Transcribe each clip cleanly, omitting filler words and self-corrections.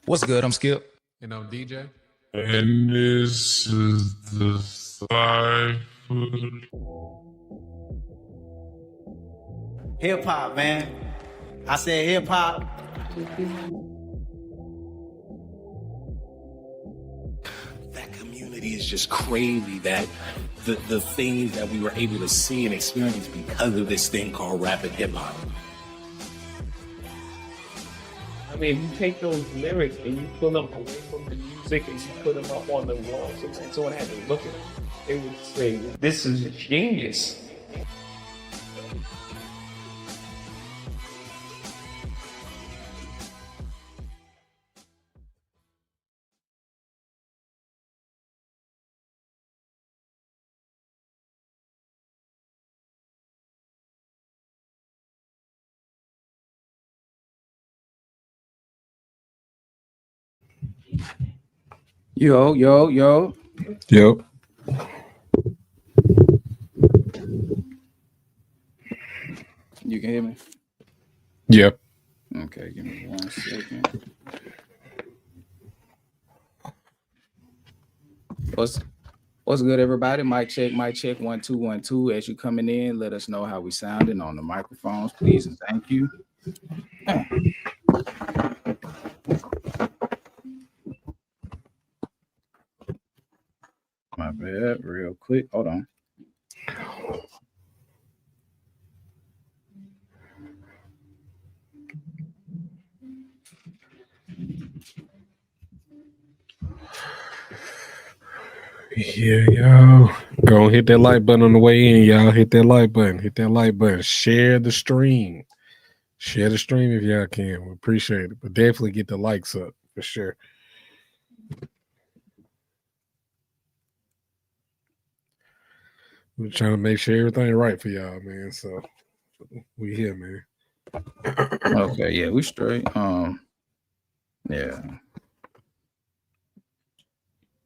What's good? I'm Skip. And I'm DJ. And this is the Cypher. Hip hop, man. I said hip hop. That community is just crazy. That the things that we were able to see and experience because of this thing called rap and hip hop. I mean, you take those lyrics and you pull them away from the music and you put them up on the wall, so someone had to look at them. They would say, "This is genius." Yo. Yep. You can hear me? Yep. Okay, give me 1 second. What's good, everybody? Mic check, 1 2 1 2. As you coming in, let us know how we sounding on the microphones, please, and thank you. My bad, real quick. Hold on. Yeah, y'all. Go hit that like button on the way in, y'all. Hit that like button. Hit that like button. Share the stream. Share the stream if y'all can. We appreciate it. But definitely get the likes up for sure. We're trying to make sure everything right for y'all, man. So we here, man. Okay, yeah, we straight. Yeah.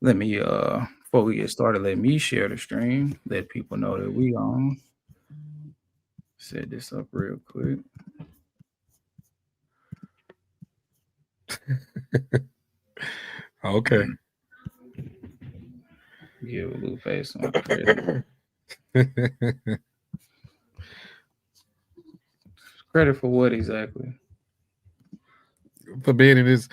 Let me before we get started, let me share the stream. Let people know that we on. Set this up real quick. Okay. Give a little face some credit. Credit for what exactly? For being in this,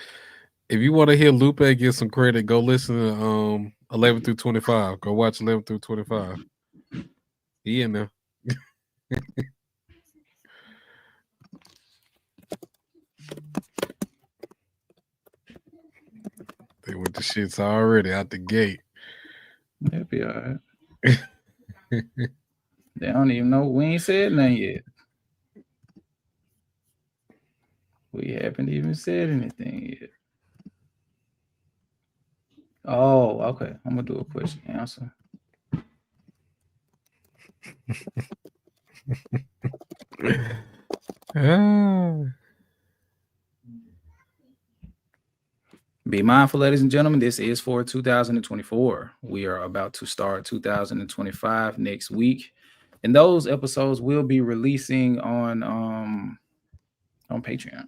if you want to hear Lupe get some credit, go listen to 11 through 25. Go watch 11 through 25. He in there. They went to shits already out the gate. That'd be all right. They don't even know. We ain't said nothing yet. We haven't even said anything yet. Oh, okay. I'm gonna do a question answer. Be mindful, ladies and gentlemen, this is for 2024. We are about to start 2025 next week. And those episodes will be releasing on Patreon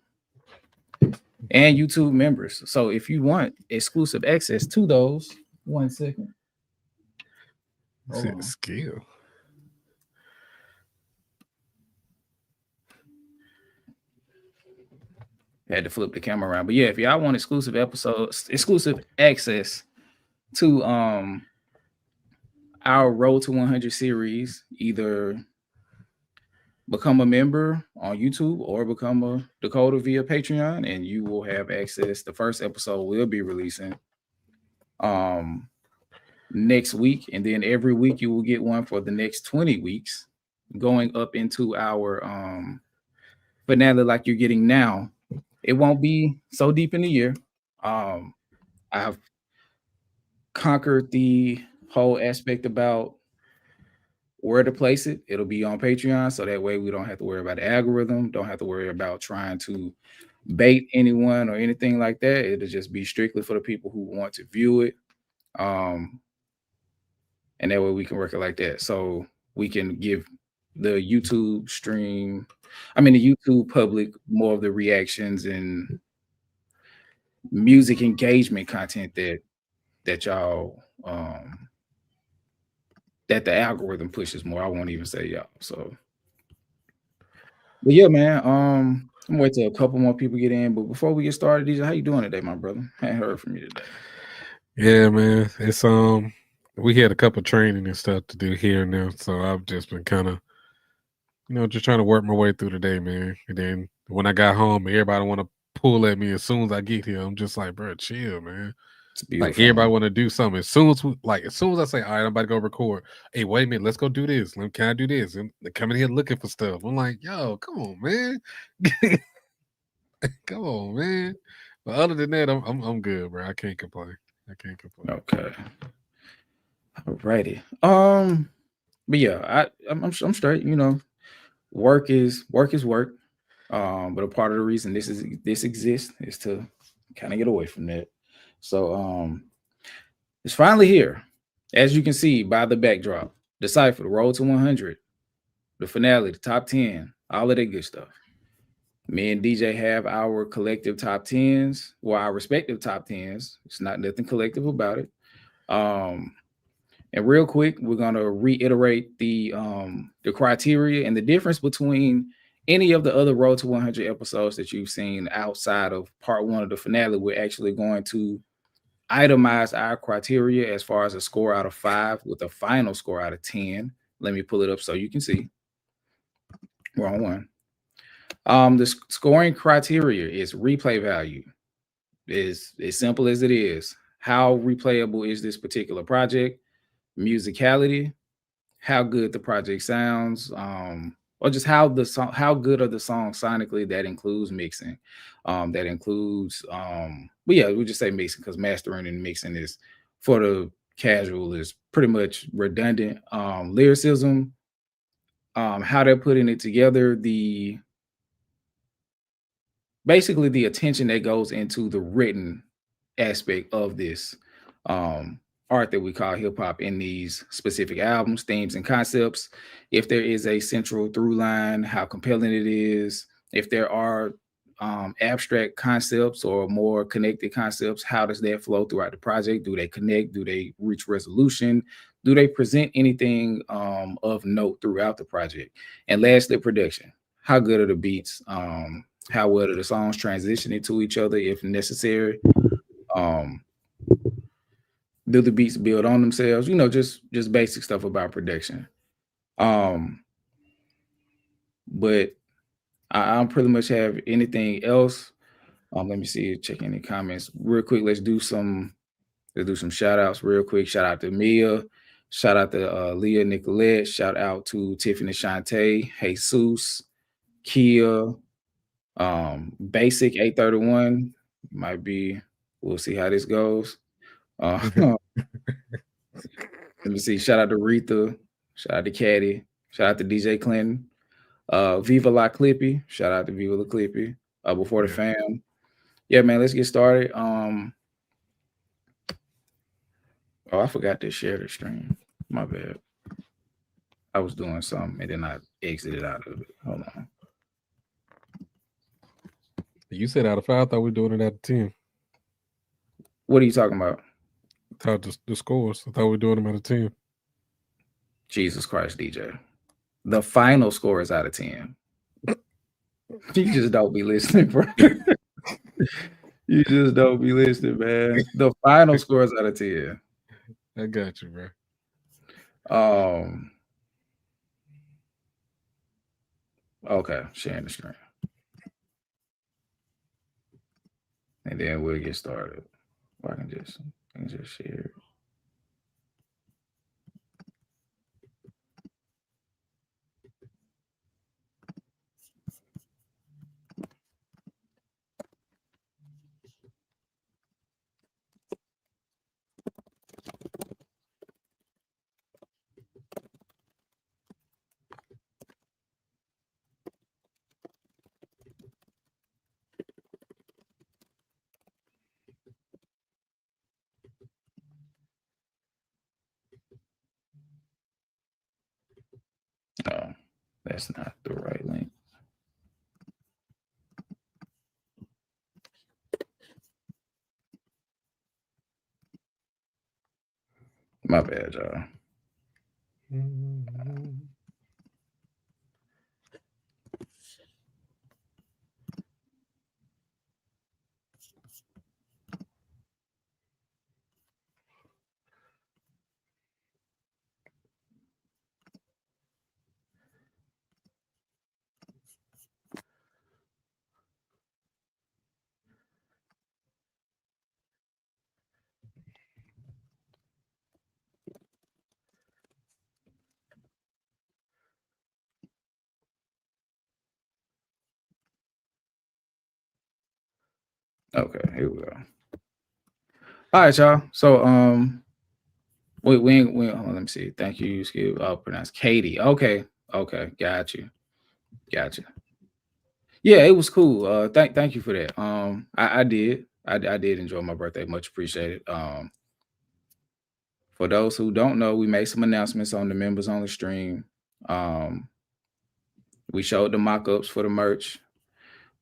and YouTube members. So if you want exclusive access to those, 1 second. Skill. Had to flip the camera around. But yeah, if y'all want exclusive episodes, exclusive access to our Road to 100 series, either become a member on YouTube or become a decoder via Patreon, and you will have access. The first episode will be releasing next week, and then every week you will get one for the next 20 weeks, going up into our finale like you're getting now. It won't be so deep in the year. I have conquered the whole aspect about where to place it. It'll be on Patreon, so that way we don't have to worry about the algorithm, don't have to worry about trying to bait anyone or anything like that. It'll just be strictly for the people who want to view it. And that way we can work it like that. So we can give the YouTube stream, the YouTube public more of the reactions and music engagement content that y'all that the algorithm pushes more. I won't even say y'all. So, but yeah, man. I'm gonna wait till a couple more people get in. But before we get started, DJ, how you doing today, my brother? I ain't heard from you today. Yeah, man. It's we had a couple training and stuff to do here and there, so I've just been kind of, just trying to work my way through the day, man. And then when I got home, everybody want to pull at me as soon as I get here. I'm just like, bro, chill, man. It's Like beautiful. everybody want to do something. As soon as I say, all right, I'm about to go record. Hey, wait a minute, let's go do this. Can I do this? And they come in here looking for stuff. I'm like, yo, come on, man. Come on, man. But other than that, I'm good, bro. I can't complain. Okay. Alrighty. But yeah, I'm straight. Work is work. But a part of the reason this exists is to kind of get away from that. So it's finally here, as you can see by the backdrop. DeCypher, the road to 100, the finale, the top 10, all of that good stuff. Me and DJ have our collective top 10s, well, our respective top 10s. It's not nothing collective about it. And real quick, we're gonna reiterate the criteria and the difference between any of the other Road to 100 episodes that you've seen outside of part 1 of the finale. We're actually going to itemize our criteria as far as a score out of 5 with a final score out of 10. Let me pull it up so you can see. Wrong one. The scoring criteria is replay value. Is as simple as it is. How replayable is this particular project? Musicality, how good the project sounds, or just how good are the songs sonically. That includes mixing. That includes but yeah, we just say mixing because mastering and mixing is for the casual is pretty much redundant. Lyricism, how they're putting it together, basically the attention that goes into the written aspect of this art that we call hip hop in these specific albums, themes, and concepts. If there is a central through line, how compelling it is. If there are abstract concepts or more connected concepts, how does that flow throughout the project? Do they connect? Do they reach resolution? Do they present anything of note throughout the project? And lastly, production. How good are the beats? How well are the songs transitioning to each other if necessary? Do the beats build on themselves? Just basic stuff about production. But I don't pretty much have anything else. Let me see, check any comments real quick. Let's do some shout outs real quick. Shout out to Mia, shout out to Leah Nicolette, shout out to Tiffany Shantae, Jesus, Kia, Basic 831 might be. We'll see how this goes. Let me see. Shout out to Retha. Shout out to Caddy. Shout out to DJ Clinton. Viva La Clippy. Shout out to Viva La Clippy. Before the fam. Yeah, man, let's get started. Oh, I forgot to share the stream. My bad. I was doing something and then I exited out of it. Hold on. You said out of 5. I thought we were doing it out of 10. What are you talking about? I thought the scores. I thought we were doing them out of 10. Jesus Christ, DJ. The final score is out of 10. You just don't be listening, bro. You just don't be listening, man. The final score is out of 10. I got you, bro. Okay, sharing the screen. And then we'll get started. Or I can just share it. No, that's not the right link. My bad, y'all. Okay, here we go. All right, y'all. So we hold on, let me see. Thank you, Skip. I'll pronounce Katie. Okay, got you. Yeah, it was cool. Thank you for that. I did enjoy my birthday. Much appreciated. For those who don't know, we made some announcements on the members on the stream. We showed the mock-ups for the merch.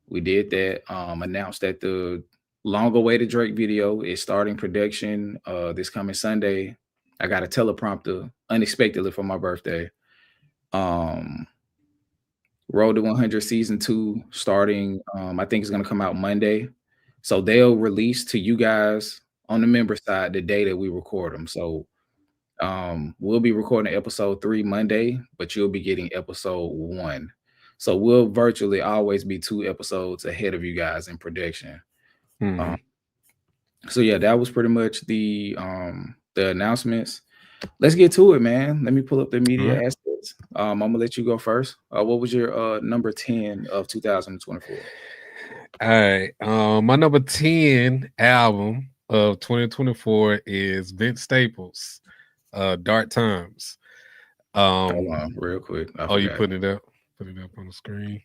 We did that. Announced that the long-awaited Drake video is starting production this coming Sunday. I got a teleprompter unexpectedly for my birthday. Road to 100 season 2 starting. I think it's gonna come out Monday. So they'll release to you guys on the member side the day that we record them. So we'll be recording episode 3 Monday, but you'll be getting episode 1. So we'll virtually always be 2 episodes ahead of you guys in production. So yeah, that was pretty much the announcements. Let's get to it, man. Let me pull up the media assets. I'm gonna let you go first. What was your number 10 of 2024? All right. My number 10 album of 2024 is Vince Staples, Dark Times. Hold on, real quick. You putting it up? Put it up on the screen.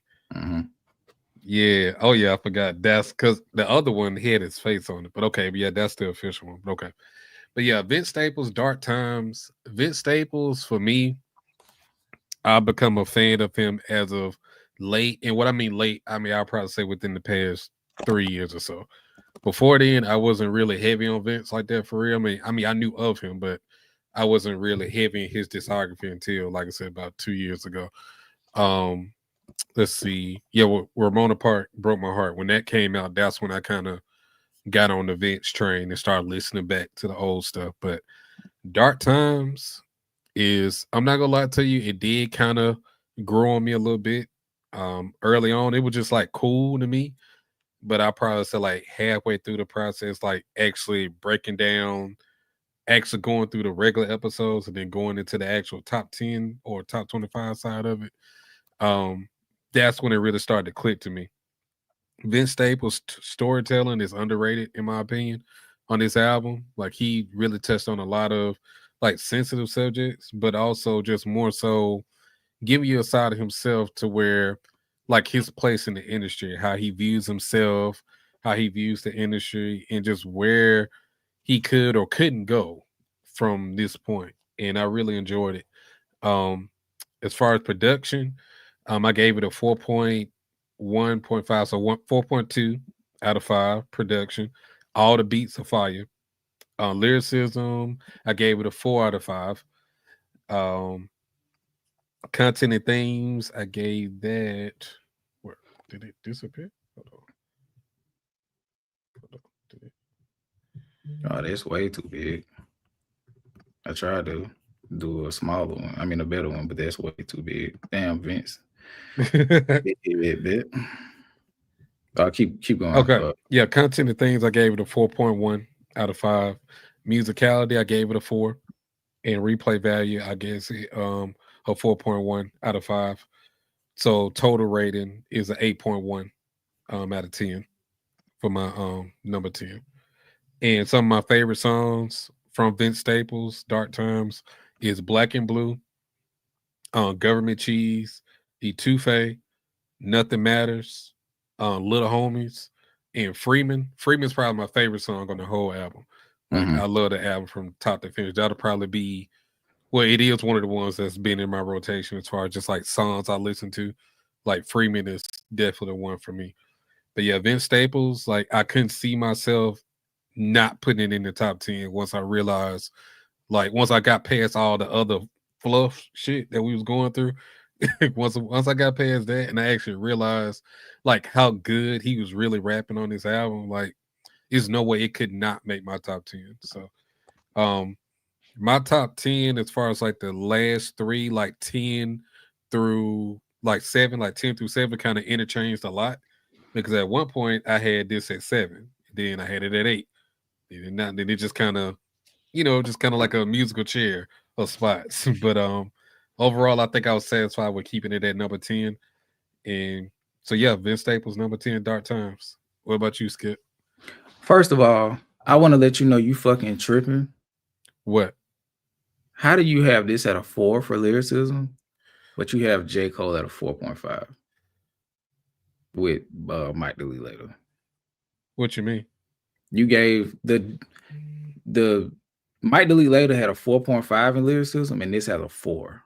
Yeah. Oh yeah, I forgot. That's because the other one had his face on it. But okay, but yeah, that's the official one. Okay. But yeah, Vince Staples, Dark Times. Vince Staples, for me, I've become a fan of him as of late. And what I mean late, I'll probably say within the past 3 years or so. Before then, I wasn't really heavy on Vince like that for real. I knew of him, but I wasn't really heavy in his discography until, like I said, about 2 years ago. Let's see. Yeah, Ramona Park broke my heart. When that came out, that's when I kind of got on the Vince train and started listening back to the old stuff. But Dark Times is, I'm not gonna lie to you, it did kind of grow on me a little bit. Early on, it was just like cool to me. But I probably said like halfway through the process, like actually breaking down, actually going through the regular episodes and then going into the actual top 10 or top 25 side of it. That's when it really started to click to me. Vince Staples' storytelling is underrated, in my opinion, on this album. Like, he really touched on a lot of like sensitive subjects, but also just more so giving you a side of himself to where, like, his place in the industry, how he views himself, how he views the industry, and just where he could or couldn't go from this point. And I really enjoyed it. As far as production, I gave it a 4.1.5, so 4.2 out of 5 production. All the beats are fire. Lyricism, I gave it a 4 out of 5. Content and themes, I gave that. Where did it disappear? Hold on. Oh, that's way too big. I tried to do a smaller one. I mean, a better one, but that's way too big. Damn, Vince. Bit. Keep going. Okay. Yeah, content and things, I gave it a 4.1 out of 5. Musicality, I gave it a 4. And replay value, I guess it, a 4.1 out of 5. So total rating is an 8.1 out of 10 for my number 10. And some of my favorite songs from Vince Staples, Dark Times, is Black and Blue, Government Cheese, Etouffee, Nothing Matters, Little Homies, and Freeman. Freeman's probably my favorite song on the whole album. Like, I love the album from top to finish. That'll probably be, well, it is one of the ones that's been in my rotation as far as just like songs I listen to. Like, Freeman is definitely the one for me. But yeah, Vince Staples, like, I couldn't see myself not putting it in the top 10 once I realized Like once I got past all the other fluff shit that we was going through, once I got past that, and I actually realized like how good he was really rapping on this album, like there's no way it could not make my top 10. So my top 10 as far as like the last three, like 10 through like 7, like 10 through 7 kind of interchanged a lot because at one point I had this at 7, then I had it at 8, then it just kind of, just kind of like a musical chair of spots. But overall, I think I was satisfied with keeping it at number 10. And so yeah, Vince Staples, number 10, Dark Times. What about you, Skip? First of all, I want to let you know you fucking tripping. What? How do you have this at a 4 for lyricism, but you have J. Cole at a 4.5 with Mike Dilly later? What you mean? You gave the Mike Dilly later had a 4.5 in lyricism, and this has a 4.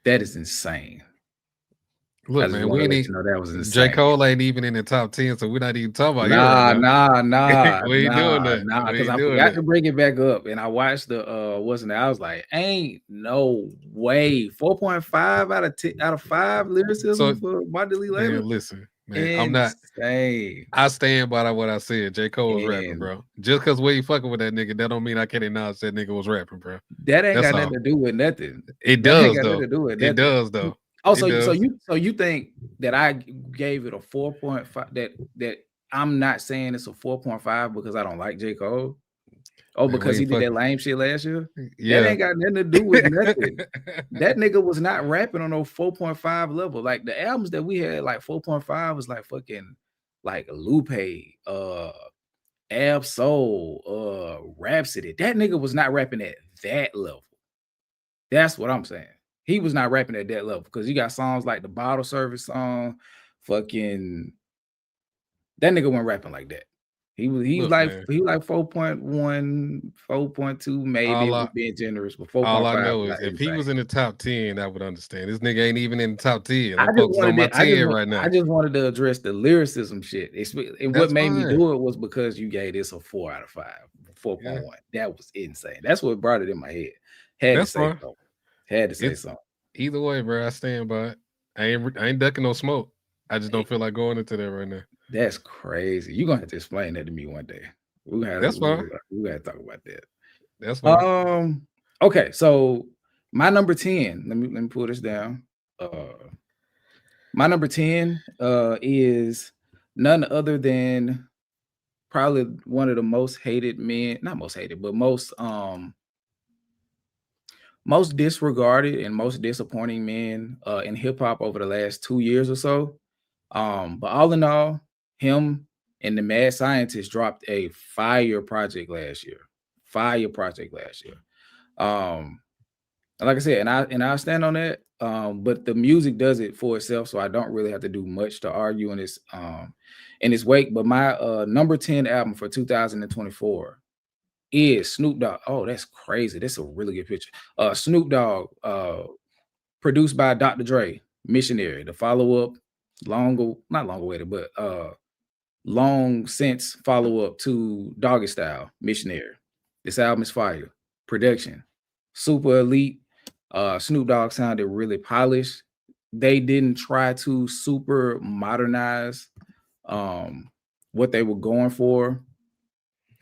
That is insane. Look, man, we ain't that was insane. J. Cole ain't even in the top 10, so we're not even talking about him right now. Nah. We ain't doing that. Because I forgot to bring it back up, and I watched the I was like, ain't no way 4.5 out of 5 lyricism for Mike Dilly later. Man, listen, man, I stand by what I said. J. Cole was rapping, bro. Just because we ain't fucking with that nigga, that don't mean I can't acknowledge that nigga was rapping, bro. That ain't got nothing to do with nothing. It does though. It does though. Oh, so you think that I gave it a 4.5? That I'm not saying it's a 4.5 because I don't like J. Cole? Oh, man, because he did that lame shit last year? Yeah. That ain't got nothing to do with nothing. That nigga was not rapping on no 4.5 level. Like the albums that we had, like 4.5 was like fucking like Lupe, Ab Soul, Rhapsody. That nigga was not rapping at that level. That's what I'm saying. He was not rapping at that level because you got songs like the Bottle Service song, fucking that nigga wasn't rapping like that. He was like 4.1, 4.2, maybe being generous, but 4.5. All I know is if he was in the top 10, I would understand. This nigga ain't even in the top 10. I'm focused on my 10 right now. I just wanted to address the lyricism shit. And what made me do it was because you gave this a 4 out of 5, 4.1. Yeah. That was insane. That's what brought it in my head. Had to say something. Either way, bro, I stand by it. I ain't ducking no smoke. I just don't feel like going into that right now. That's crazy. You're gonna have to explain that to me one day. That's fine. We gotta talk about that. That's fine. Okay, so my number 10. Let me pull this down. My number 10 is none other than probably one of the most hated men, not most hated, but most disregarded and most disappointing men in hip hop over the last 2 years or so. But all in all, him and the Mad Scientist dropped a fire project last year. Like I said, and I stand on that. But the music does it for itself, so I don't really have to do much to argue in its wake. But my number 10 album for 2024 is Snoop Dogg. Oh, that's crazy. That's a really good picture. Snoop Dogg, produced by Dr. Dre, Missionary, the follow-up, not long awaited, but long since follow-up to Doggy Style, Missionary. This album is fire. Production, super elite. Snoop Dogg sounded really polished. They didn't try to super modernize what they were going for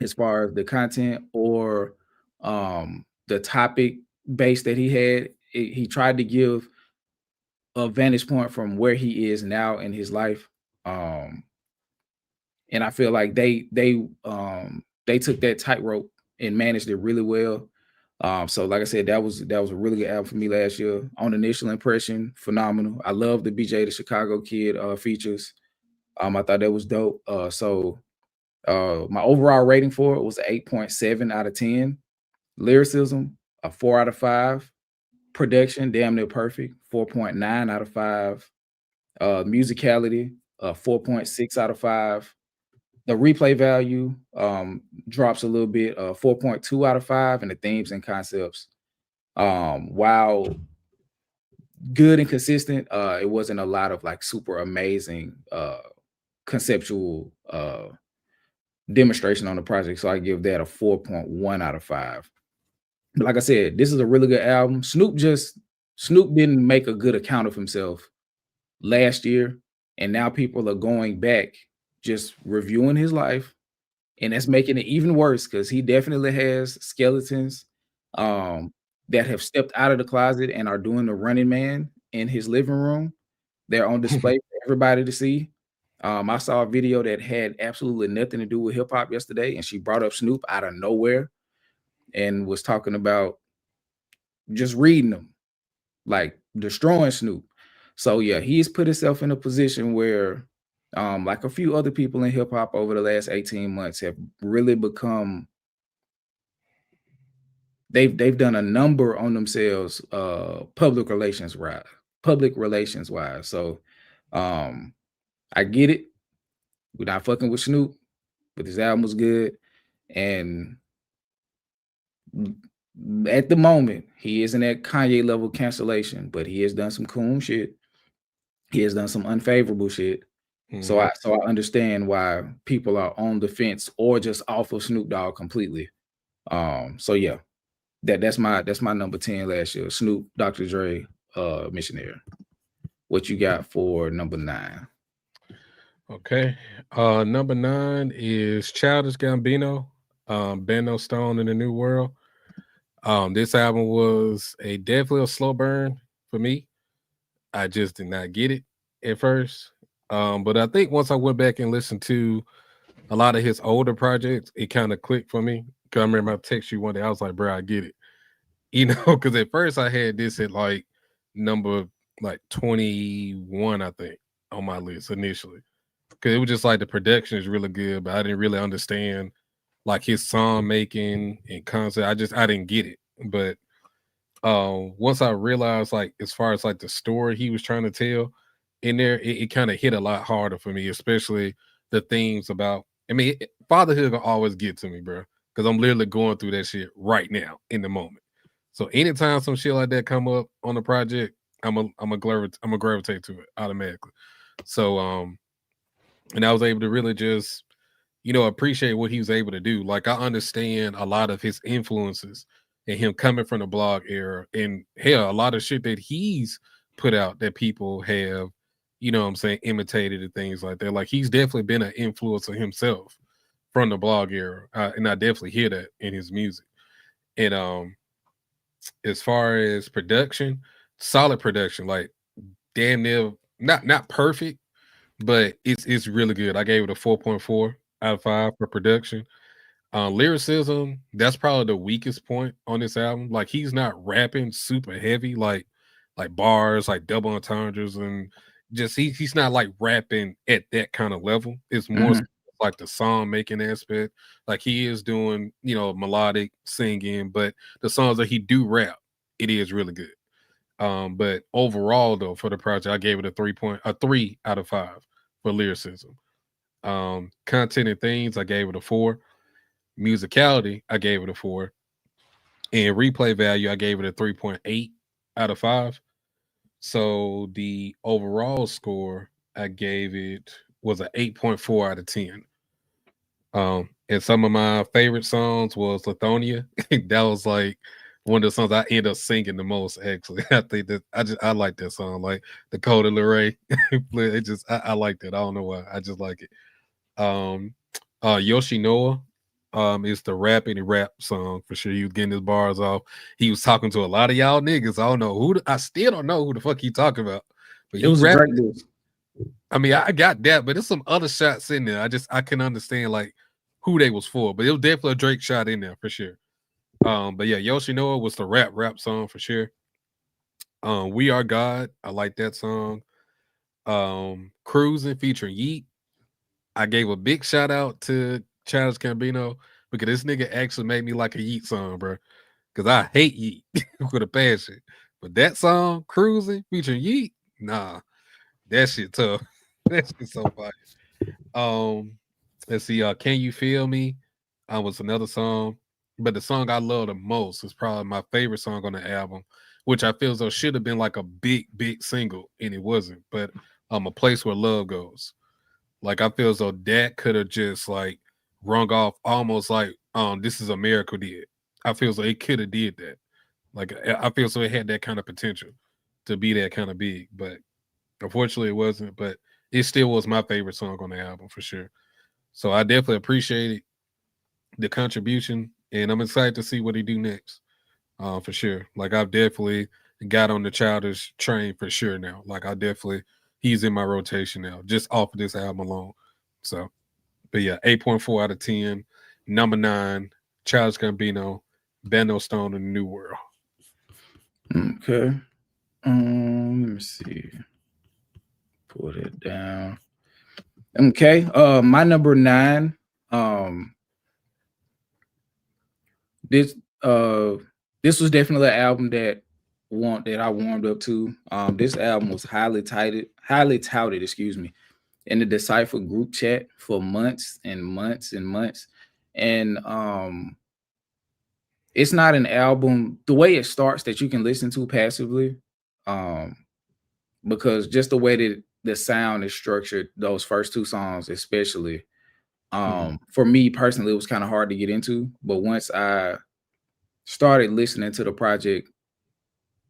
as far as the content or the topic base that he had. He tried to give a vantage point from where he is now in his life. And I feel like they took that tightrope and managed it really well. So like I said, that was a really good album for me last year. On initial impression, phenomenal. I love the BJ the Chicago Kid features. I thought that was dope. So my overall rating for it was an 8.7 out of 10. Lyricism, a 4 out of 5. Production, damn near perfect, 4.9 out of 5. Musicality, 4.6 out of 5. The replay value drops a little bit, 4.2 out of 5, and the themes and concepts, while good and consistent, it wasn't a lot of like super amazing conceptual demonstration on the project. So I give that a 4.1 out of 5. But like I said, this is a really good album. Snoop didn't make a good account of himself last year, and now people are going back just reviewing his life, and that's making it even worse because he definitely has skeletons that have stepped out of the closet and are doing the running man in his living room. They're on display for everybody to see. I saw a video that had absolutely nothing to do with hip hop yesterday, and she brought up Snoop out of nowhere and was talking about just reading them, like destroying Snoop. So yeah, he's put himself in a position where, like a few other people in hip hop over the last 18 months have really become. They've done a number on themselves, public relations wise. So, I get it. We're not fucking with Snoop, but his album was good, and at the moment, he isn't at Kanye level cancellation, but he has done some cool shit. He has done some unfavorable shit. So I understand why people are on the fence or just off of Snoop Dogg completely. So yeah, that's my number 10 last year. Snoop, Dr. Dre, Missionary. What you got for number 9? Okay. Number 9 is Childish Gambino, Bando Stone in the New World. This album was definitely a slow burn for me. I just did not get it at first. But I think once I went back and listened to a lot of his older projects, it kind of clicked for me. Because I remember I text you one day, I was like, bro, I get it. You know, because at first I had this at like number 21, I think, on my list initially. Because it was just like the production is really good, but I didn't really understand like his song making and concept. I didn't get it. But once I realized like as far as like the story he was trying to tell in there, it kind of hit a lot harder for me, especially the themes about. I mean, fatherhood will always get to me, bro, because I'm literally going through that shit right now in the moment. So anytime some shit like that come up on the project, I'm a gravitate to it automatically. So and I was able to really just appreciate what he was able to do. Like I understand a lot of his influences and him coming from the blog era, and hell, a lot of shit that he's put out that people have, what I'm saying, imitated and things like that. Like he's definitely been an influencer himself from the blog era, and I definitely hear that in his music. And as far as production, solid production, like damn near not perfect, but it's really good. I gave it a 4.4 out of 5 for production. Lyricism, that's probably the weakest point on this album. Like he's not rapping super heavy, like bars, like double entendres, and just he's not like rapping at that kind of level. It's more like the song making aspect. Like he is doing, melodic singing, but the songs that he do rap, it is really good. But overall though, for the project, I gave it a 3 out of 5 for lyricism. Content and things, I gave it a 4. Musicality, I gave it a 4. And replay value, I gave it a 3.8 out of 5. So the overall score I gave it was an 8.4 out of 10. And some of my favorite songs was Lithonia. That was like one of the songs I end up singing the most. Actually, I think that I like that song, like Dakota LeRae. It just I like that. I don't know why. I just like it. Yoshinoa is the rapping rap song for sure. He was getting his bars off. He was talking to a lot of y'all niggas. I don't know who. I still don't know who the fuck he talking about. But it was a great dude. I mean, I got that, but there's some other shots in there. I can understand like who they was for, but it was definitely a Drake shot in there for sure. But yeah, Yoshinoa was the rap song for sure. We Are God, I like that song. Cruising featuring Yeet. I gave a big shout out to Childish Gambino because this nigga actually made me like a Yeet song, bro. Because I hate Yeet with a passion. But that song, Cruising, featuring Yeet, nah, that shit tough. That shit so fire. Let's see, Can You Feel Me? Was another song. But the song I love the most is probably my favorite song on the album, which I feel as though should have been like a big single, and it wasn't. But A Place Where Love Goes. Like I feel as though that could have just like rung off almost like This Is America did. I feel so it could have did that. Like I feel so it had that kind of potential to be that kind of big, but unfortunately it wasn't. But it still was my favorite song on the album for sure. So I definitely appreciate the contribution, and I'm excited to see what he do next. For sure. Like I've definitely got on the Childish train for sure now. Like he's in my rotation now, just off of this album alone. So, but yeah, 8.4 out of 10. Number 9, Childish Gambino, Bando Stone in the New World. Okay. Let me see. Put it down. Okay. My number 9. This was definitely an album that I warmed up to. This album was highly touted, excuse me, in the DeCypher group chat for months and months and months. And it's not an album the way it starts that you can listen to passively. Because just the way that the sound is structured, those first 2 songs, especially, for me personally, it was kind of hard to get into. But once I started listening to the project,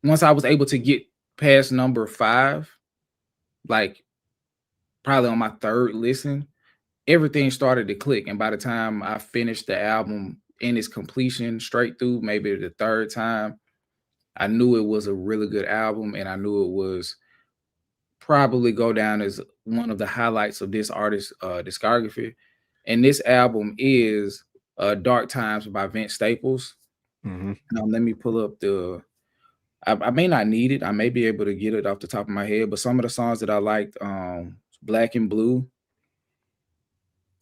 once I was able to get past number 5, like probably on my 3rd listen, everything started to click. And by the time I finished the album in its completion straight through, maybe the 3rd time, I knew it was a really good album, and I knew it was probably go down as one of the highlights of this artist's discography. And this album is Dark Times by Vince Staples. Let me pull up I may not need it. I may be able to get it off the top of my head, but some of the songs that I liked, Black and Blue,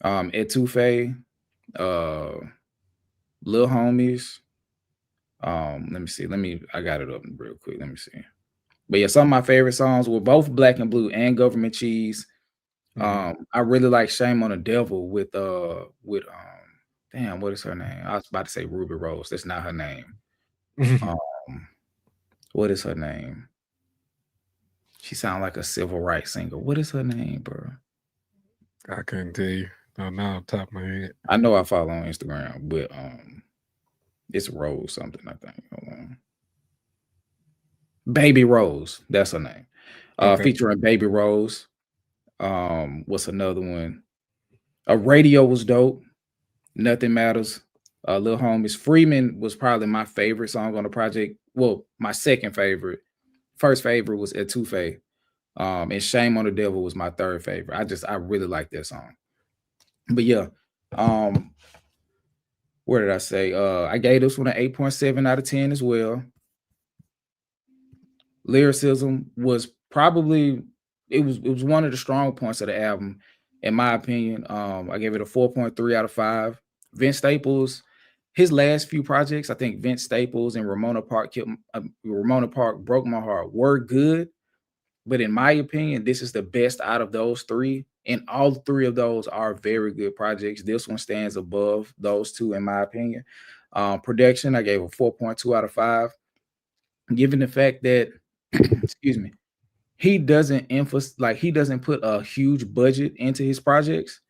Etouffee, Lil Homies. Let me see. I got it up real quick. Let me see. But yeah, some of my favorite songs were both Black and Blue and Government Cheese. I really like Shame on the Devil with damn, what is her name? I was about to say Ruby Rose. That's not her name. What is her name? She sounds like a civil rights singer. What is her name, bro? I couldn't tell you. No, not off the top of my head. I know I follow on Instagram, but it's Rose something, I think. Hold on. Baby Rose, that's her name. Okay. Featuring Baby Rose. What's another one? Radio was dope. Nothing Matters. Lil Homies. Freeman was probably my favorite song on the project. Well, my second favorite. First favorite was Etouffee. And Shame on the Devil was my 3rd favorite. I really like that song. But yeah, where did I say? I gave this one an 8.7 out of 10 as well. Lyricism was probably it was one of the strong points of the album, in my opinion. I gave it a 4.3 out of 5. Vince Staples, his last few projects, I think Vince Staples and Ramona Park Broke My Heart were good, but in my opinion, this is the best out of those 3. And all 3 of those are very good projects. This one stands above those 2, in my opinion. Production, I gave a 4.2 out of 5. Given the fact that, excuse me, he doesn't put a huge budget into his projects,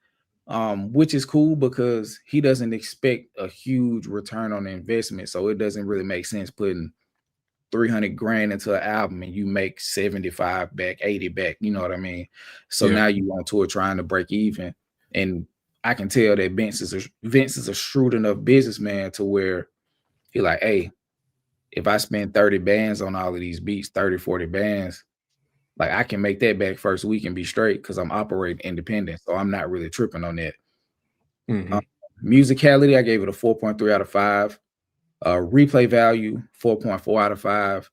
which is cool because he doesn't expect a huge return on the investment. So it doesn't really make sense putting $300,000 into an album and you make 75 back, 80 back. You know what I mean? So now you on tour trying to break even. And I can tell that Vince is a shrewd enough businessman to where he like, hey, if I spend 30 bands on all of these beats, 30, 40 bands, like I can make that back first week and be straight because I'm operating independent. So I'm not really tripping on that. Musicality, I gave it a 4.3 out of 5. Replay value, 4.4 out of 5.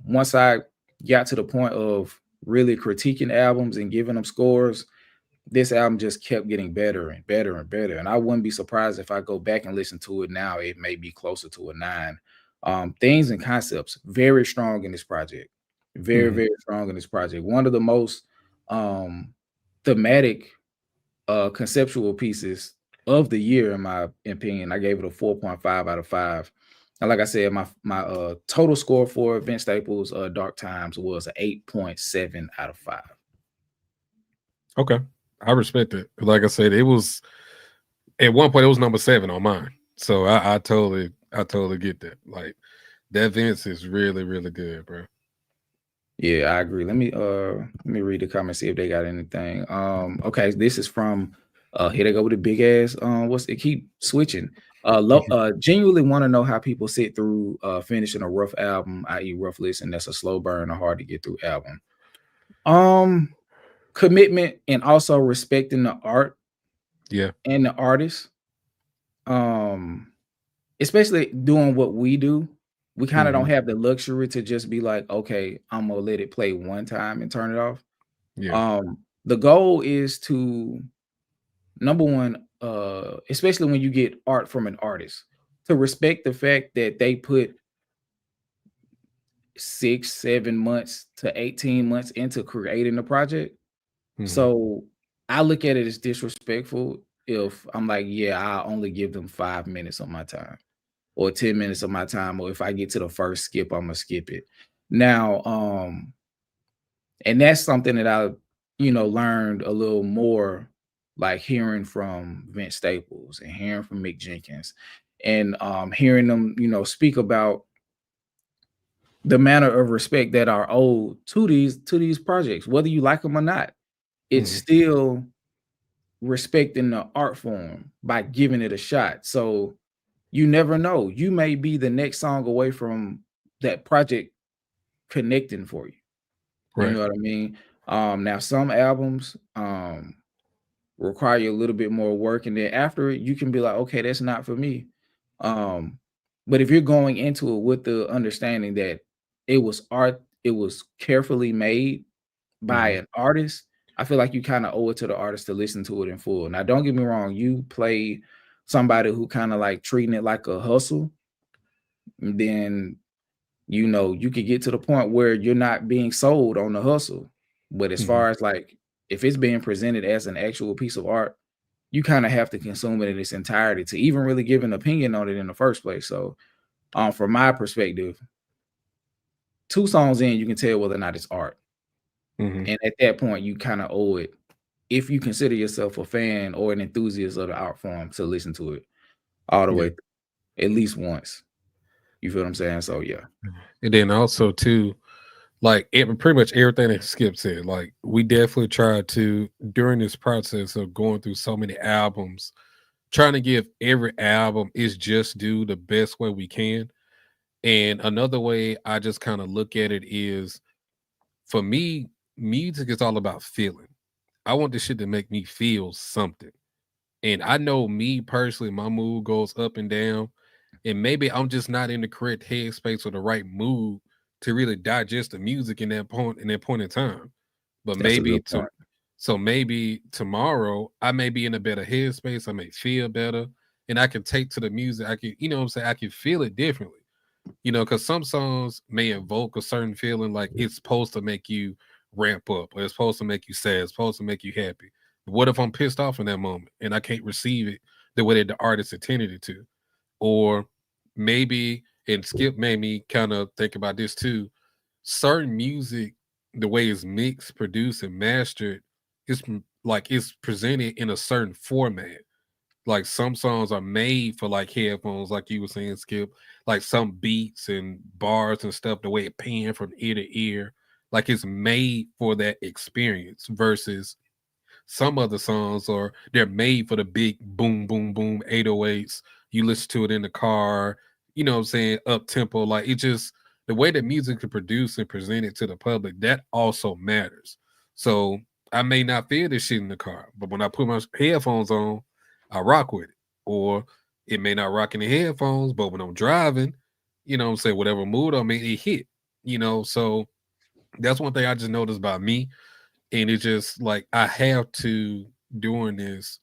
Once I got to the point of really critiquing albums and giving them scores, this album just kept getting better and better and better. And I wouldn't be surprised if I go back and listen to it now, it may be closer to a 9. Themes and concepts, very strong in this project. Very, very strong in this project. One of the most thematic conceptual pieces of the year, in my opinion. I gave it a 4.5 out of 5. And like I said, my total score for Vince Staples' Dark Times was an 8.7 out of 5. Okay. I respect it. Like I said, it was at one point it was number 7 on mine. So I totally I totally get that. Like that Vince is really, really good, bro. Yeah, I agree. Let me read the comments, see if they got anything. Okay, this is from here they go with the big ass what's it keep switching. Genuinely want to know how people sit through finishing a rough album, i.e. rough listen. That's a slow burn, a hard to get through album. Commitment and also respecting the art Yeah. and the artist. Especially doing what we do, we kind of don't have the luxury to just be like, okay, I'm gonna let it play one time and turn it off. Yeah. The goal is to number one, especially when you get art from an artist, to respect the fact that they put 6, 7 months to 18 months into creating the project. So I look at it as disrespectful if I'm like, yeah, I only give them 5 minutes of my time or 10 minutes of my time, or if I get to the first skip, I'm gonna skip it. Now, and that's something that I, learned a little more, like hearing from Vince Staples and hearing from Mick Jenkins, and hearing them, speak about the manner of respect that are owed to these projects, whether you like them or not. It's still respecting the art form by giving it a shot. So you never know. You may be the next song away from that project connecting for you. You know what I mean? Now some albums require you a little bit more work, and then after it, you can be like, okay, that's not for me. But if you're going into it with the understanding that it was art, it was carefully made by an artist, I feel like you kind of owe it to the artist to listen to it in full. Now, don't get me wrong, you play somebody who kind of like treating it like a hustle, then you could get to the point where you're not being sold on the hustle. But as far as like if it's being presented as an actual piece of art, you kind of have to consume it in its entirety to even really give an opinion on it in the first place. So from my perspective, 2 songs in, you can tell whether or not it's art. And at that point, you kind of owe it, if you consider yourself a fan or an enthusiast of the art form, to listen to it all the way at least once. You feel what I'm saying? So yeah. And then also too, like pretty much everything that Skip said, like we definitely tried to, during this process of going through so many albums, trying to give every album its just due the best way we can. And another way I just kind of look at it is, for me, music is all about feeling. I want this shit to make me feel something. And I know me personally, my mood goes up and down. And maybe I'm just not in the correct headspace or the right mood to really digest the music in that point in time. But That's a good point. so maybe tomorrow I may be in a better headspace. I may feel better, and I can take to the music. I can, what I'm saying, I can feel it differently. Because some songs may evoke a certain feeling, like it's supposed to make you ramp up, or it's supposed to make you sad, it's supposed to make you happy. What if I'm pissed off in that moment and I can't receive it the way that the artist intended it to? Or maybe, and Skip made me kind of think about this too, certain music, the way it's mixed, produced, and mastered, it's presented in a certain format. Like some songs are made for like headphones, like you were saying, Skip. Like some beats and bars and stuff, the way it pan from ear to ear, like it's made for that experience. Versus some other songs are, they're made for the big boom, boom, boom 808s. You listen to it in the car, you know what I'm saying, up tempo. Like it just, the way that music is produced and presented to the public, that also matters. So I may not feel this shit in the car, but when I put my headphones on, I rock with it. Or it may not rock in the headphones, but when I'm driving, you know what I'm saying, whatever mood I'm in, it hit, so that's one thing I just noticed about me. And it's just like I have to, doing this,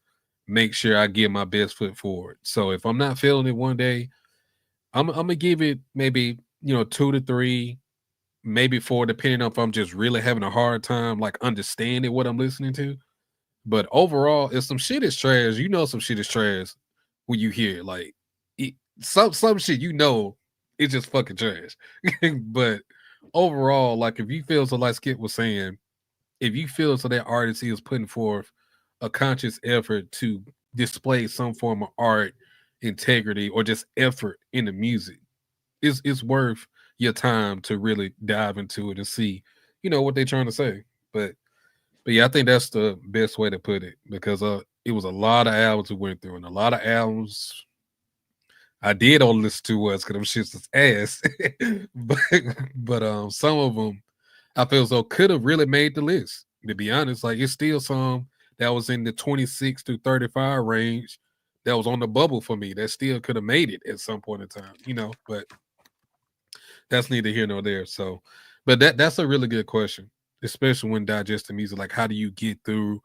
make sure I give my best foot forward. So if I'm not feeling it one day, I'm gonna give it maybe 2 to 3, maybe 4, depending on if I'm just really having a hard time like understanding what I'm listening to. But overall, if some shit is trash, some shit is trash when you hear it. Like some shit, it's just fucking trash. But overall, like if you feel so, like Skip was saying, if you feel so that artist is putting forth a conscious effort to display some form of art integrity or just effort in the music, it's worth your time to really dive into it and see, what they're trying to say. But yeah, I think that's the best way to put it, because it was a lot of albums we went through, and a lot of albums I did only listen to was because them shits was ass. but some of them I feel as though could have really made the list. To be honest, like it's still some that was in the 26 to 35 range that was on the bubble for me that still could have made it at some point in time, but that's neither here nor there. So, but that's a really good question, especially when digesting music. Like, how do you get through,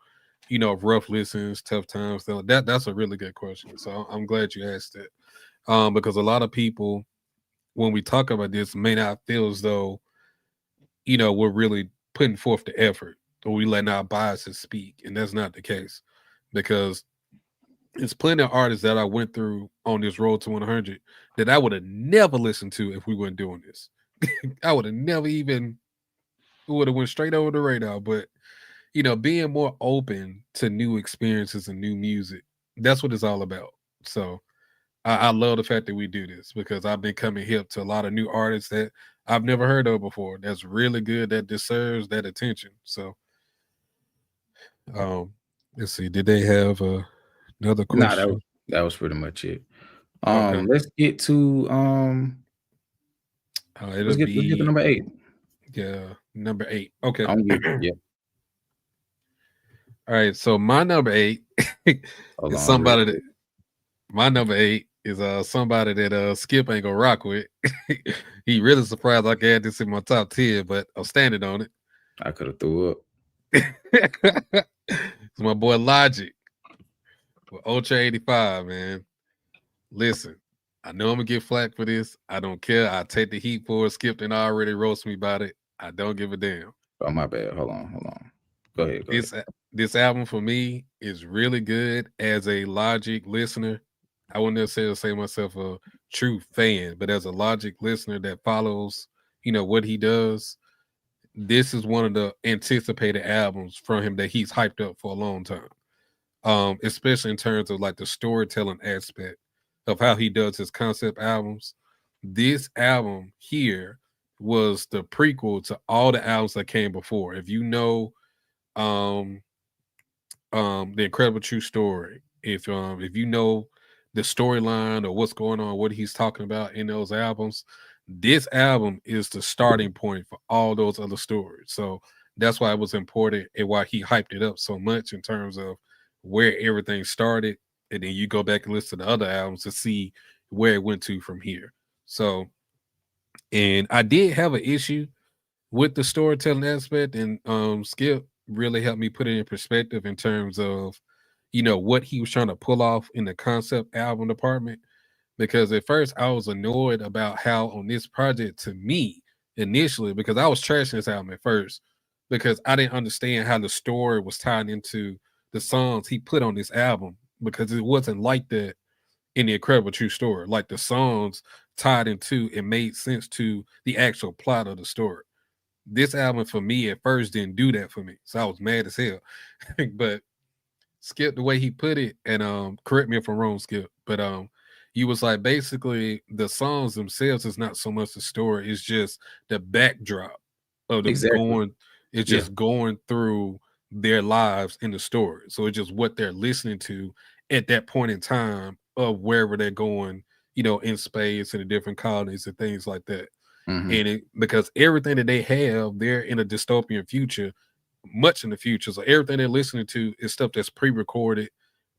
rough listens, tough times? That's a really good question. So I'm glad you asked it, because a lot of people, when we talk about this, may not feel as though, we're really putting forth the effort or we letting our biases speak, and that's not the case, because there's plenty of artists that I went through on this road to 100 that I would have never listened to if we weren't doing this. I would have never even would have went straight over the radar. But being more open to new experiences and new music, that's what it's all about. So I love the fact that we do this, because I've been coming hip to a lot of new artists that I've never heard of before. That's really good. That deserves that attention. So let's see. Did they have another Nah, question? that was pretty much it. Okay. Let's get to It'll let's get to number 8. Yeah, number 8. Okay. Yeah. All right. So my number 8 is somebody that my number 8 is somebody that Skip ain't gonna rock with. He really surprised I could add this in my top 10, but I'm standing on it. I could have threw up. It's my boy Logic with Ultra 85, man. Listen, I know I'm gonna get flack for this. I don't care. I take the heat for it. Skip and already roast me about it. I don't give a damn. Oh, my bad. Hold on. Go ahead. This album for me is really good as a Logic listener. I wouldn't necessarily say myself a true fan, but as a Logic listener that follows, what he does, this is one of the anticipated albums from him that he's hyped up for a long time. Especially in terms of like the storytelling aspect of how he does his concept albums. This album here was the prequel to all the albums that came before. If you know The Incredible True Story, if you know the storyline or what's going on, what he's talking about in those albums, this album is the starting point for all those other stories. So that's why it was important and why he hyped it up so much in terms of where everything started. And then you go back and listen to the other albums to see where it went to from here. So, and I did have an issue with the storytelling aspect, and Skip really helped me put it in perspective in terms of, what he was trying to pull off in the concept album department. Because at first I was annoyed about how on this project, to me initially, because I was trashing this album at first, because I didn't understand how the story was tied into the songs he put on this album, because it wasn't like that in The Incredible True Story. Like the songs tied into and made sense to the actual plot of the story. This album for me at first didn't do that for me, so I was mad as hell. But Skip, the way he put it, and correct me if I'm wrong, Skip, but he was like, basically the songs themselves is not so much the story, it's just the backdrop of them going, it's just going through their lives in the story. So it's just what they're listening to at that point in time of wherever they're going, in space and the different colonies and things like that. And because everything that they have, they're in a dystopian future, much in the future. So everything they're listening to is stuff that's pre-recorded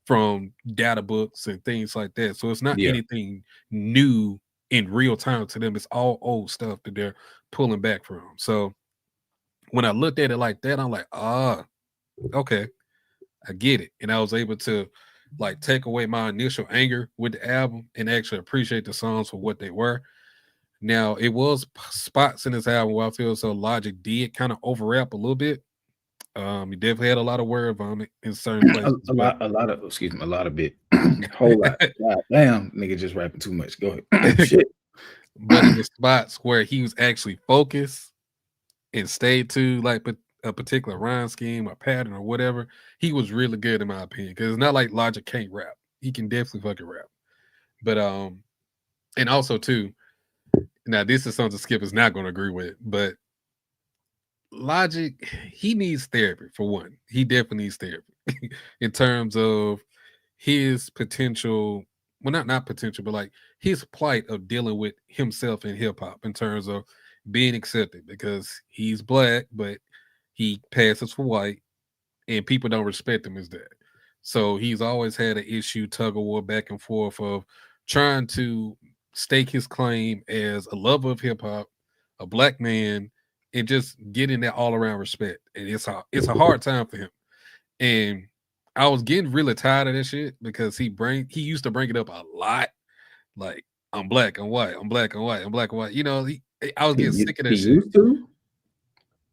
from data books and things like that. So it's not anything new in real time to them. It's all old stuff that they're pulling back from. So when I looked at it like that, I'm like, okay, I get it. And I was able to like take away my initial anger with the album and actually appreciate the songs for what they were. Now, it was spots in this album where I feel so Logic did kind of overrap a little bit. He definitely had a lot of word vomit in certain places. a lot of bit. Whole lot. God damn, nigga just rapping too much. Go ahead. Shit. But in the spots where he was actually focused and stayed to like a particular rhyme scheme or pattern or whatever, he was really good in my opinion. Because it's not like Logic can't rap. He can definitely fucking rap. But and also too, now this is something Skip is not going to agree with, but Logic, he needs therapy for one. He definitely needs therapy in terms of his potential, well, not potential, but like his plight of dealing with himself in hip hop in terms of being accepted because he's black, but he passes for white and people don't respect him as that. So he's always had an issue, tug of war back and forth of trying to stake his claim as a lover of hip hop, a black man, and just getting that all around respect. And it's a hard time for him. And I was getting really tired of that shit because he used to bring it up a lot. Like, I'm black, I'm white, I'm black, I'm white, I'm black and white. You know, I was getting sick of that He shit. used to.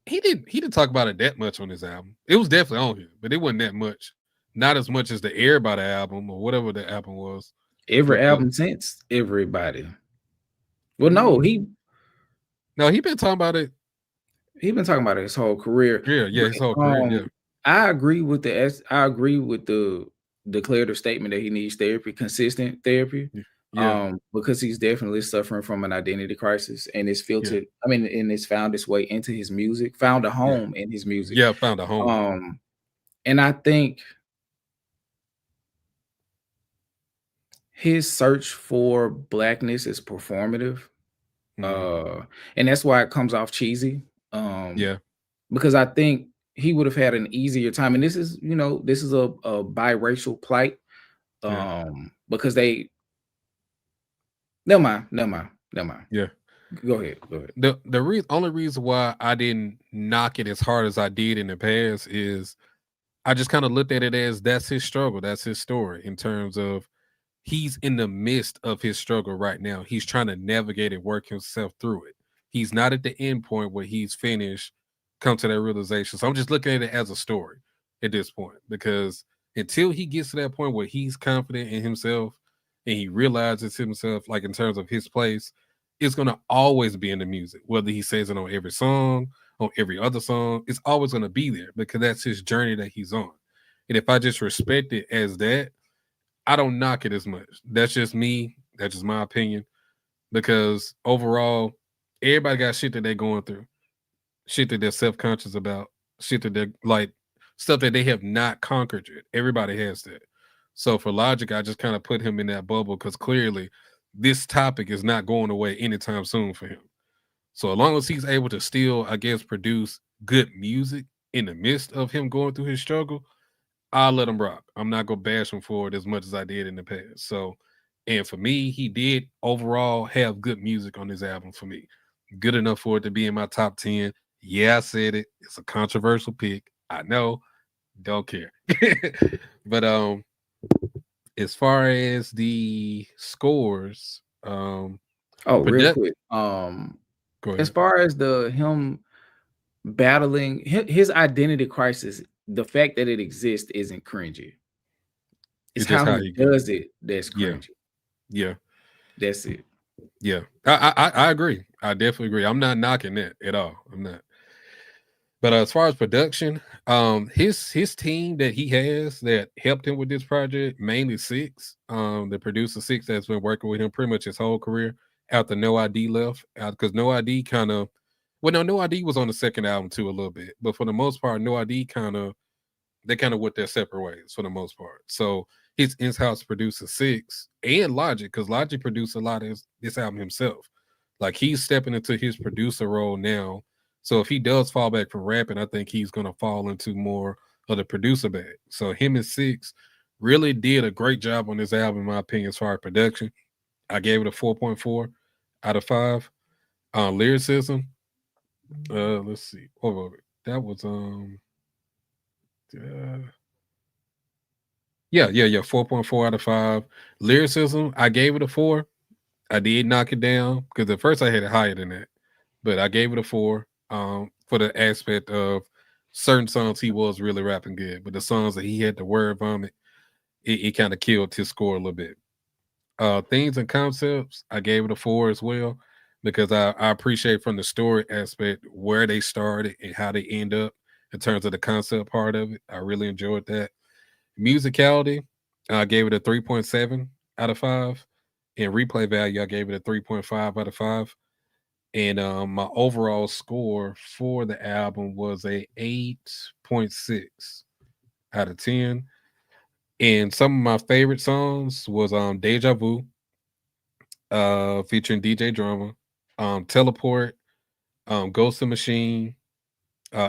He didn't talk about it that much on his album. It was definitely on here, but it wasn't that much. Not as much as the Everybody album or whatever the album was. Every But album since Everybody. Well, no, he been talking about it. He been talking about it his whole career. Yeah, his whole career. Yeah, I agree with the declarative statement that he needs therapy, consistent therapy. Yeah. Because he's definitely suffering from an identity crisis, and it's filtered. I mean, and it's found its way into his music, found a home in his music. Yeah, found a home. And I think his search for blackness is performative. And that's why it comes off cheesy. Yeah. Because I think he would have had an easier time. And this is, this is a biracial plight. Because they never mind. Yeah. Go ahead. The only reason why I didn't knock it as hard as I did in the past is I just kind of looked at it as that's his struggle, that's his story in terms of he's in the midst of his struggle right now. He's trying to navigate and work himself through it. He's not at the end point where he's finished, come to that realization. So I'm just looking at it as a story at this point, because until he gets to that point where he's confident in himself and he realizes himself, like in terms of his place, it's going to always be in the music, whether he says it on every song, on every other song, it's always going to be there because that's his journey that he's on. And if I just respect it as that, I don't knock it as much. That's just me. That's just my opinion. Because overall, everybody got shit that they're going through, shit that they're self-conscious about, shit that they're like, stuff that they have not conquered yet. Everybody has that. So for Logic, I just kind of put him in that bubble because clearly this topic is not going away anytime soon for him. So as long as he's able to still, I guess, produce good music in the midst of him going through his struggle, I'll let him rock. I'm not gonna bash him for it as much as I did in the past. So, and for me, he did overall have good music on his album for me. Good enough for it to be in my top 10. Yeah, I said it. It's a controversial pick. I know. Don't care. But as far as the scores, real quick. Go ahead. As far as him battling his identity crisis, the fact that it exists isn't cringy. It's how he does it that's cringy. Yeah. That's it. Yeah. I agree. I definitely agree. I'm not knocking that at all. I'm not. But as far as production, his team that he has that helped him with this project, mainly Six, the producer Six that's been working with him pretty much his whole career after No ID left, because No ID kind of, No ID was on the second album too a little bit, but for the most part, No ID they kind of went their separate ways for the most part. So his in-house producer Six and Logic, because Logic produced a lot of this album himself. Like he's stepping into his producer role now. So if he does fall back from rapping, I think he's going to fall into more of the producer bag. So him and Six really did a great job on this album, in my opinion, as far as production. I gave it a 4.4 out of 5. Lyricism, let's see. What was it? That was 4.4 out of 5. Lyricism, I gave it a 4. I did knock it down because at first I had it higher than that, but I gave it a 4 for the aspect of certain songs he was really rapping good, but the songs that he had the word vomit, it kind of killed his score a little bit. Themes and concepts, I gave it a 4 as well because I appreciate from the story aspect where they started and how they end up in terms of the concept part of it. I really enjoyed that. Musicality, I gave it a 3.7 out of 5. In replay value, I gave it a 3.5 out of 5. And my overall score for the album was a 8.6 out of 10. And some of my favorite songs was Deja Vu, featuring DJ Drama, Teleport, Ghost and Machine,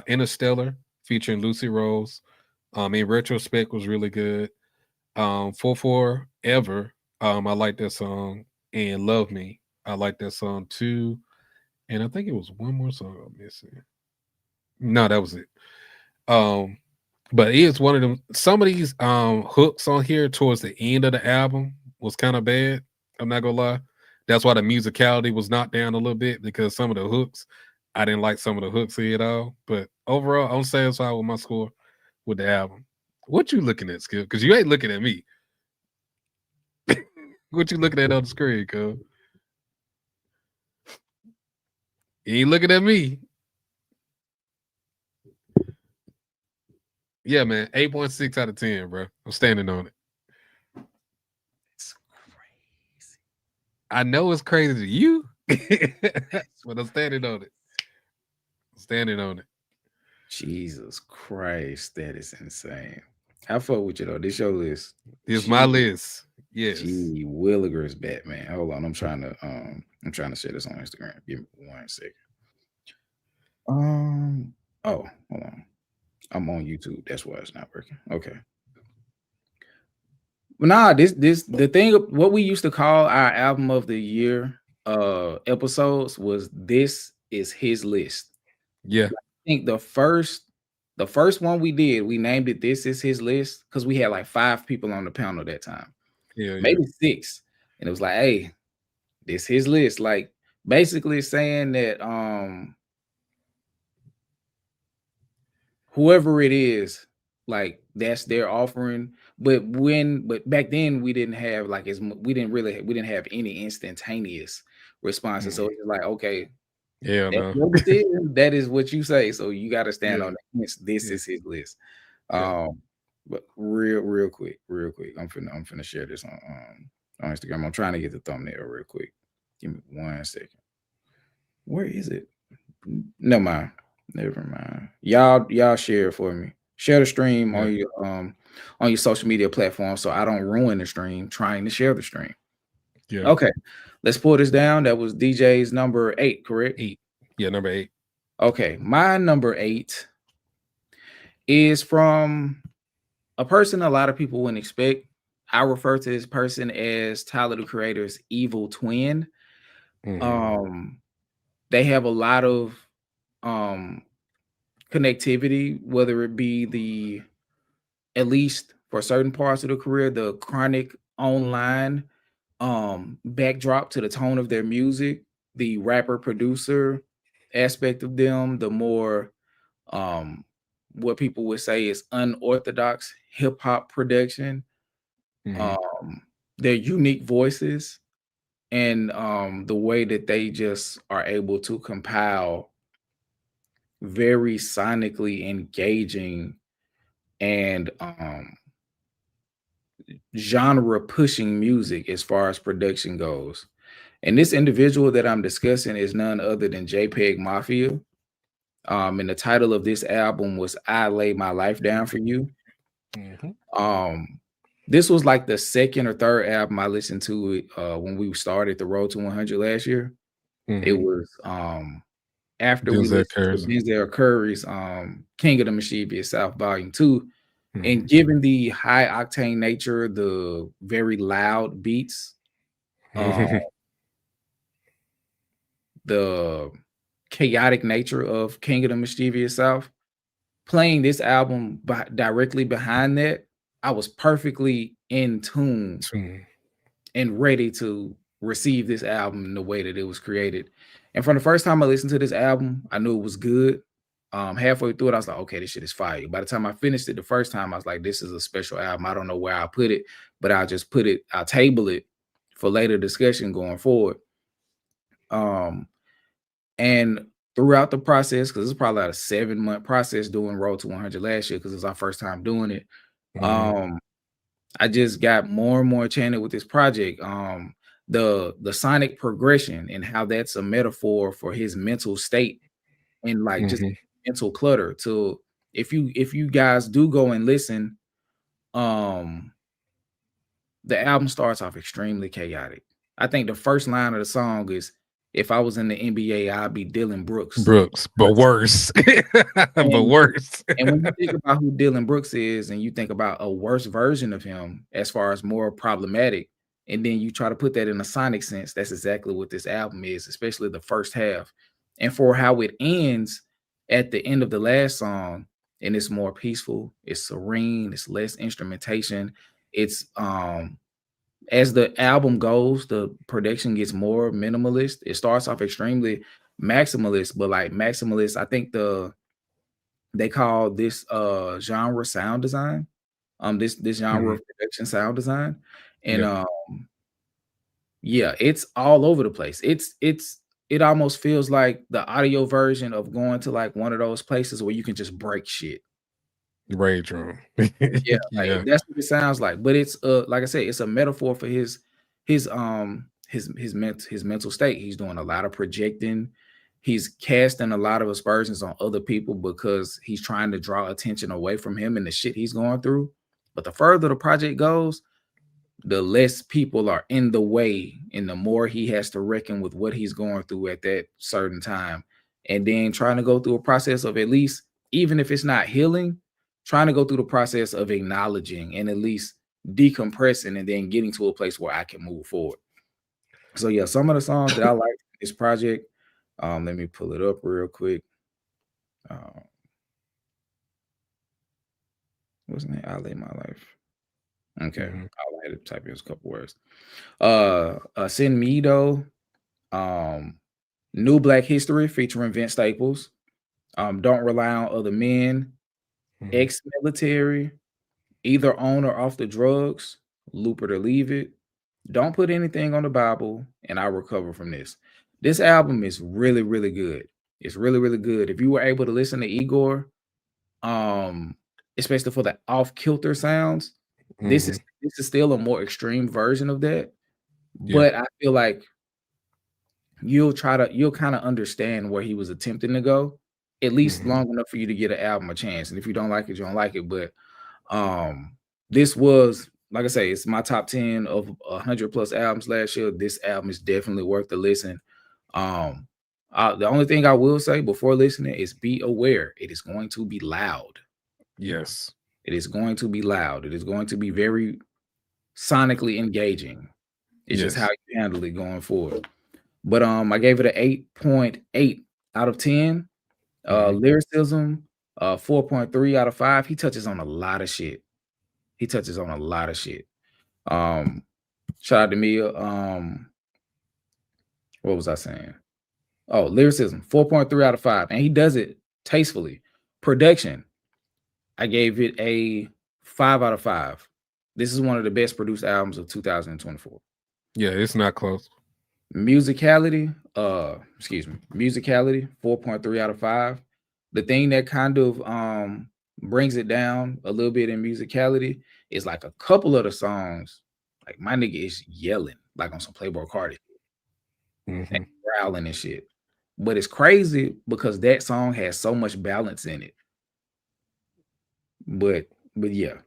Interstellar, featuring Lucy Rose. In retrospect was really good. 4 Ever, I like that song. And Love Me, I like that song too. And I think it was one more song I'm missing. No, that was it. But it is one of them. Some of these hooks on here towards the end of the album was kind of bad. I'm not gonna lie. That's why the musicality was knocked down a little bit, because some of the hooks, I didn't like some of the hooks at all. But overall, I'm satisfied with my score with the album. What you looking at, Skip? Because you ain't looking at me. What you looking at on the screen, cuz? You ain't looking at me. Yeah, man. 8.6 out of 10, bro. I'm standing on it. It's crazy. I know it's crazy to you, but I'm standing on it. Standing on it. Jesus Christ, that is insane. How far with you though? This your list. It's my list. Yes. Gee Williger's Batman. Hold on, I'm trying to share this on Instagram. Give me 1 second. Oh, hold on. I'm on YouTube. That's why it's not working. Okay. But nah, the thing, what we used to call our album of the year episodes was This Is His List. Yeah. I think the first one we did, we named it This Is His List because we had like 5 people on the panel that time. Yeah, maybe 6. And it was like, hey, this his list. Like basically saying that whoever it is, like that's their offering. But back then we didn't have like we didn't have any instantaneous responses. So it's like, okay, yeah, that's your decision. That is what you say. So you got to stand on that. This is his list. But real quick, I'm finna share this on Instagram. I'm trying to get the thumbnail real quick. Give me 1 second. Where is it? Never mind. Y'all share it for me. Share the stream on your social media platform so I don't ruin the stream trying to share the stream. Yeah. Okay. Let's pull this down. That was DJ's number 8, correct? 8. Yeah, number 8. Okay. My number 8 is from a person a lot of people wouldn't expect. I refer to this person as Tyler, the Creator's evil twin. They have a lot of connectivity, whether it be at least for certain parts of the career, the chronic online backdrop to the tone of their music, the rapper producer aspect of them, the more what people would say is unorthodox hip hop production, their unique voices, and the way that they just are able to compile very sonically engaging and genre pushing music as far as production goes. And this individual that I'm discussing is none other than JPEG Mafia. And the title of this album was I Lay My Life Down For You. This was like the second or third album I listened to when we started the Road to 100 last year. It was after we listened to Denzel Curry's King of the Mischievous South Volume 2. And given the high octane nature, the very loud beats, the chaotic nature of King of the Mischievous South, playing this album directly behind that, I was perfectly in tune and ready to receive this album in the way that it was created. And from the first time I listened to this album, I knew it was good. Halfway through it, I was like, okay, this shit is fire. By the time I finished it the first time, I was like, this is a special album. I don't know where I'll put it, but I'll table it for later discussion going forward. And throughout the process, because it's probably about a 7-month process doing Road to 100 last year, because it's our first time doing it. I just got more and more enchanted with this project. the sonic progression and how that's a metaphor for his mental state and like just mental clutter. To if you guys do go and listen, the album starts off extremely chaotic. I think the first line of the song is, "If I was in the NBA, I'd be Dylan Brooks." But worse. But worse. And when you think about who Dylan Brooks is, and you think about a worse version of him as far as more problematic, and then you try to put that in a sonic sense, that's exactly what this album is, especially the first half. And for how it ends at the end of the last song, and it's more peaceful, it's serene, it's less instrumentation. It's as the album goes, the production gets more minimalist. It starts off extremely maximalist, but like maximalist, I think they call this genre sound design. This genre of production sound design. And yeah, it's all over the place. It almost feels like the audio version of going to like one of those places where you can just break shit. Rage room. Yeah, like, that's what it sounds like. But it's like I said, it's a metaphor for his mental state. He's doing a lot of projecting. He's casting a lot of aspersions on other people because he's trying to draw attention away from him and the shit he's going through. But the further the project goes, the less people are in the way and the more he has to reckon with what he's going through at that certain time. And then trying to go through a process of, at least, even if it's not healing, trying to go through the process of acknowledging and at least decompressing and then getting to a place where I can move forward. So yeah, some of the songs that I like in this project, let me pull it up real quick. What's the name? I Lay My Life. Okay, I'll have to type in a couple words. Sin Mido, New Black History featuring Vince Staples. Don't Rely on Other Men, Ex-Military, Either On or Off the Drugs, Loop It or Leave It, Don't Put Anything on the Bible, and I Recover From This. This album is really, really good. It's really, really good. If you were able to listen to Igor, especially for the off-kilter sounds, this is still a more extreme version of that. But I feel like you'll kind of understand where he was attempting to go, at least long enough for you to get an album a chance. And if you don't like it, you don't like it. But this was, like I say, it's my top 10 of 100 plus albums last year. This album is definitely worth the listen. The only thing I will say before listening is be aware it is going to be loud. Yes. It is going to be loud. It is going to be very sonically engaging. It's just how you handle it going forward. But I gave it an 8.8 out of 10. Lyricism, 4.3 out of 5. He touches on a lot of shit. Shout out to Mia. What was I saying? Oh, lyricism, 4.3 out of 5. And he does it tastefully. Production, I gave it a 5 out of 5. This is one of the best produced albums of 2024. Yeah, it's not close. Musicality, 4.3 out of 5. The thing that kind of brings it down a little bit in musicality is like a couple of the songs, like my nigga is yelling like on some Playboy Cardi and growling and shit. But it's crazy because that song has so much balance in it. But yeah.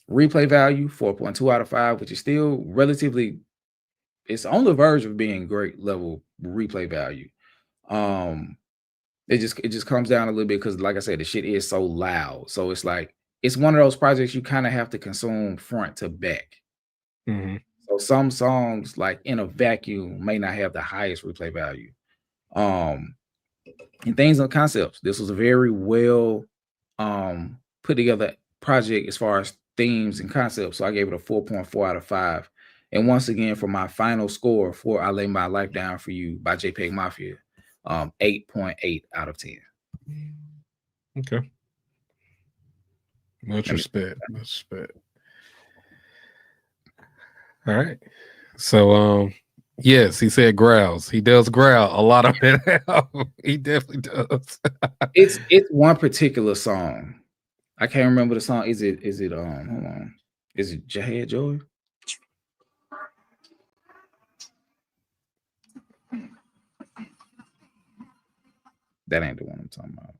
Replay value, 4.2 out of 5, which is still relatively, it's on the verge of being great level replay value. It just comes down a little bit because, like I said, the shit is so loud. So it's like, it's one of those projects you kind of have to consume front to back. So some songs, like in a vacuum, may not have the highest replay value. And things on concepts, this was a very well put together project as far as themes and concepts. So I gave it a 4.4 out of 5. And once again, for my final score for I Lay My Life Down For You by JPEG Mafia, 8.8 out of 10. Okay. Much respect. All right. So yes, he said growls. He does growl a lot of it. He definitely does. It's one particular song. I can't remember the song. Is it hold on. Is it Jahead Joy? That ain't the one I'm talking about.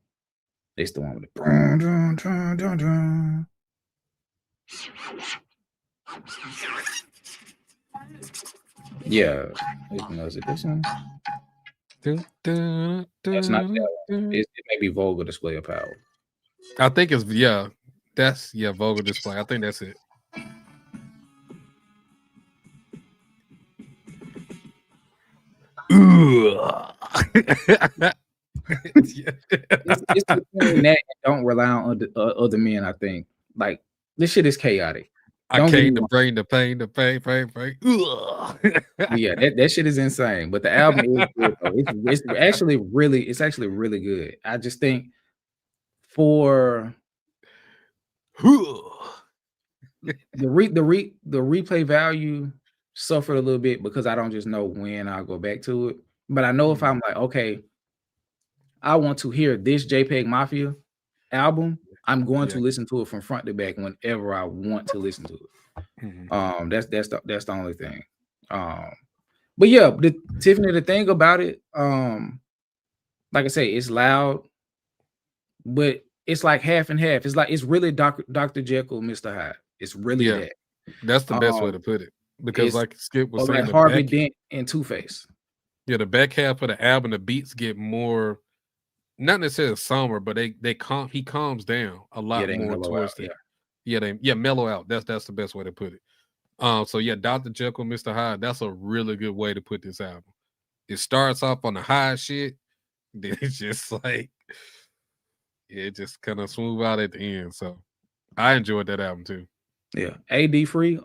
It's the one with the dun, dun, dun, dun, dun. Yeah. Is it this one? Dun, dun, That's not dun, that dun. one. It may be Vulgar Display of Power. I think it's that's Vulgar Display. I think that's it. It's between that and Don't Rely on Other Men, I think. Like, this shit is chaotic. I Don't get came me to wrong. bring the pain. Yeah, that shit is insane. But the album is good though. It's actually really good. I just think for the replay value suffered a little bit because I don't just know when I'll go back to it. But I know if I'm like, okay, I want to hear this JPEG Mafia album, I'm going to listen to it from front to back whenever I want to listen to it. That's the only thing. But yeah, Tiffany, the thing about it, like I say, it's loud, but it's like half and half. It's like it's really Dr. Jekyll, Mr. Hyde. It's really that. That's the best way to put it. Because like Skip was saying, like Harvey Dent and Two-Face. Yeah, the back half of the album, the beats get more, not necessarily somber, but he calms down a lot more towards that. They mellow out. That's the best way to put it. So yeah, Dr. Jekyll, Mr. Hyde, that's a really good way to put this album. It starts off on the high shit, then it's just like it just kind of smooth out at the end. So I enjoyed that album too. Yeah. AD Free.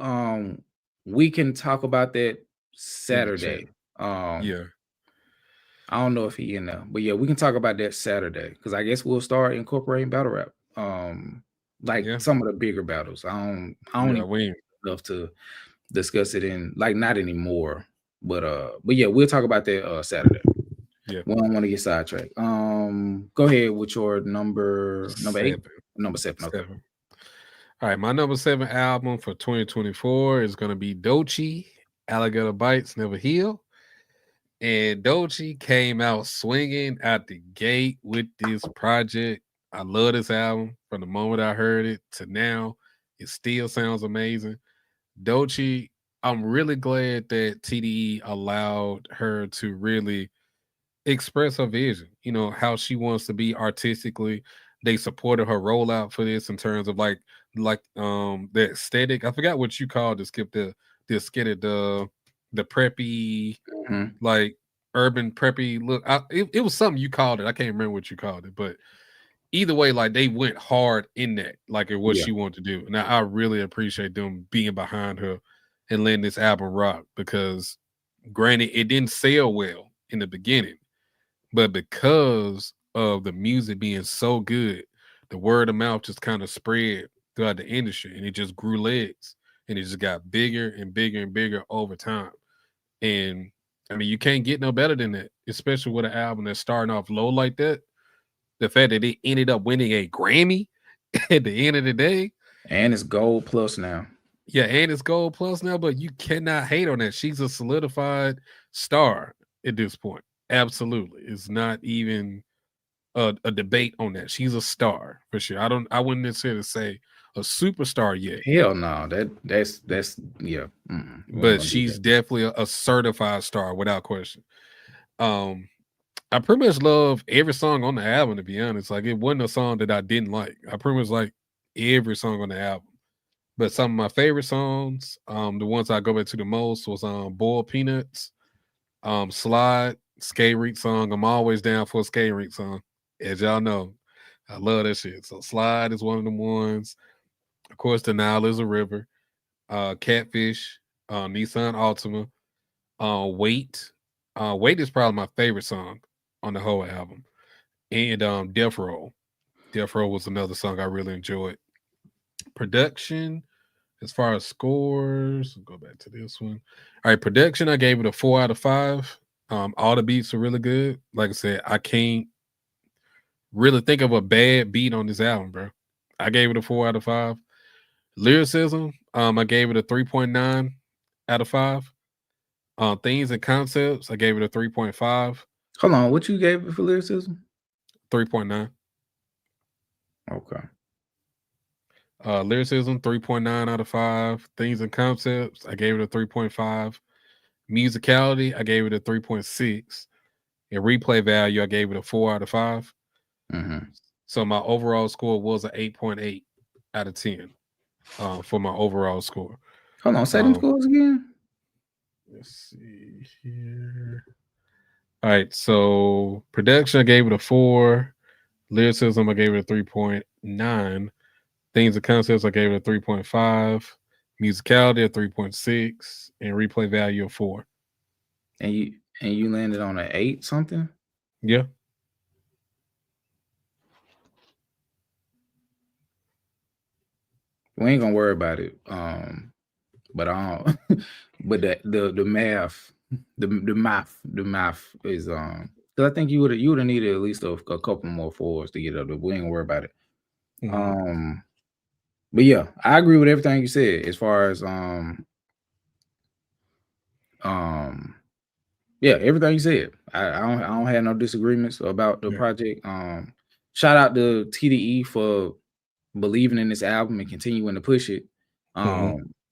We can talk about that Saturday. Yeah. I don't know if he in there, but yeah, we can talk about that Saturday because I guess we'll start incorporating battle rap. Some of the bigger battles. I don't even enough to discuss it in not anymore. But yeah, we'll talk about that Saturday. Yeah. We don't want to get sidetracked. Go ahead with your number 8. Number 7. Okay. All right, my number 7 album for 2024 is gonna be Doechii, Alligator Bites Never Heal. And Doechii came out swinging at the gate with this project. I love this album from the moment I heard it to now. It still sounds amazing. Doechii, I'm really glad that TDE allowed her to really express her vision, how she wants to be artistically. They supported her rollout for this in terms of like the aesthetic. I forgot what you called it, Skip, the aesthetic, the preppy, like urban preppy look. It was something you called it. I can't remember what you called it, but either way, like they went hard in that, like what she wanted to do. And I really appreciate them being behind her and letting this album rock because granted, it didn't sell well in the beginning, but because of the music being so good, the word of mouth just kind of spread throughout the industry and it just grew legs and it just got bigger and bigger and bigger over time. And I mean, you can't get no better than that, especially with an album that's starting off low like that. The fact that it ended up winning a Grammy at the end of the day. And it's gold plus now. Yeah, and it's gold plus now, but you cannot hate on that. She's a solidified star at this point. Absolutely. It's not even a debate on that. She's a star for sure. I wouldn't necessarily say a superstar yet. Hell no. That's yeah. But she's definitely a certified star without question. I pretty much love every song on the album, to be honest. Like, it wasn't a song that I didn't like. I pretty much like every song on the album. But some of my favorite songs, the ones I go back to the most was Boiled Peanuts, Slide, Skate Reek song. I'm always down for a Skate Reek song. As y'all know, I love that shit. So Slide is one of them ones. Of course, The Nile is a River. Catfish, Nissan Altima, Wait. Wait is probably my favorite song on the whole album. And Death Row. Death Row was another song I really enjoyed. Production, as far as scores, go back to this one. All right, production, I gave it a 4 out of 5. All the beats are really good. Like I said, I can't really think of a bad beat on this album, bro. I gave it a 4 out of 5. Lyricism, I gave it a 3.9 out of 5. Themes and concepts, I gave it a 3.5. Hold on, what you gave it for lyricism? 3.9. Okay. Lyricism, 3.9 out of 5. Things and concepts, I gave it a 3.5. Musicality, I gave it a 3.6. And replay value, I gave it a 4 out of 5. Mm-hmm. So my overall score was an 8.8 out of 10 for my overall score. Hold on, say them scores again. Let's see here. All right, so production, I gave it a 4. Lyricism, I gave it a 3.9. Things and concepts, I gave it a 3.5. Musicality, a 3.6. And replay value of 4. And you landed on an 8 something? Yeah. We ain't gonna worry about it. But I don't but the math is because I think you would have needed at least a couple more 4s to get up there. We ain't gonna worry about it. Mm-hmm. But yeah, I agree with everything you said as far as yeah, everything you said. I don't have no disagreements about the project. Shout out to TDE for believing in this album and continuing to push it.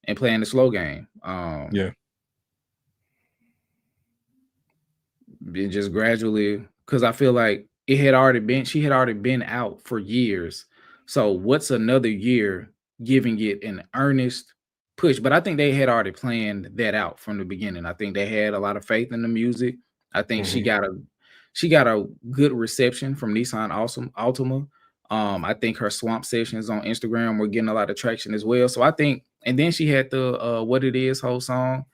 And playing the slow game. Yeah. And just gradually, because I feel like she had already been out for years. So what's another year giving it an earnest push? But I think they had already planned that out from the beginning. I think they had a lot of faith in the music. I think she got a good reception from Nissan Altima. I think her swamp sessions on Instagram were getting a lot of traction as well. So I think, and then she had the What It Is whole song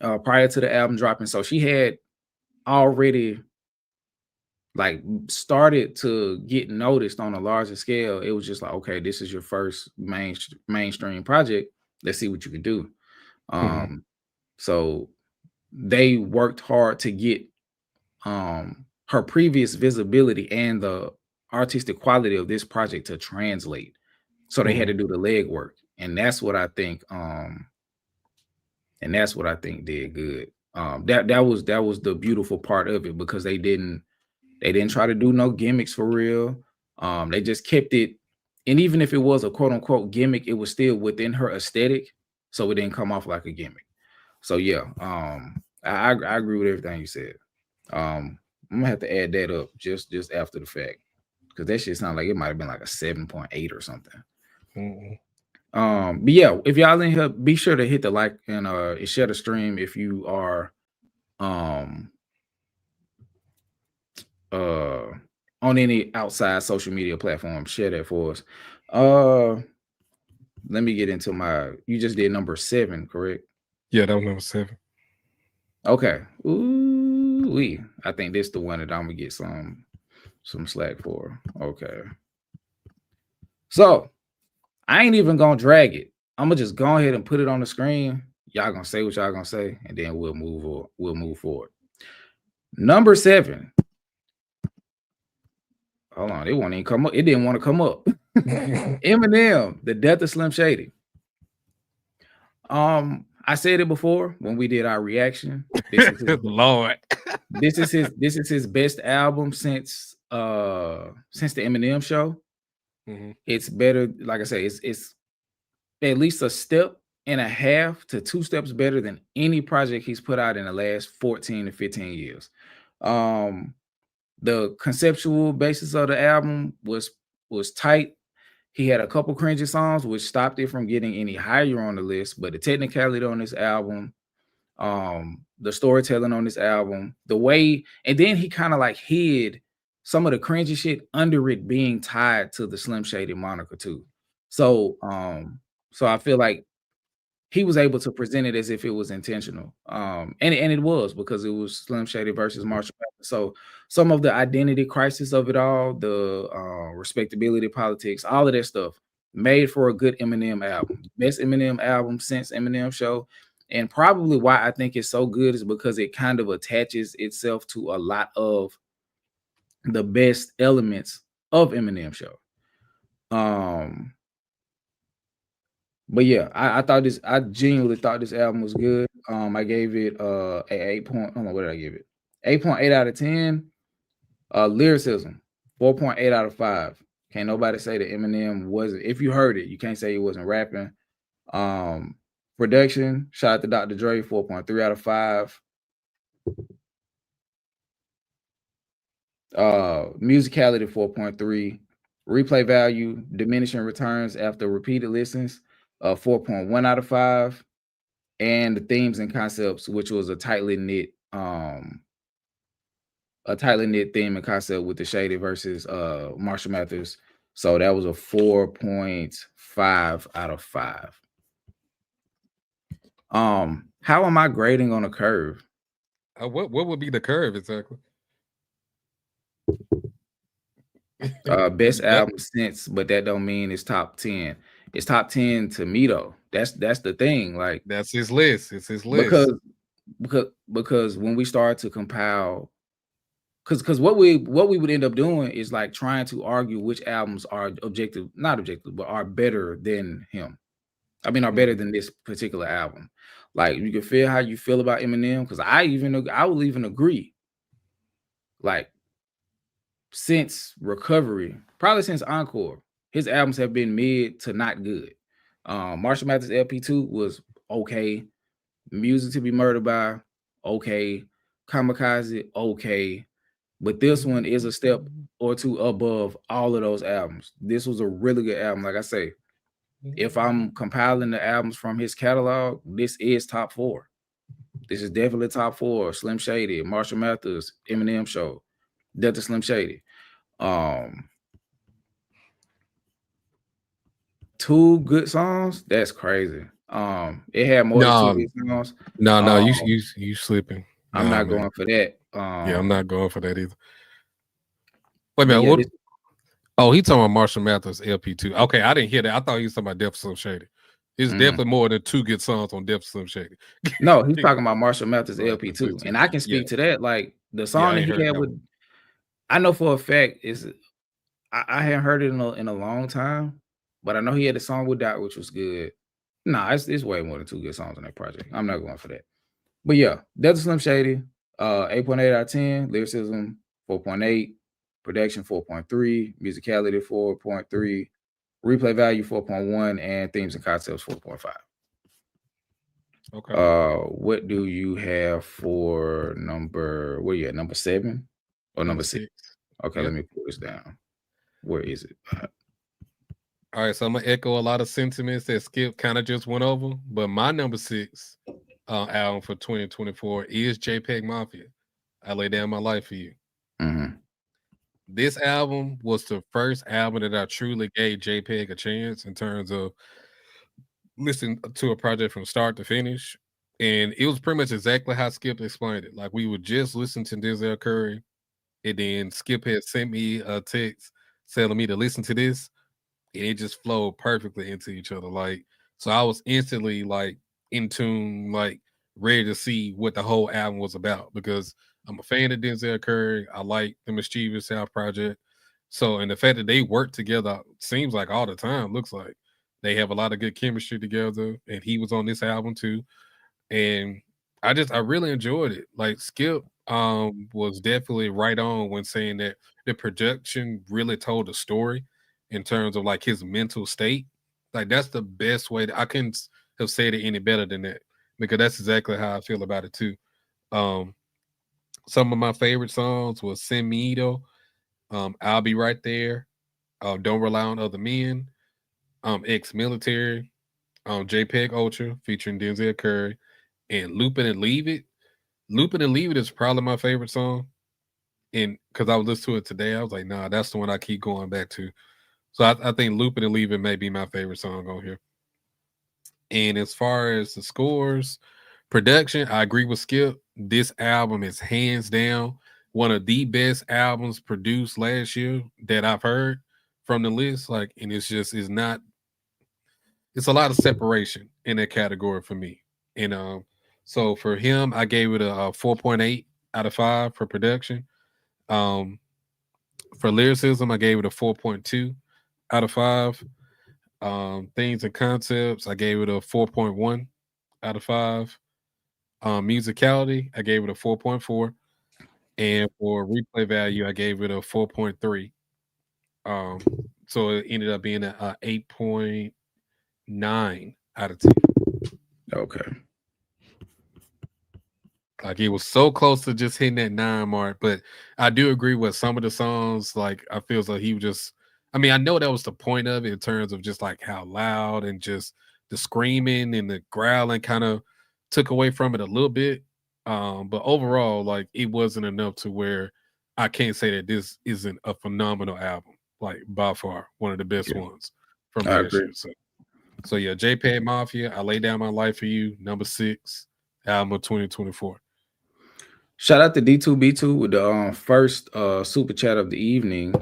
prior to the album dropping. So she had already like started to get noticed on a larger scale. It was just like, okay, this is your first mainstream project. Let's see what you can do. So they worked hard to get her previous visibility and the artistic quality of this project to translate. So they had to do the legwork, and that's what I think. Did good. That was the beautiful part of it, because they didn't try to do no gimmicks for real. They just kept it, and even if it was a quote unquote gimmick, it was still within her aesthetic, so it didn't come off like a gimmick. So yeah, I agree with everything you said. I'm gonna have to add that up just after the fact, because that shit sounds like it might have been like a 7.8 or something. But yeah, if y'all in here, be sure to hit the like and share the stream if you are on any outside social media platform. Share that for us. Let me get into you just did number 7, correct? Yeah, that was number 7. Okay. Ooh, I think this is the one that I'm gonna get some slack for. Okay. So I ain't even gonna drag it. I'm gonna just go ahead and put it on the screen. Y'all gonna say what y'all gonna say, and then we'll move forward. Number 7. Hold on, it won't even come up. It didn't want to come up. Eminem, The Death of Slim Shady. I said it before when we did our reaction. This is his, Lord. This is his best album since the Eminem Show. It's better, like I say, it's at least a step and a half to 2 steps better than any project he's put out in the last 14 to 15 years. The conceptual basis of the album was tight. He had a couple cringy songs which stopped it from getting any higher on the list, but the technicality on this album, the storytelling on this album, the way, and then he kind of like hid some of the cringy shit under it being tied to the Slim Shady moniker too. So I feel like he was able to present it as if it was intentional. And it was, because it was Slim Shady versus Marshall Mathers. So some of the identity crisis of it all, the respectability politics, all of that stuff made for a good Eminem album. Best Eminem album since Eminem Show. And probably why I think it's so good is because it kind of attaches itself to a lot of the best elements of Eminem Show. But yeah, I genuinely thought this album was good. I gave it a 8 point. I don't know what did I give it? 8.8 out of 10. Lyricism, 4.8 out of 5. Can't nobody say that Eminem wasn't. If you heard it, you can't say he wasn't rapping. Production, shout out to Dr. Dre, 4.3 out of 5. Musicality, 4.3. Replay value, diminishing returns after repeated listens, 4.1 out of 5. And the themes and concepts, which was a tightly knit theme and concept with the Shady versus Marshall Mathers. So that was a 4.5 out of 5. How am I grading on a curve? What would be the curve exactly? Best album since, but that don't mean it's top 10. It's top 10 to me though. That's the thing. Like that's his list. It's his list. Because when we start to compile, because what we would end up doing is like trying to argue which albums are not objective, but are better than him. I mean, are better than this particular album. Like you can feel how you feel about Eminem, because I will even agree. Like since Recovery, probably since Encore, his albums have been mid to not good. Marshall Mathers LP2 was okay. Music to Be Murdered By, okay. Kamikaze, okay. But this one is a step or two above all of those albums. This was a really good album. Like I say, if I'm compiling the albums from his catalog, this is top 4. This is definitely top 4. Slim Shady, Marshall Mathers, Eminem Show, Delta Slim Shady. 2 good songs. That's crazy. It had more than 2 good songs. No, you slipping. I'm not going for that. Yeah, I'm not going for that either. Wait a minute. He talking about Marshall Mathers LP2. Okay, I didn't hear that. I thought he was talking about Def Slim Shady. It's definitely more than 2 good songs on Def Slim Shady. No, he's talking about Marshall Mathers LP2, and I can speak to that. Like the song that he had with, I know for a fact is, I hadn't heard it in a long time, but I know he had a song with Dot, which was good. Nah, it's way more than 2 good songs on that project. I'm not going for that. But yeah, Delta Slim Shady, 8.8 out of 10. Lyricism, 4.8. Production, 4.3. Musicality, 4.3. Replay value, 4.1. And themes and concepts, 4.5. Okay. What do you have for number? What are you at? Number 7 or number 6? Okay, Let me pull this down. Where is it? All right, so I'm gonna echo a lot of sentiments that Skip kind of just went over, but my number 6 album for 2024 is JPEG Mafia. I Lay Down My Life For You. Mm-hmm. This album was the first album that I truly gave JPEG a chance in terms of listening to a project from start to finish. And it was pretty much exactly how Skip explained it. Like we would just listen to Denzel Curry, and then Skip had sent me a text telling me to listen to this, and it just flowed perfectly into each other. Like, so I was instantly like in tune, like ready to see what the whole album was about, because I'm a fan of Denzel Curry. I like the Mischievous South Project. So, and the fact that they work together seems like all the time, looks like they have a lot of good chemistry together. And he was on this album too. And I really enjoyed it. Like Skip was definitely right on when saying that the production really told a story in terms of like his mental state. Like that's the best way I couldn't have said it any better than that, because that's exactly how I feel about it too. Some of my favorite songs was Sin Miedo, I'll Be Right There, Don't Rely on Other Men, Ex-Military, JPEG Ultra featuring Denzel Curry, and Loopin' and Leave It. Loopin' and Leave It is probably my favorite song. And because I was listening to it today, I was like, nah, that's the one I keep going back to. So I think Loopin' and Leave It may be my favorite song on here. And as far as the scores, production, I agree with Skip. This album is hands down one of the best albums produced last year that I've heard from the list. Like, and it's a lot of separation in that category for me. And so for him, I gave it a 4.8 out of 5 for production. For lyricism, I gave it a 4.2 out of 5. Things and concepts, I gave it a 4.1 out of 5. Musicality, I gave it a 4.4. And for replay value, I gave it a 4.3. So it ended up being a 8.9 out of 10. Okay. Like it was so close to just hitting that 9 mark, but I do agree with some of the songs. Like I feel like he was just. I mean, I know that was the point of it in terms of just like how loud and just the screaming and the growling kind of took away from it a little bit. But overall, like it wasn't enough to where I can't say that this isn't a phenomenal album. Like by far one of the best ones from I last agree. year. So yeah, JPEG Mafia. I lay down my life for you. Number 6 album of 2024. Shout out to D2B2 with the first super chat of the evening.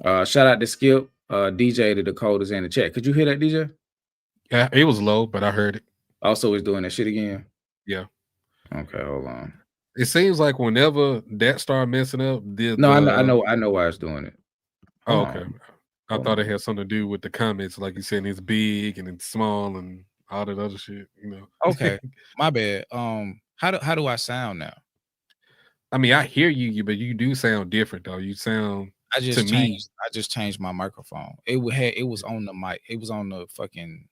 Shout out to Skip, DJ to the coders in the chat. Could you hear that, DJ? Yeah, it was low, but I heard it. Also, is doing that shit again. Yeah. Okay, hold on. It seems like whenever that started messing up, I know why it's doing it. Oh, okay. I thought it had something to do with the comments, like you said, it's big and it's small and all that other shit, you know. Okay, my bad. How do I sound now? I mean, I hear you, but you do sound different though. You sound I just changed my microphone. It was on the mic. It was on the fucking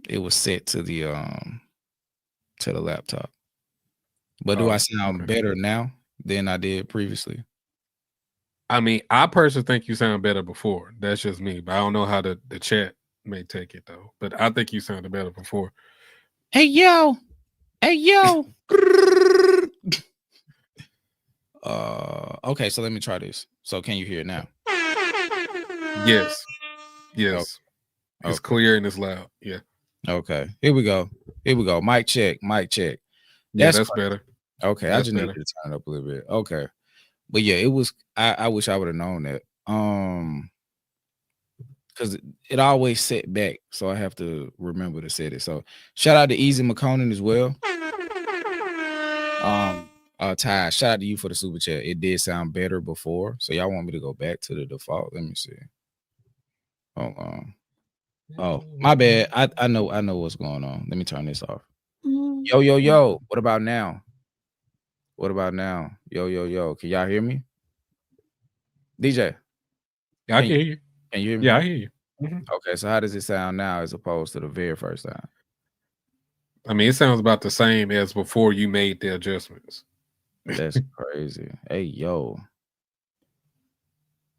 it was set to the laptop. But do I sound better now than I did previously? I mean, I personally think you sound better before. That's just me, but I don't know how the chat may take it though. But I think you sounded better before. Hey yo. Okay, so let me try this. So can you hear it now? Yes. Okay. It's clear and it's loud. Yeah. Okay. Here we go. Mic check. Yeah, that's better. Okay, I just needed to turn it up a little bit. Okay. But yeah, it was I wish I would have known that. Because it always set back, so I have to remember to set it. So shout out to Easy McConan as well. Ty, shout out to you for the super chat. It did sound better before, so y'all want me to go back to the default? Let me see. Hold on. Oh, my bad. I know what's going on. Let me turn this off. Yo. What about now? Yo. Can y'all hear me? DJ. Yeah, I can hear you. Can you hear me? Yeah, I hear you. Mm-hmm. Okay, so how does it sound now as opposed to the very first time? I mean, it sounds about the same as before you made the adjustments. That's crazy. Hey, yo.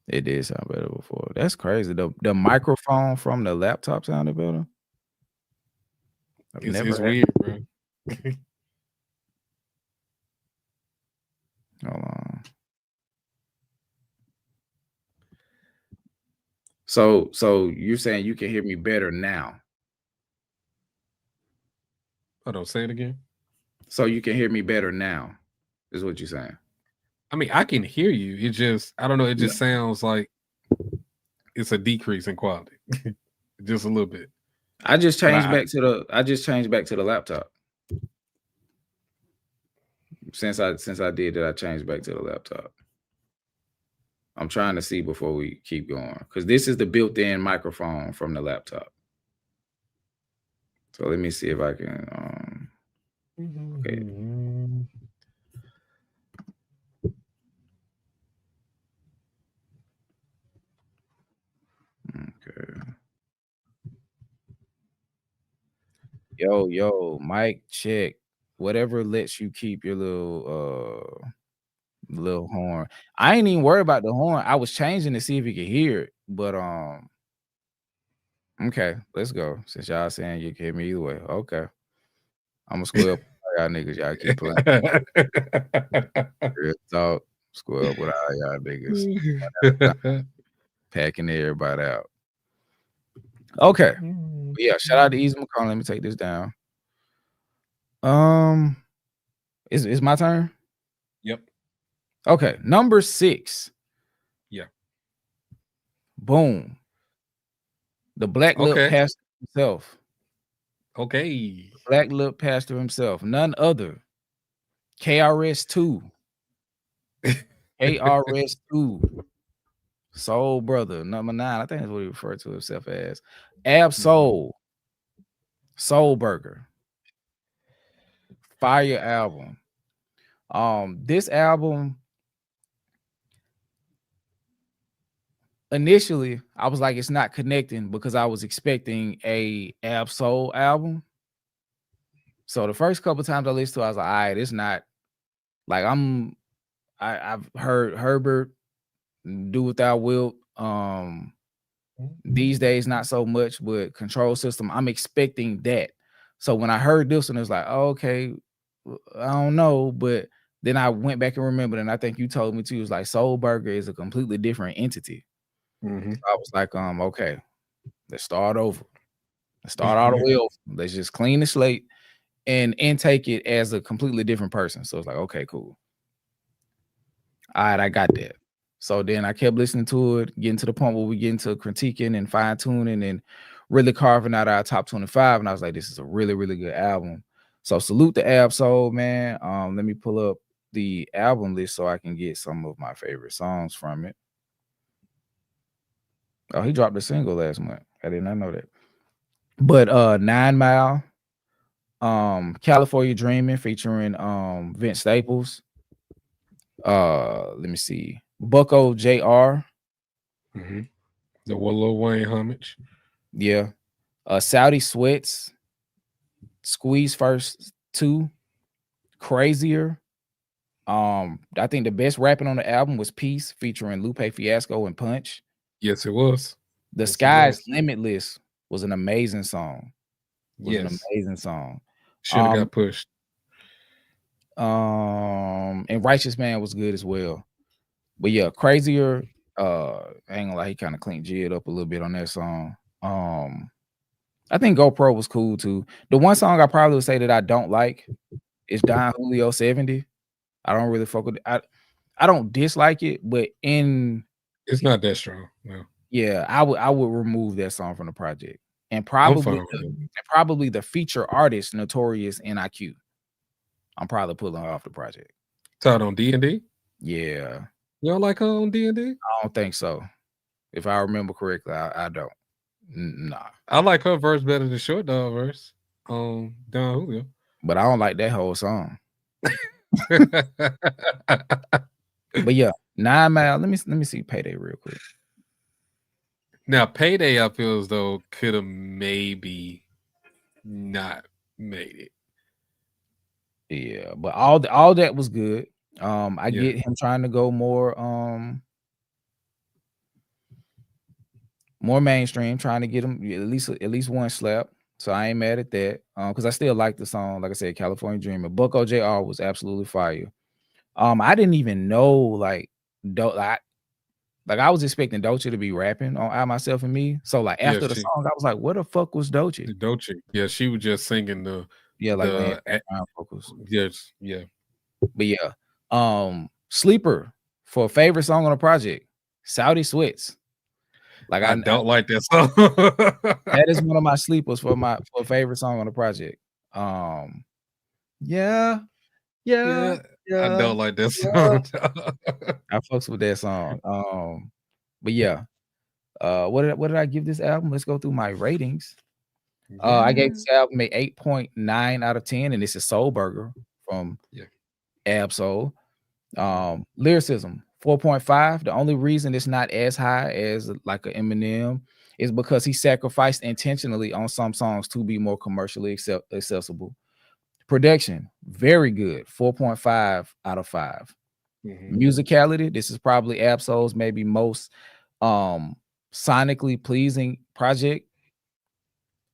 It did sound better before. That's crazy. The microphone from the laptop sounded better. It's weird, bro. Hold on. So you're saying you can hear me better now? Hold on, say it again. So you can hear me better now, is what you're saying? I mean, I can hear you. It just, I don't know. It just sounds like it's a decrease in quality, just a little bit. I just changed back to the laptop. Since I did that, I changed back to the laptop. I'm trying to see before we keep going, because this is the built-in microphone from the laptop. So let me see if I can. Okay. Okay. Yo, mic check. Whatever lets you keep your little horn. I ain't even worried about the horn. I was changing to see if you could hear it, but okay, let's go. Since y'all saying you can hear me either way, okay. I'm gonna square up with y'all niggas. Y'all keep playing. Real talk. Square up with all y'all niggas. Packing everybody out. Okay. But yeah, shout out to Easy McCollum. Let me take this down. Is my turn? Yep. Okay, number 6. Yeah. Boom. The black lip pastor himself. Okay. Black lip pastor himself. None other. KRS2. KRS2. Soul Brother. Number 9. I think that's what he referred to himself as. Ab Soul. Soul Burger. Fire album. This album, initially, I was like, it's not connecting because I was expecting a Ab Soul album. So the first couple times I listened to it, I was like, all right, it's not like I've heard Herbert, Do What Thou Wilt. These days, not so much, but Control System, I'm expecting that. So when I heard this one, it was like, oh, okay, I don't know. But then I went back and remembered, and I think you told me too, it was like Soul Burger is a completely different entity. Mm-hmm. So I was like, okay, let's start over. Let's start all the way over. Let's just clean the slate and intake it as a completely different person. So it's like, okay, cool. All right, I got that. So then I kept listening to it, getting to the point where we get into critiquing and fine-tuning and really carving out our top 25. And I was like, this is a really, really good album. So salute the Ab Soul, man. Let me pull up the album list so I can get some of my favorite songs from it. Oh, he dropped a single last month. I did not know that. But 9 Mile, California Dreaming featuring Vince Staples. Let me see. Bucko JR. Mm-hmm. The Lil Wayne homage. Yeah. Saudi Sweats. Squeeze First 2. Crazier. I think the best rapping on the album was Peace featuring Lupe Fiasco and Punch. Yes, it was. The Sky's Limitless was an amazing song. An amazing song. Should have got pushed. And Righteous Man was good as well. But yeah, Crazier. I ain't gonna lie, he kind of cleaned Jid up a little bit on that song. I think GoPro was cool too. The one song I probably would say that I don't like is Don Julio 70. I don't really fuck with it. I don't dislike it, but it's not that strong. No. Yeah, I would remove that song from the project. And probably the feature artist, Notorious NIQ. I'm probably pulling her off the project. Tied on D&D? Yeah. You don't like her on D&D? I don't think so. If I remember correctly, I don't. Nah. I like her verse better than Short Dog verse on Don Julio. But I don't like that whole song. But yeah, 9 Mile. Let me see Payday real quick. Now, Payday, I feel as though could have maybe not made it. Yeah, but all that was good. I get him trying to go more mainstream, trying to get him at least one slap. So I ain't mad at that. Because I still like the song, like I said, California Dreamer. Bucko JR was absolutely fire. I didn't even know I was expecting Dolce to be rapping on I, Myself, and Me. So like after the song, I was like, "What the fuck was Dolce?" Dolce, yeah, she was just singing the Yes, yeah. But yeah, sleeper for favorite song on the project, Saudi Sweats. Like I don't like that song. That is one of my sleepers for favorite song on the project. Yeah. I don't like that song. I fucks with that song. But yeah. What did I give this album? Let's go through my ratings. I gave this album a 8.9 out of 10, and this is Soul Burger from Ab Soul. Lyricism 4.5. The only reason it's not as high as like an Eminem is because he sacrificed intentionally on some songs to be more commercially accessible. Production, very good, 4.5 out of 5. Musicality, this is probably Ab Soul's maybe most sonically pleasing project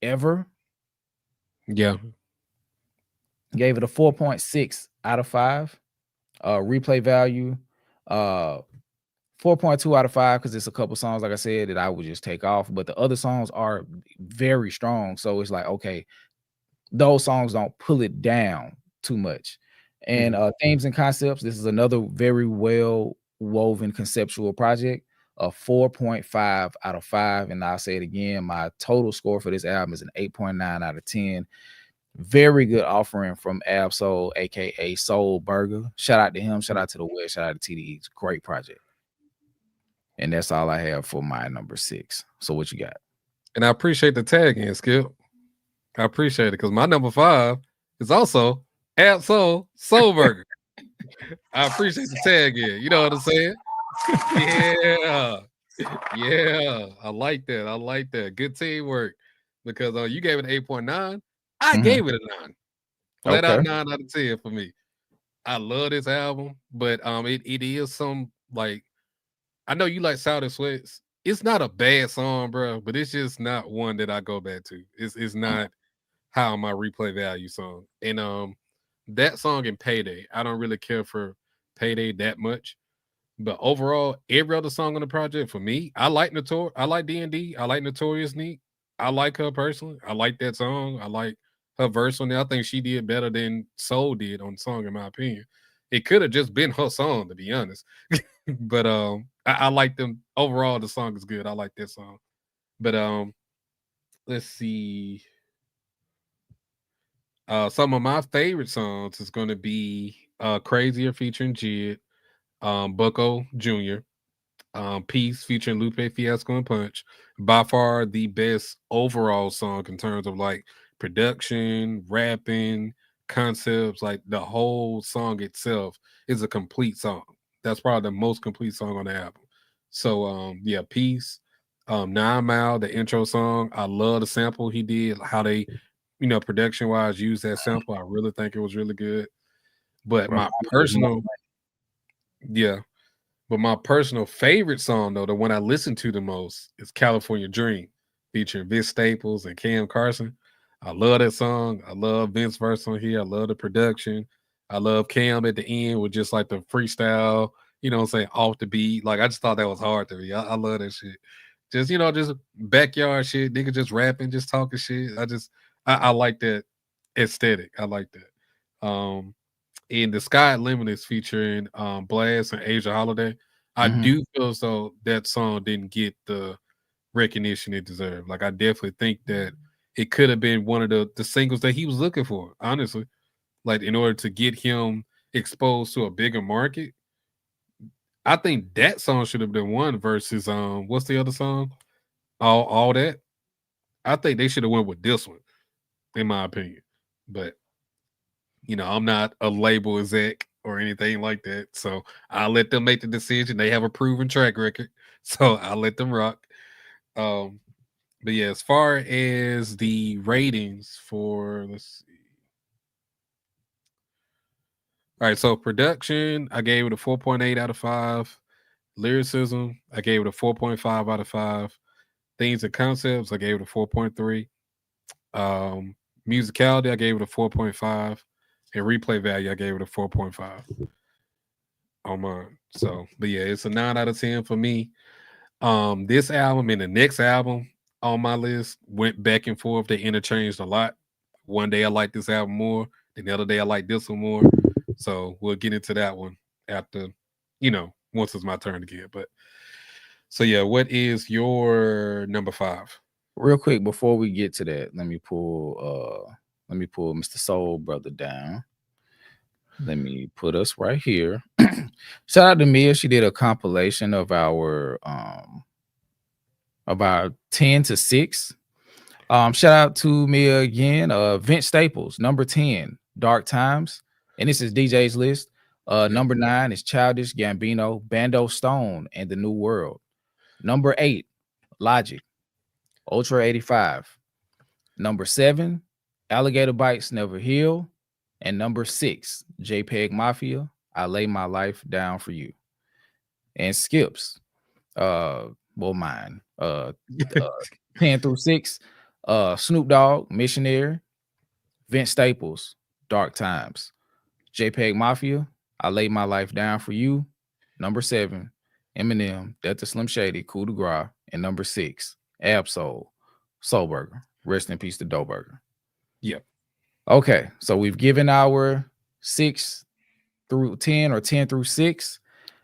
ever. Yeah. Gave it a 4.6 out of 5. Replay value, 4.2 out of 5, because it's a couple songs, like I said, that I would just take off, but the other songs are very strong. So it's like, okay, those songs don't pull it down too much. And themes and concepts, this is another very well woven conceptual project, a 4.5 out of 5. And I'll say it again, my total score for this album is an 8.9 out of 10. Very good offering from Ab Soul, aka Soul Burger. Shout out to him, shout out to the West, shout out to TDE. It's a great project. And that's all I have for my number 6. So what you got? And I appreciate the tag in, Skip. I appreciate it, because my number 5 is also Absol Soul Burger. I appreciate the tag in. You know what I'm saying? Yeah. Yeah. I like that. I like that. Good teamwork. Because you gave it an 8.9. I gave it a 9. Flat Okay. out 9 out of 10 for me. I love this album, but it is some like I know you like Southern Sweats. It's not a bad song, bro, but it's just not one that I go back to. It's not how my replay value song. And that song and Payday, I don't really care for Payday that much. But overall, every other song on the project for me, I like I like D&D, I like Notorious Neat. I like her personally. I like that song. I like her verse on it. I think she did better than Soul did on the song, in my opinion. It could have just been her song, to be honest. But I like them overall. The song is good. I like that song. But let's see. Some of my favorite songs is going to be Crazier featuring Jid, Bucko Jr., Peace featuring Lupe Fiasco and Punch. By far the best overall song in terms of like production, rapping, concepts. Like the whole song itself is a complete song. That's probably the most complete song on the album. So yeah, Peace. 9 Mile, the intro song. I love the sample he did, how they, production wise use that sample. I really think it was really good. But my personal, yeah, but my personal favorite song, though, the one I listen to the most, is California Dream, featuring Vince Staples and Cam Carson. I love that song. I love Vince's verse on here. I love the production. I love Cam at the end with just like the freestyle, what I'm saying, off the beat. Like, I just thought that was hard to me. I love that shit. Just, just backyard shit. Nigga just rapping, just talking shit. I like that aesthetic. I like that. In The Sky Limit is featuring Blast and Asia Holiday. I do feel as though that song didn't get the recognition it deserved. Like I definitely think that it could have been one of the singles that he was looking for, honestly. Like in order to get him exposed to a bigger market. I think that song should have been one versus what's the other song? All that. I think they should have went with this one, in my opinion. But I'm not a label exec or anything like that. So I'll let them make the decision. They have a proven track record. So I'll let them rock. But yeah, as far as the ratings for, let's see. All right, so production, I gave it a 4.8 out of 5. Lyricism, I gave it a 4.5 out of 5. Themes and concepts, I gave it a 4.3. Musicality, I gave it a 4.5. And replay value, I gave it a 4.5 on mine. So, but yeah, it's a 9 out of 10 for me. This album and the next album on my list went back and forth. They interchanged a lot. One day I like this album more, the other day I like this one more. So we'll get into that one after, once it's my turn again. But so yeah, what is your number 5? Real quick before we get to that, let me pull Mr. Soul Brother down. Let me put us right here. Shout out to Mia. She did a compilation of our 10 to 6. Shout out to Mia again. Vince Staples, number 10, Dark Times. And this is DJ's list. Number 9 is Childish Gambino, Bando Stone, and the New World. Number 8, Logic, Ultra 85. Number 7, Alligator Bites Never Heal. And number 6, JPEG Mafia, I Lay My Life Down for You. And Skips, mine, 10 through 6, Snoop Dogg, Missionary, Vince Staples, Dark Times, JPEG Mafia, I Lay My Life Down for You. Number 7, Eminem, Death to Slim Shady, Coup de Grace. And number 6, Absol, Soul Burger. Rest in peace to Dough Burger. Yep. Okay, so we've given our 6 through 10 or 10 through 6.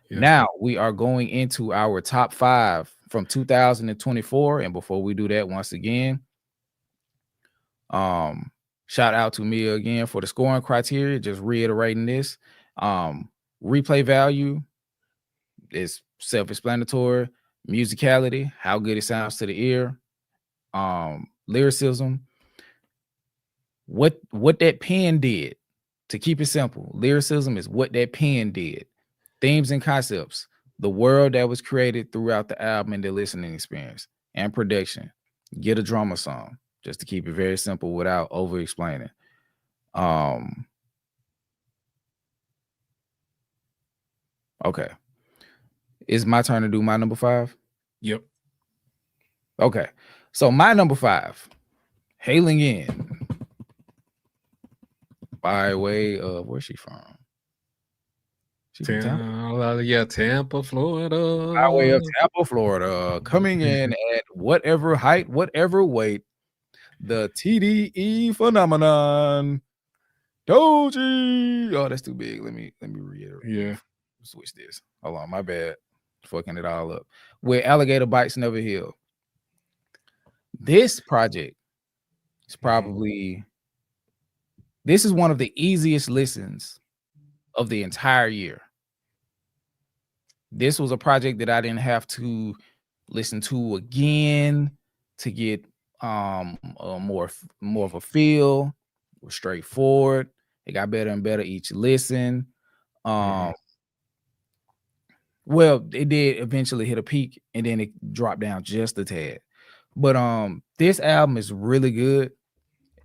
Yes. Now we are going into our top 5 from 2024. And before we do that, once again, shout out to Mia again for the scoring criteria. Just reiterating this. Replay value is self-explanatory. Musicality, how good it sounds to the ear. Lyricism, what that pen did To keep it simple, lyricism is what that pen did. Themes and concepts, the world that was created throughout the album and the listening experience, and production. Get a drummer song, just to keep it very simple without over explaining. Okay. It's my turn to do my number 5. Yep. Okay. So my number 5, hailing in by way of, where's she from? She from Tampa? Yeah, Tampa, Florida. By way of Tampa, Florida, coming in at whatever height, whatever weight, the TDE phenomenon. Doji. Oh, that's too big. Let me reiterate. Yeah. Switch this. Hold on, my bad. Fucking it all up. Where alligator bites never heal. This project is probably, this is one of the easiest listens of the entire year. This was a project that I didn't have to listen to again to get more of a feel. It was straightforward. It got better and better each listen. Well, it did eventually hit a peak and then it dropped down just a tad. But this album is really good.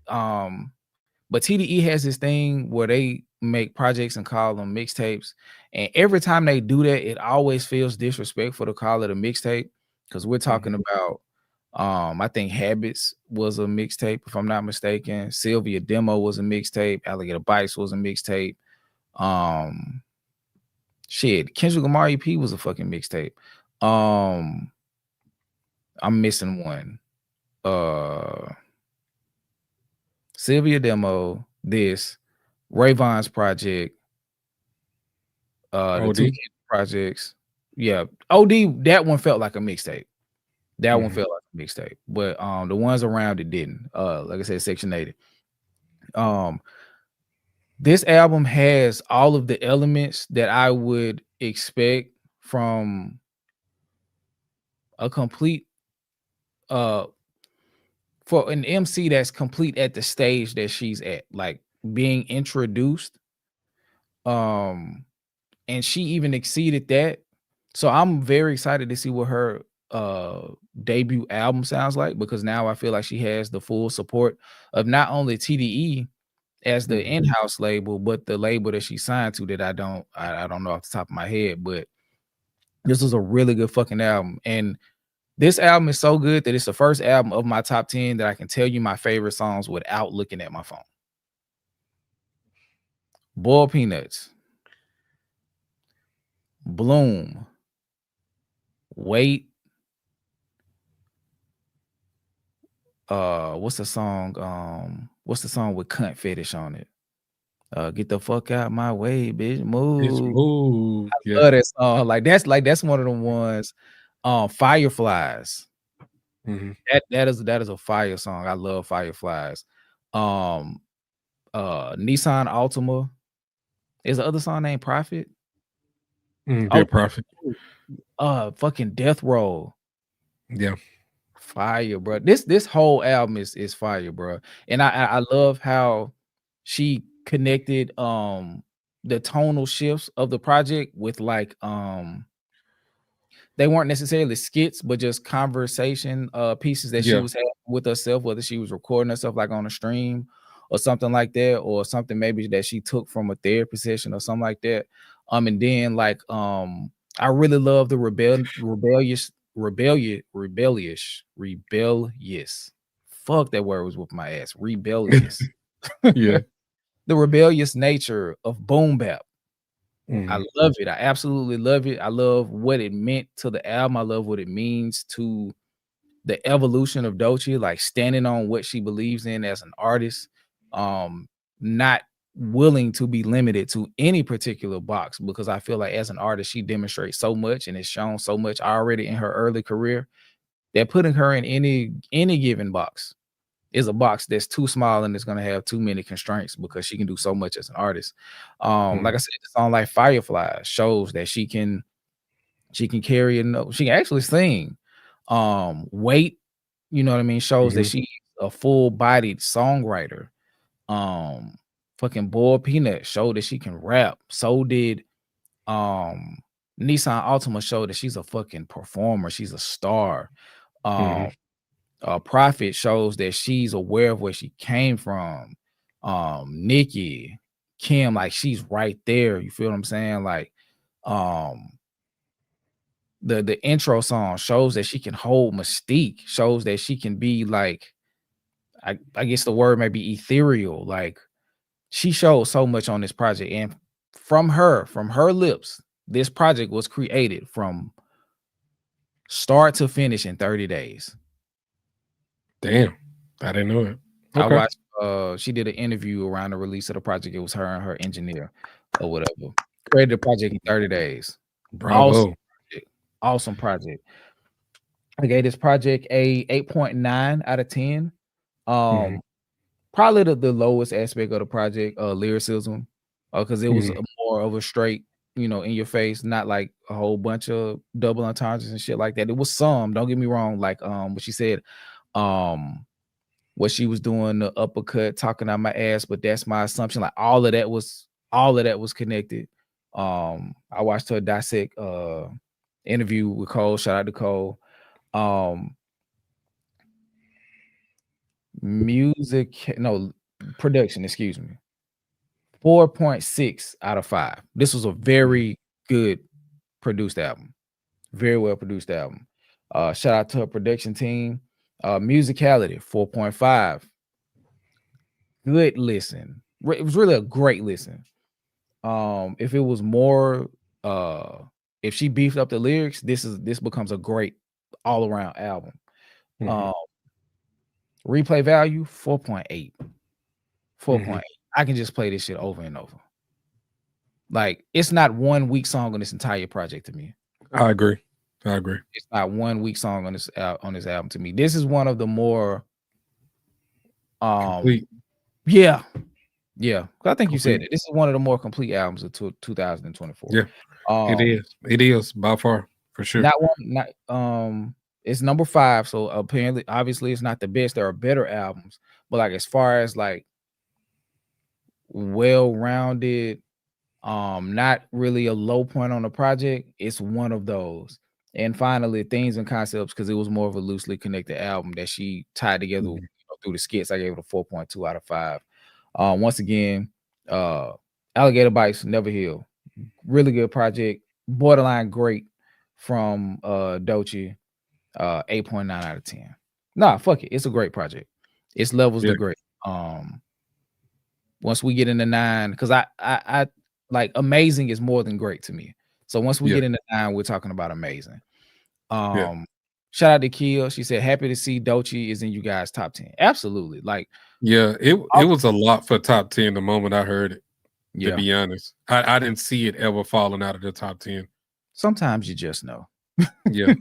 But TDE has this thing where they make projects and call them mixtapes. And every time they do that, it always feels disrespectful to call it a mixtape, because we're talking about I think Habits was a mixtape, if I'm not mistaken. Sylvia Demo was a mixtape. Alligator Bites was a mixtape. Shit, Kendrick Lamar EP was a fucking mixtape. I'm missing one. Sylvia Demo, this, Rayvon's project, the 2 projects. Yeah, OD, that one felt like a mixtape. That one felt like a mixtape. But the ones around it didn't. Like I said, Section 80. This album has all of the elements that I would expect from a complete for an MC that's complete at the stage that she's at, like being introduced. And she even exceeded that. So I'm very excited to see what her debut album sounds like, because now I feel like she has the full support of not only TDE as the in-house label, but the label that she signed to that I don't know off the top of my head. But this was a really good fucking album. And this album is so good that it's the first album of my top 10 that I can tell you my favorite songs without looking at my phone. Boiled Peanuts, Bloom, Wait, what's the song? What's the song with Cunt Fetish on it? Get the fuck out my way, bitch. Move. I love that song. That's one of the ones. Fireflies. That is a fire song. I love Fireflies. Nissan Altima. Is the other song named Prophet? Prophet. Fucking Death Roll. Yeah. Fire, bro. This whole album is fire, bro. And I love how she connected the tonal shifts of the project with like they weren't necessarily skits, but just conversation pieces that she was having with herself, whether she was recording herself like on a stream or something like that, or something maybe that she took from a therapy session or something like that. And then like I really love the rebellious. Fuck, that word was with my ass. Rebellious. Yeah. The rebellious nature of boom bap. I love it. I absolutely love it. I love what it meant to the album. I love what it means to the evolution of Doechii, like standing on what she believes in as an artist, not willing to be limited to any particular box, because I feel like as an artist, she demonstrates so much and has shown so much already in her early career that putting her in any given box is a box that's too small and it's going to have too many constraints, because she can do so much as an artist. Like I said, the song like Firefly shows that she can carry a note. She can actually sing. Wait, you know what I mean? Shows that she's a full-bodied songwriter. Fucking Boiled Peanut showed that she can rap. So did Nissan Altima showed that she's a fucking performer. She's a star. Prophet shows that she's aware of where she came from. Nikki, Kim, like she's right there. You feel what I'm saying? Like, the intro song shows that she can hold mystique, shows that she can be like, I guess the word may be ethereal. Like, she showed so much on this project, and from her lips, this project was created from start to finish in 30 days. Damn, I didn't know it. I Okay. watched, she did an interview around the release of the project. It was her and her engineer or whatever. Created the project in 30 days. Bravo. Awesome project. I gave this project a 8.9 out of 10. Probably the lowest aspect of the project, lyricism, because it was more of a straight, in your face, not like a whole bunch of double entendres and shit like that. It was some, don't get me wrong, like what she said, what she was doing, the uppercut, talking out my ass, but that's my assumption. Like all of that was connected. I watched her dissect interview with Cole. Shout out to Cole. Production, excuse me. 4.6 out of 5. This was a very good produced album. Very well produced album. Shout out to her production team. Musicality, 4.5. Good listen. It was really a great listen. If it was more, if she beefed up the lyrics, this becomes a great all-around album. Replay value, 4.8. 4.8. I can just play this shit over and over. Like, it's not one weak song on this entire project to me. I agree. It's not one weak song on this album to me. This is one of the more complete. Yeah. I think you said it. This is one of the more complete albums of 2024. Yeah. It is by far, for sure. It's number 5, so apparently, obviously, it's not the best. There are better albums, but like as far as like well-rounded, not really a low point on the project, it's one of those. And finally, Themes and Concepts, because it was more of a loosely connected album that she tied together through the skits. I gave it a 4.2 out of 5. Once again, Alligator Bites, Never Heal. Really good project. Borderline great from Doechii. 8.9 out of 10. Nah, fuck it. It's a great project. It's levels to great. Once we get into 9, because I like amazing is more than great to me. So once we get into 9, we're talking about amazing. Shout out to Kia. She said, happy to see Doechii is in you guys' top 10. Absolutely. Like, it was a lot for top 10 the moment I heard it. To be honest, I didn't see it ever falling out of the top 10. Sometimes you just know. Yeah.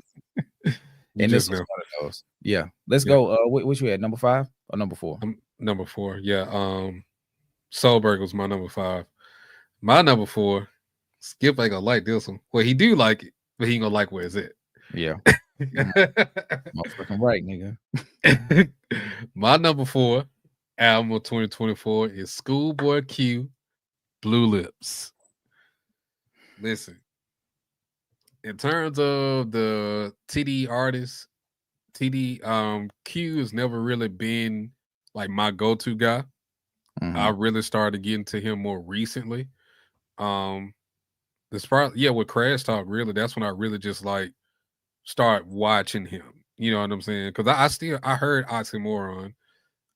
And this was one of those. Yeah. Let's go. Which we had, number 5 or number 4? Number 4. Yeah. Soulberg was my number 5. My number 4, Skip ain't gonna like this one. Well, he do like it, but he ain't gonna like where it's at. Yeah. Motherfucking right, nigga. My number 4 album of 2024 is Schoolboy Q, Blue Lips. Listen, in terms of the TD artists, Q has never really been like my go-to guy. I really started getting to him more recently. This probably with Crash Talk, really, that's when I really just like start watching him. You know what I'm saying? Because I heard Oxymoron.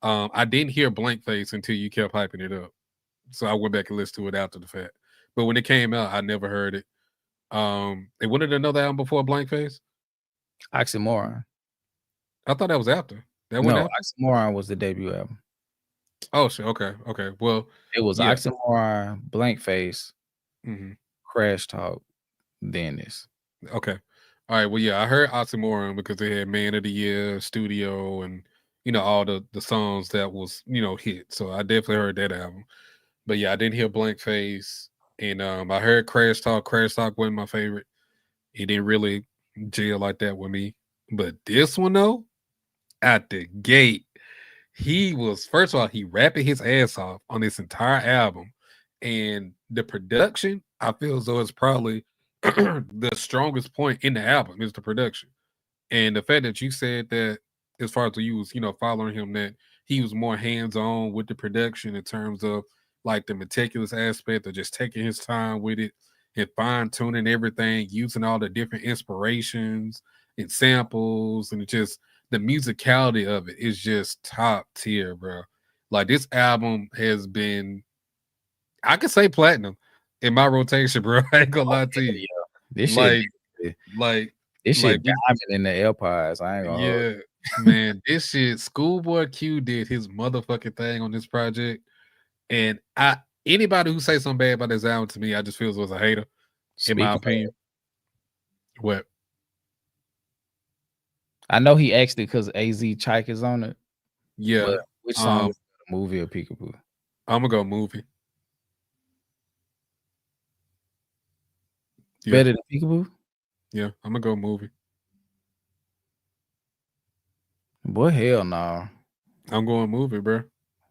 I didn't hear Blank Face until you kept hyping it up. So I went back and listened to it after the fact. But when it came out, I never heard it. They wanted another album before Blank Face? Oxymoron. I thought that was after. Oxymoron was the debut album. Oh shit. Okay. Well, it was Oxymoron, Blank Face, Crash Talk, then this. Okay. All right. Well, I heard Oxymoron because they had Man of the Year, Studio, and all the songs that was hit. So I definitely heard that album. But I didn't hear Blank Face, and I heard Crash Talk. Crash Talk wasn't my favorite. It didn't really gel like that with me. But this one though, at the gate, he was, first of all, he rapping his ass off on this entire album, and the production, I feel as though it's probably the strongest point in the album is the production. And the fact that you said that, as far as you was, following him, that he was more hands-on with the production in terms of like the meticulous aspect of just taking his time with it and fine-tuning everything, using all the different inspirations and samples, and just the musicality of it is just top tier, bro. Like, this album has been, I could say, platinum in my rotation, bro. I ain't gonna lie to you. This Like, shit, like, this shit like this- diamond in the AirPods. I ain't gonna hold you. yeah, man, this shit, Schoolboy Q did his motherfucking thing on this project. And anybody who says something bad about this album, to me, I just feel as though it's a hater, in my opinion. What? I know he asked it because AZ Chike is on it. Yeah. But which song is the movie or Peekaboo? I'm gonna go movie. Yeah. Better than Peekaboo? Yeah, I'm gonna go movie. Boy, hell no. I'm going movie, bro.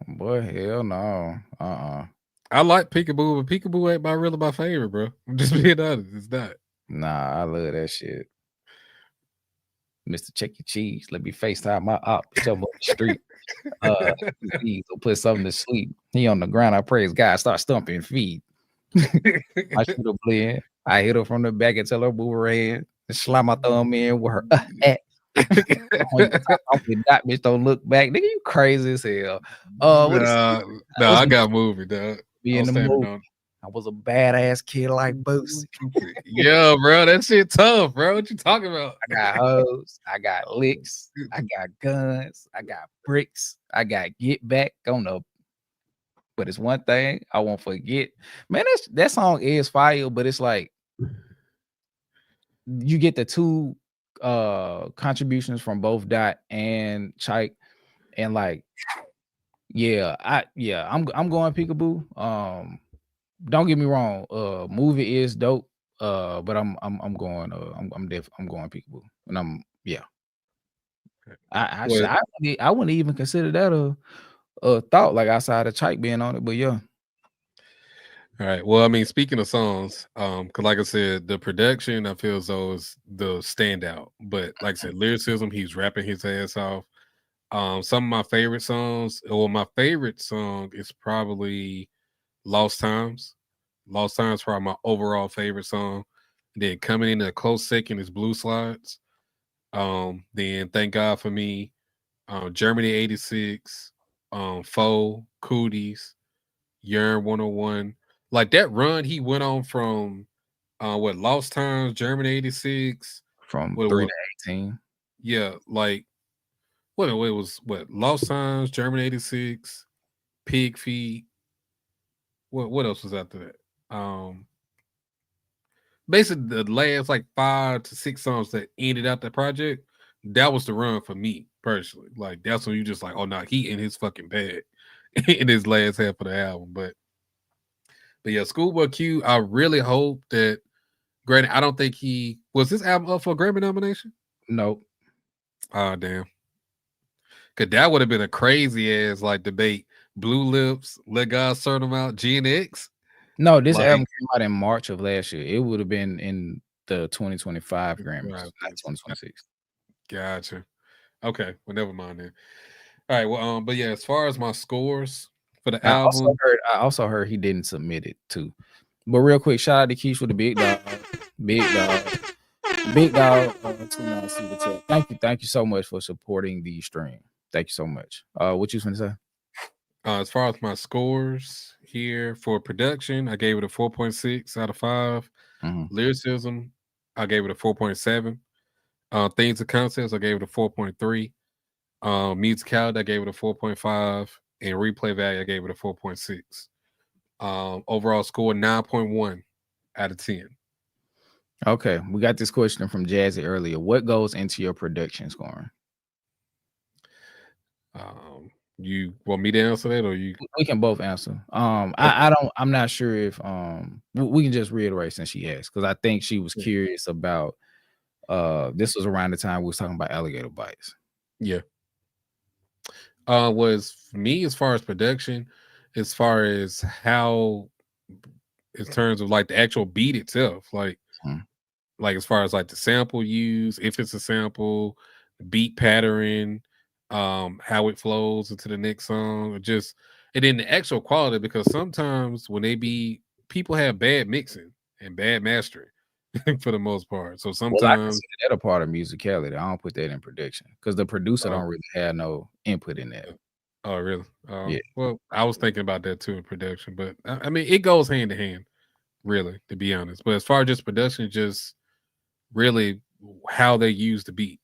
Boy, hell no. I like Peekaboo, but Peekaboo ain't really my favorite, bro. I'm just being honest. It's not. Nah, I love that shit. Mr. Check Your Cheese. Let me FaceTime my op. Bitch, I'm on the street. Please, will put something to sleep. He on the ground. I praise God. Start stumping feet. I should have blend. I hit her from the back and tell her move her head. And slide my thumb in with her at. That bitch don't look back. Nigga, you crazy as hell. I got movie, dog. Be in the movie. I was a badass kid like Boosie. Yeah, bro, that shit tough, bro. What you talking about? I got hoes, I got licks, I got guns, I got bricks, I got get back on the. But it's one thing I won't forget. Man, that song is fire, but it's like you get the two contributions from both Dot and Chike, and like, I'm going Peekaboo. Don't get me wrong, movie is dope. But I'm going Peekaboo, and I wouldn't even consider that a thought, like outside of Chike being on it, but yeah. All right. Well, I mean, speaking of songs, because like I said, the production I feel as though is the standout. But like I said, lyricism, he's rapping his ass off. Some of my favorite songs, or my favorite song is probably Lost Times. Lost Times is probably my overall favorite song. Then coming in a close second is Blue Slides. Then Thank God for Me, Germany 86, Foe, Cooties, Yearn 101. Like that run he went on from Lost Times, Germany 86, from 3 to 18. Yeah, like it was Lost Times, Germany 86, Pig Feet. What else was after that? Basically the last like 5 to 6 songs that ended out the project, that was the run for me personally. Like that's when you just like, oh no, he in his fucking bag in his last half of the album. But yeah, Schoolboy Q, I really hope that, granted, I don't think he was this album up for a Grammy nomination. Nope. Oh damn. Cause that would have been a crazy ass like debate. Blue Lips, Let God Sort Them Out, GNX. No, this album came out in March of last year. It would have been in the 2025 Grammys, not 2026. Gotcha. Okay, well, never mind then. All right, well, but yeah, as far as my scores for the album, I also heard he didn't submit it too. But real quick, shout out to Keish with the big dog, big dog. Thank you so much for supporting the stream. Thank you so much. What you gonna say? As far as my scores here for production, I gave it a 4.6 out of 5. Lyricism, I gave it a 4.7. Things of concepts, I gave it a 4.3. Musicality, I gave it a 4.5. And replay value, I gave it a 4.6. Overall score, 9.1 out of 10. Okay, we got this question from Jazzy earlier. What goes into your production scoring? You want me to answer that, or you? We can both answer. I'm not sure if we can just reiterate since she asked, because I think she was curious about this was around the time we was talking about alligator bites. Yeah. Was for me as far as production, as far as how, in terms of like the actual beat itself, Hmm. like as far as like the sample use, if it's a sample, beat pattern, how it flows into the next song, or just, and then the actual quality, because sometimes when people have bad mixing and bad mastering for the most part. So Well, I sometimes, consider that a part of musicality. I don't put that in production because the producer oh, don't really have no input in that. oh really? Yeah. Well, I was thinking about that too in production, but I mean, it goes hand in hand, really, to be honest. But as far as just production, just really how they use the beat,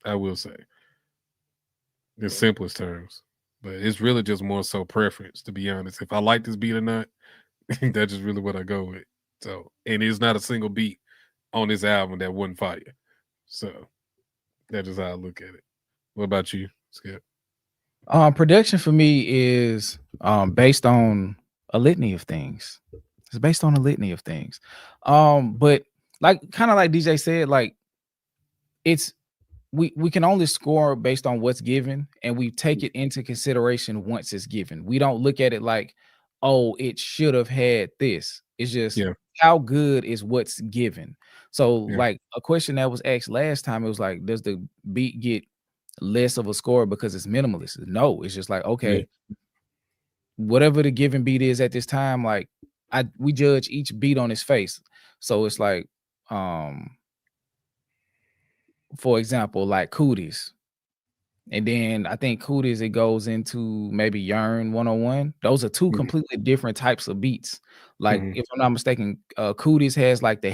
I will say, in simplest terms. But it's really just more so preference, to be honest. If I like this beat or not, that's just really what I go with. So, and it's not a single beat on this album that wasn't fire. So that's just how I look at it. What about you, Skip? Production for me is based on a litany of things. It's based on a litany of things. But like kind of like DJ said, like it's we can only score based on what's given, and we take it into consideration once it's given. We don't look at it like, oh, it should have had this. It's just Yeah, how good is what's given. So, yeah, like a question that was asked last time, it was like, does the beat get less of a score because it's minimalist? No, it's just like, yeah, okay, whatever the given beat is at this time, like we judge each beat on its face. So it's like, for example, like Cooties. And then I think Cooties, it goes into maybe Yearn 101. Those are two mhm, completely different types of beats. Like, mhm, if I'm not mistaken, Cooties has like the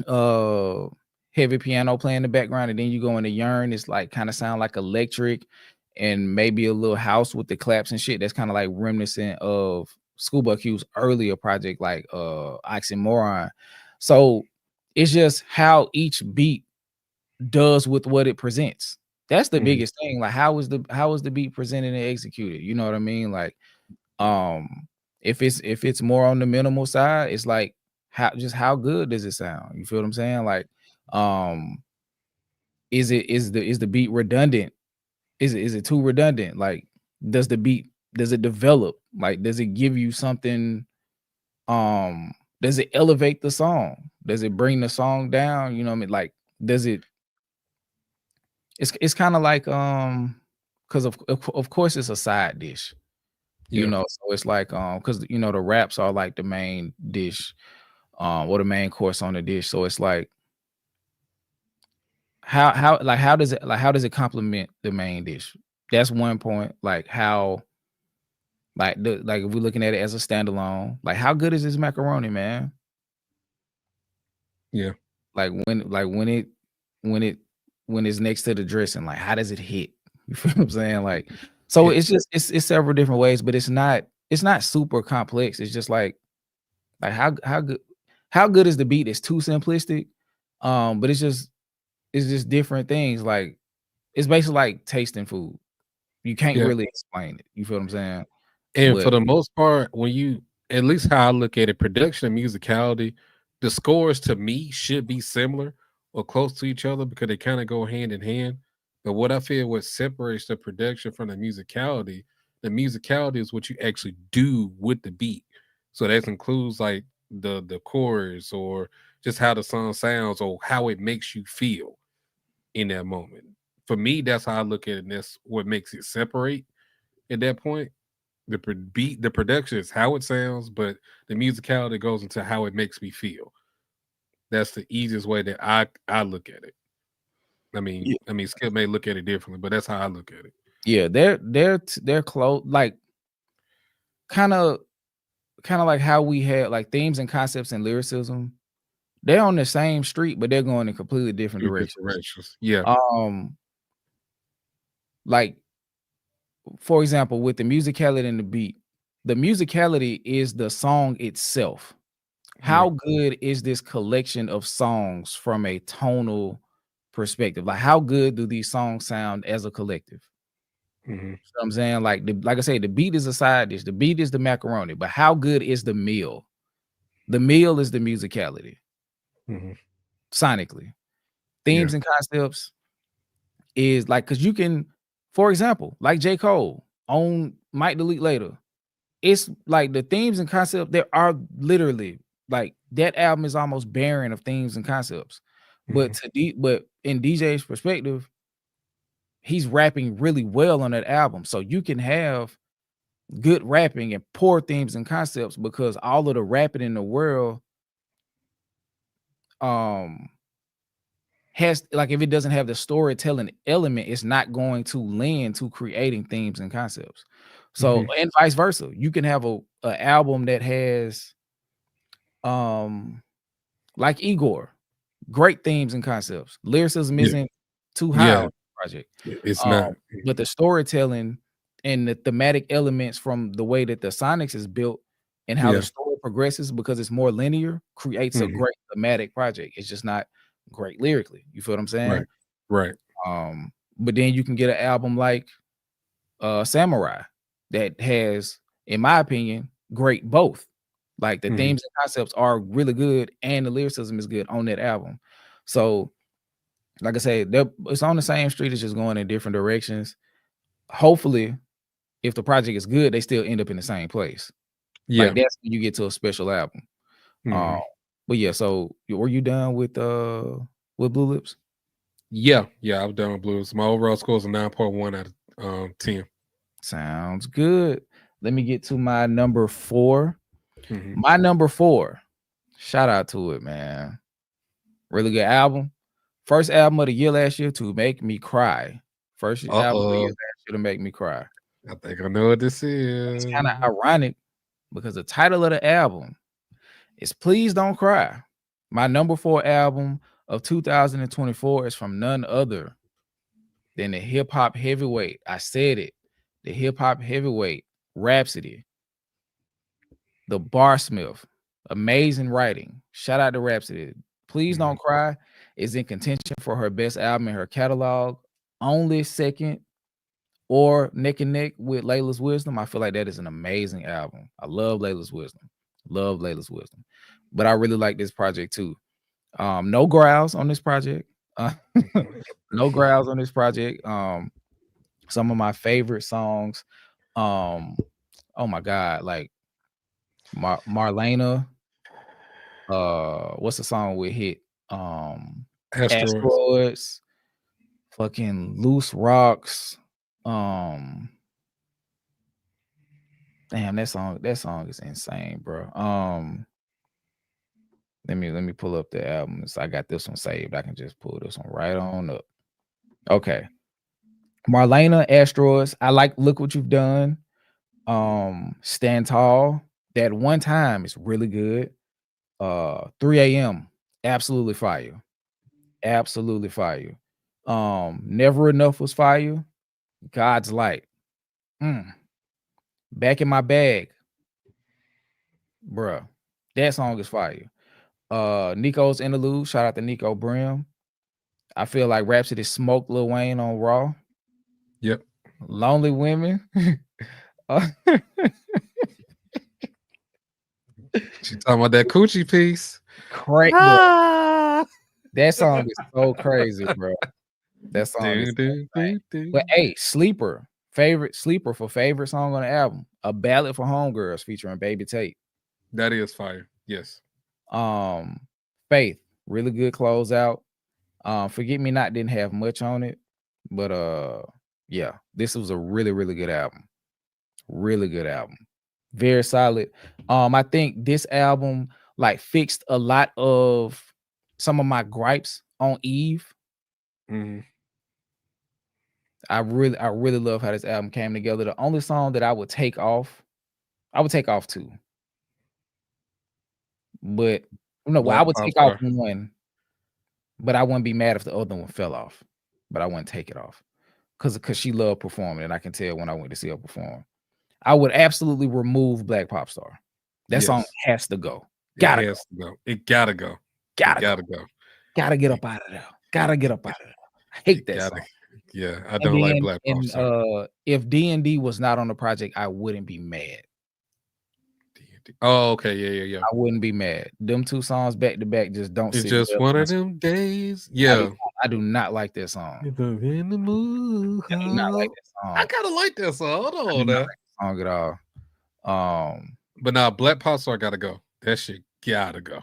uh heavy piano playing in the background, and then you go into Yearn, it's like kind of sound like electric and maybe a little house with the claps and shit. That's kind of like reminiscent of Schoolboy Q's earlier project, like Oxymoron. So it's just how each beat does with what it presents. That's the mhm. biggest thing. Like, how is the beat presented and executed? You know what I mean? Like, if it's more on the minimal side, it's like how good does it sound? You feel what I'm saying? Like, um, is the beat redundant? Is it too redundant? Like, does it develop? Like, does it give you something? Does it elevate the song? Does it bring the song down? You know what I mean? Like, does it it's kind of like because of course it's a side dish, you Yeah, know, so it's like because you know the wraps are like the main dish, or the main course on the dish. So it's like how does it complement the main dish? That's one point. Like how like if we're looking at it as a standalone, like how good is this macaroni, man? yeah, When it when it's next to the dressing, like how does it hit? You feel what I'm saying? Like, so yeah, it's just it's several different ways, but it's not super complex. It's just like how good is the beat? It's too simplistic. But it's just different things. Like it's basically like tasting food. You can't yeah. really explain it. You feel what I'm saying? And for But the most part, when you, at least how I look at it, production and musicality, the scores to me should be similar or close to each other because they kind of go hand in hand. But what I feel what separates the production from the musicality is what you actually do with the beat. So that includes like the chorus or just how the song sounds or how it makes you feel in that moment. For me, that's how I look at it, and that's what makes it separate at that point. The production is how it sounds, but the musicality goes into how it makes me feel. That's the easiest way that I look at it. yeah, Skip may look at it differently, but that's how I look at it. yeah, they're close, like kind of like how we had like themes and concepts and lyricism. They're on the same street, but they're going in completely different Two different directions. directions. Yeah, Um, like for example, with the musicality and the musicality is the song itself. yeah, How good is this collection of songs from a tonal perspective? Like, how good do these songs sound as a collective? hmm, You know what I'm saying? Like I say, the beat is a side dish, the beat is the macaroni, but how good is the meal? The meal is the musicality, hmm, sonically. yeah, Themes and concepts is like because you can For example, like J. Cole on Might Delete Later. It's like the themes and concepts, there are literally like that album is almost barren of themes and concepts. But but in DJ's perspective, he's rapping really well on that album. So you can have good rapping and poor themes and concepts because all of the rapping in the world has, like, if it doesn't have the storytelling element, it's not going to lend to creating themes and concepts. So and vice versa. You can have a album that has like Igor, great themes and concepts. Lyricism isn't too high on the project. It's not. But the storytelling and the thematic elements from the way that the Sonics is built and how the story progresses, because it's more linear, creates a great thematic project. It's just not great lyrically. You feel what I'm saying? Right. But then you can get an album like Samurai that has, in my opinion, great both. Like the themes and concepts are really good and the lyricism is good on that album. So like I said, it's on the same street, it's just going in different directions. Hopefully, if the project is good, they still end up in the same place. Like that's when you get to a special album. But yeah, so were you done with Blue Lips? Yeah, I was done with Blue Lips. My overall score is a 9.1 out of 10. Sounds good. Let me get to my number 4. My number 4, shout out to it, man. Really good album. First album of the year last year to make me cry. First album of the year last year to make me cry. I think I know what this is. It's kind of ironic because the title of the album is Please Don't Cry. My number 4 album of 2024 is from none other than the hip-hop heavyweight. I said it. The hip-hop heavyweight, Rhapsody. The Barsmith. Amazing writing. Shout out to Rhapsody. Please Don't Cry is in contention for her best album in her catalog. Only second or neck and neck with Layla's Wisdom. I feel like that is an amazing album. I love Layla's Wisdom. But I really like this project too. No growls on this project. No growls on this project. Some of my favorite songs. Oh my God, like Marlena. What's the song we hit? Asteroids. Fucking Loose Rocks. Damn, that song is insane, bro. Let me pull up the album. So I got this one saved. I can just pull this one right on up. Okay. Marlena, Asteroids. I like Look What You've Done. Stand Tall. That One Time is really good. 3 a.m. Absolutely fire. Never Enough was fire. God's Light. Back in My Bag. Bruh. That song is fire. Nico's Interlude. Shout out to Nico Brim. I feel like Rhapsody smoked Lil Wayne on Raw. Yep. Lonely Women. She talking about that coochie piece. Crazy. That song is so crazy, bro. That song is But hey, Sleeper for favorite song on the album. A Ballad for Homegirls featuring Baby Tate. That is fire. Yes. Faith, really good closeout. Forget Me Not didn't have much on it, but yeah, this was a really, really good album. Really good album. Very solid. I think this album like fixed a lot of some of my gripes on Eve. I really love how this album came together. The only song that I would take off 2. But no, well, I would take off 1, but I wouldn't be mad if the other one fell off. But I wouldn't take it off because she loved performing, and I can tell when I went to see her perform. I would absolutely remove Black Pop Star. That song has to go. It gotta go. Gotta go. Gotta get up out of there. I hate that song. Yeah, I don't like Black Pop Star. If D&D was not on the project, I wouldn't be mad. 50. Oh, okay, yeah. I wouldn't be mad. Them two songs back to back just don't It's sit just well one on of my- them days. I Yeah. do, I do not like that song. In the mood. I do not like that song. I kind of like that song. Hold I do on not now. like that song at all. But now Black Pop Star gotta go. That shit gotta go.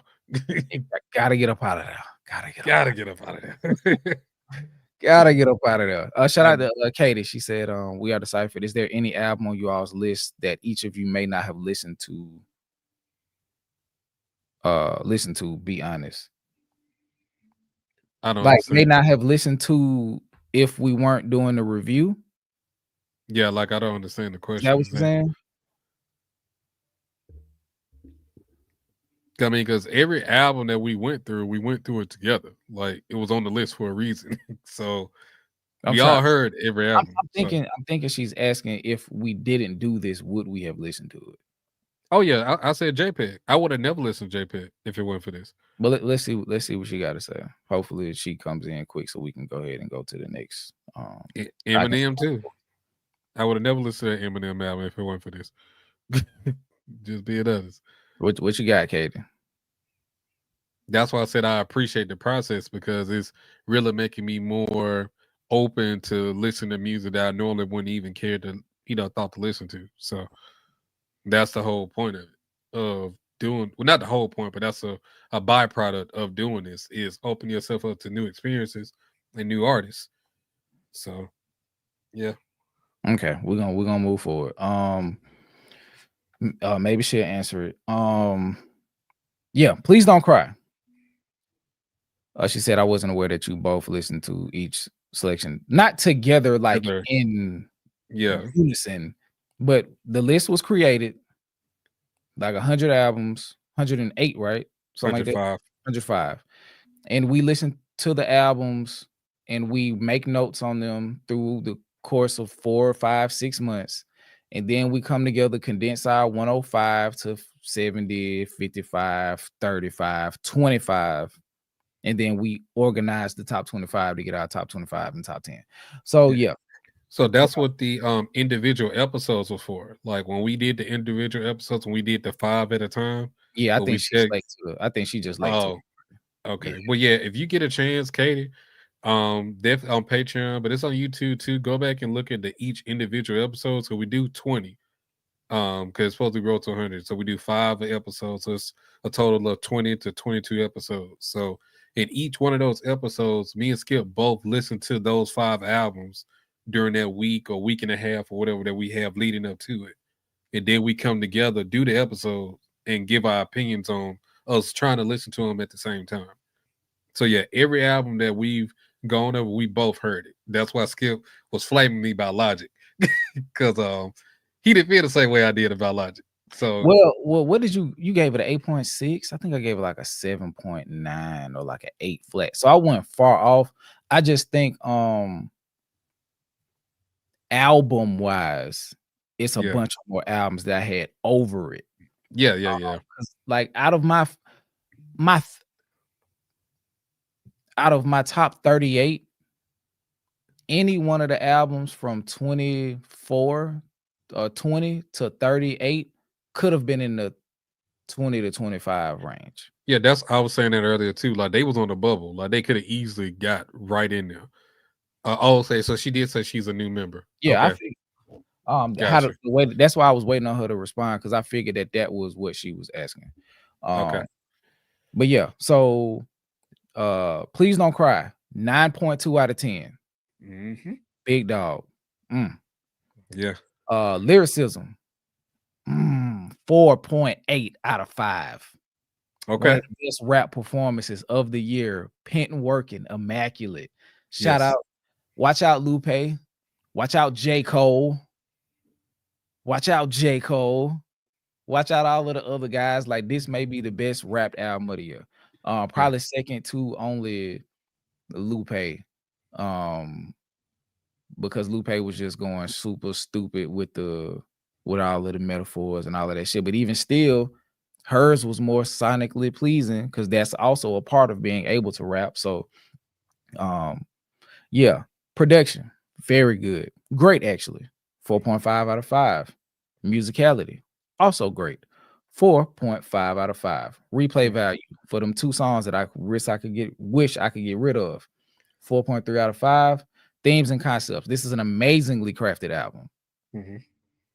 Gotta get up out of there. Gotta Get up out of there. Gotta get up out of there. Shout out to Katie. She said, "We are DeCypherEd. Is there any album on you all's list that each of you may not have listened to? Be honest. I don't Like may understand. not have listened to if we weren't doing the review. Yeah, like I don't understand the Is question. that what you're saying? I mean, because every album that we went through it together. Like it was on the list for a reason. So we all heard every album. I'm thinking she's asking if we didn't do this, would we have listened to it? Oh yeah, I said JPEG. I would have never listened to JPEG if it weren't for this. But let's see what she got to say. Hopefully she comes in quick so we can go ahead and go to the next. Eminem too. I would have never listened to that Eminem album if it weren't for this. Just being honest. What you got, Katie? That's why I said I appreciate the process because it's really making me more open to listen to music that I normally wouldn't even care to, thought to listen to. So that's the whole point of it, of doing, well, not the whole point, but that's a byproduct of doing this is open yourself up to new experiences and new artists. So yeah. Okay, we're gonna move forward. Maybe she'll answer it. Yeah, Please Don't Cry. She said I wasn't aware that you both listened to each selection, not together like in unison, but the list was created like 100 albums, 108, right? Something 105. like that. 105. And we listen to the albums and we make notes on them through the course of 4, 5, 6 months. And then we come together, condense our 105 to 70, 55, 35, 25. And then we organize the top 25 to get our top 25 and top 10. So yeah. So that's what the individual episodes was for. Like when we did the individual episodes, when we did the 5 at a time. Yeah, I think she's late to it. I think she just late to it. Okay. Yeah. Well, yeah, if you get a chance, Katie, definitely on Patreon, but it's on YouTube too. Go back and look at each individual episode. So we do 20. Because it's supposed to grow to 100. So we do 5 episodes. So it's a total of 20 to 22 episodes. So in each one of those episodes, me and Skip both listen to those 5 albums during that week or week and a half or whatever that we have leading up to it. And then we come together, do the episode, and give our opinions on us trying to listen to them at the same time. So yeah, every album that we've gone over, we both heard it. That's why Skip was flaming me about Logic. Because he didn't feel the same way I did about Logic. So well, what did you gave it an 8.6? I think I gave it like a 7.9 or like an 8 flat. So I went far off. I just think album wise, it's a bunch of more albums that I had over it. Yeah. Like out of my top 38, any one of the albums from 24 or 20 to 38 could have been in the 20 to 25 range. Yeah, I was saying that earlier too. Like they was on the bubble. Like they could have easily got right in there. So she did say she's a new member. Yeah, okay. I think that's why I was waiting on her to respond because I figured that was what she was asking. Okay. But yeah, so Please Don't Cry, 9.2 out of 10. Mm-hmm. Big dog. Yeah. Lyricism, 4.8 out of 5. Okay. One of the best rap performances of the year. Penton working, immaculate. Shout out. Watch out, Lupe. Watch out, J. Cole. Watch out, J. Cole. Watch out all of the other guys. Like this may be the best rap album of the year. Probably second to only Lupe. Because Lupe was just going super stupid with all of the metaphors and all of that shit. But even still, hers was more sonically pleasing because that's also a part of being able to rap. So yeah, production, very good. Great, actually. 4.5 out of 5. Musicality, also great. 4.5 out of 5. Replay value for them 2 songs that I wish I could get rid of. 4.3 out of 5. Themes and concepts. This is an amazingly crafted album. Mhm.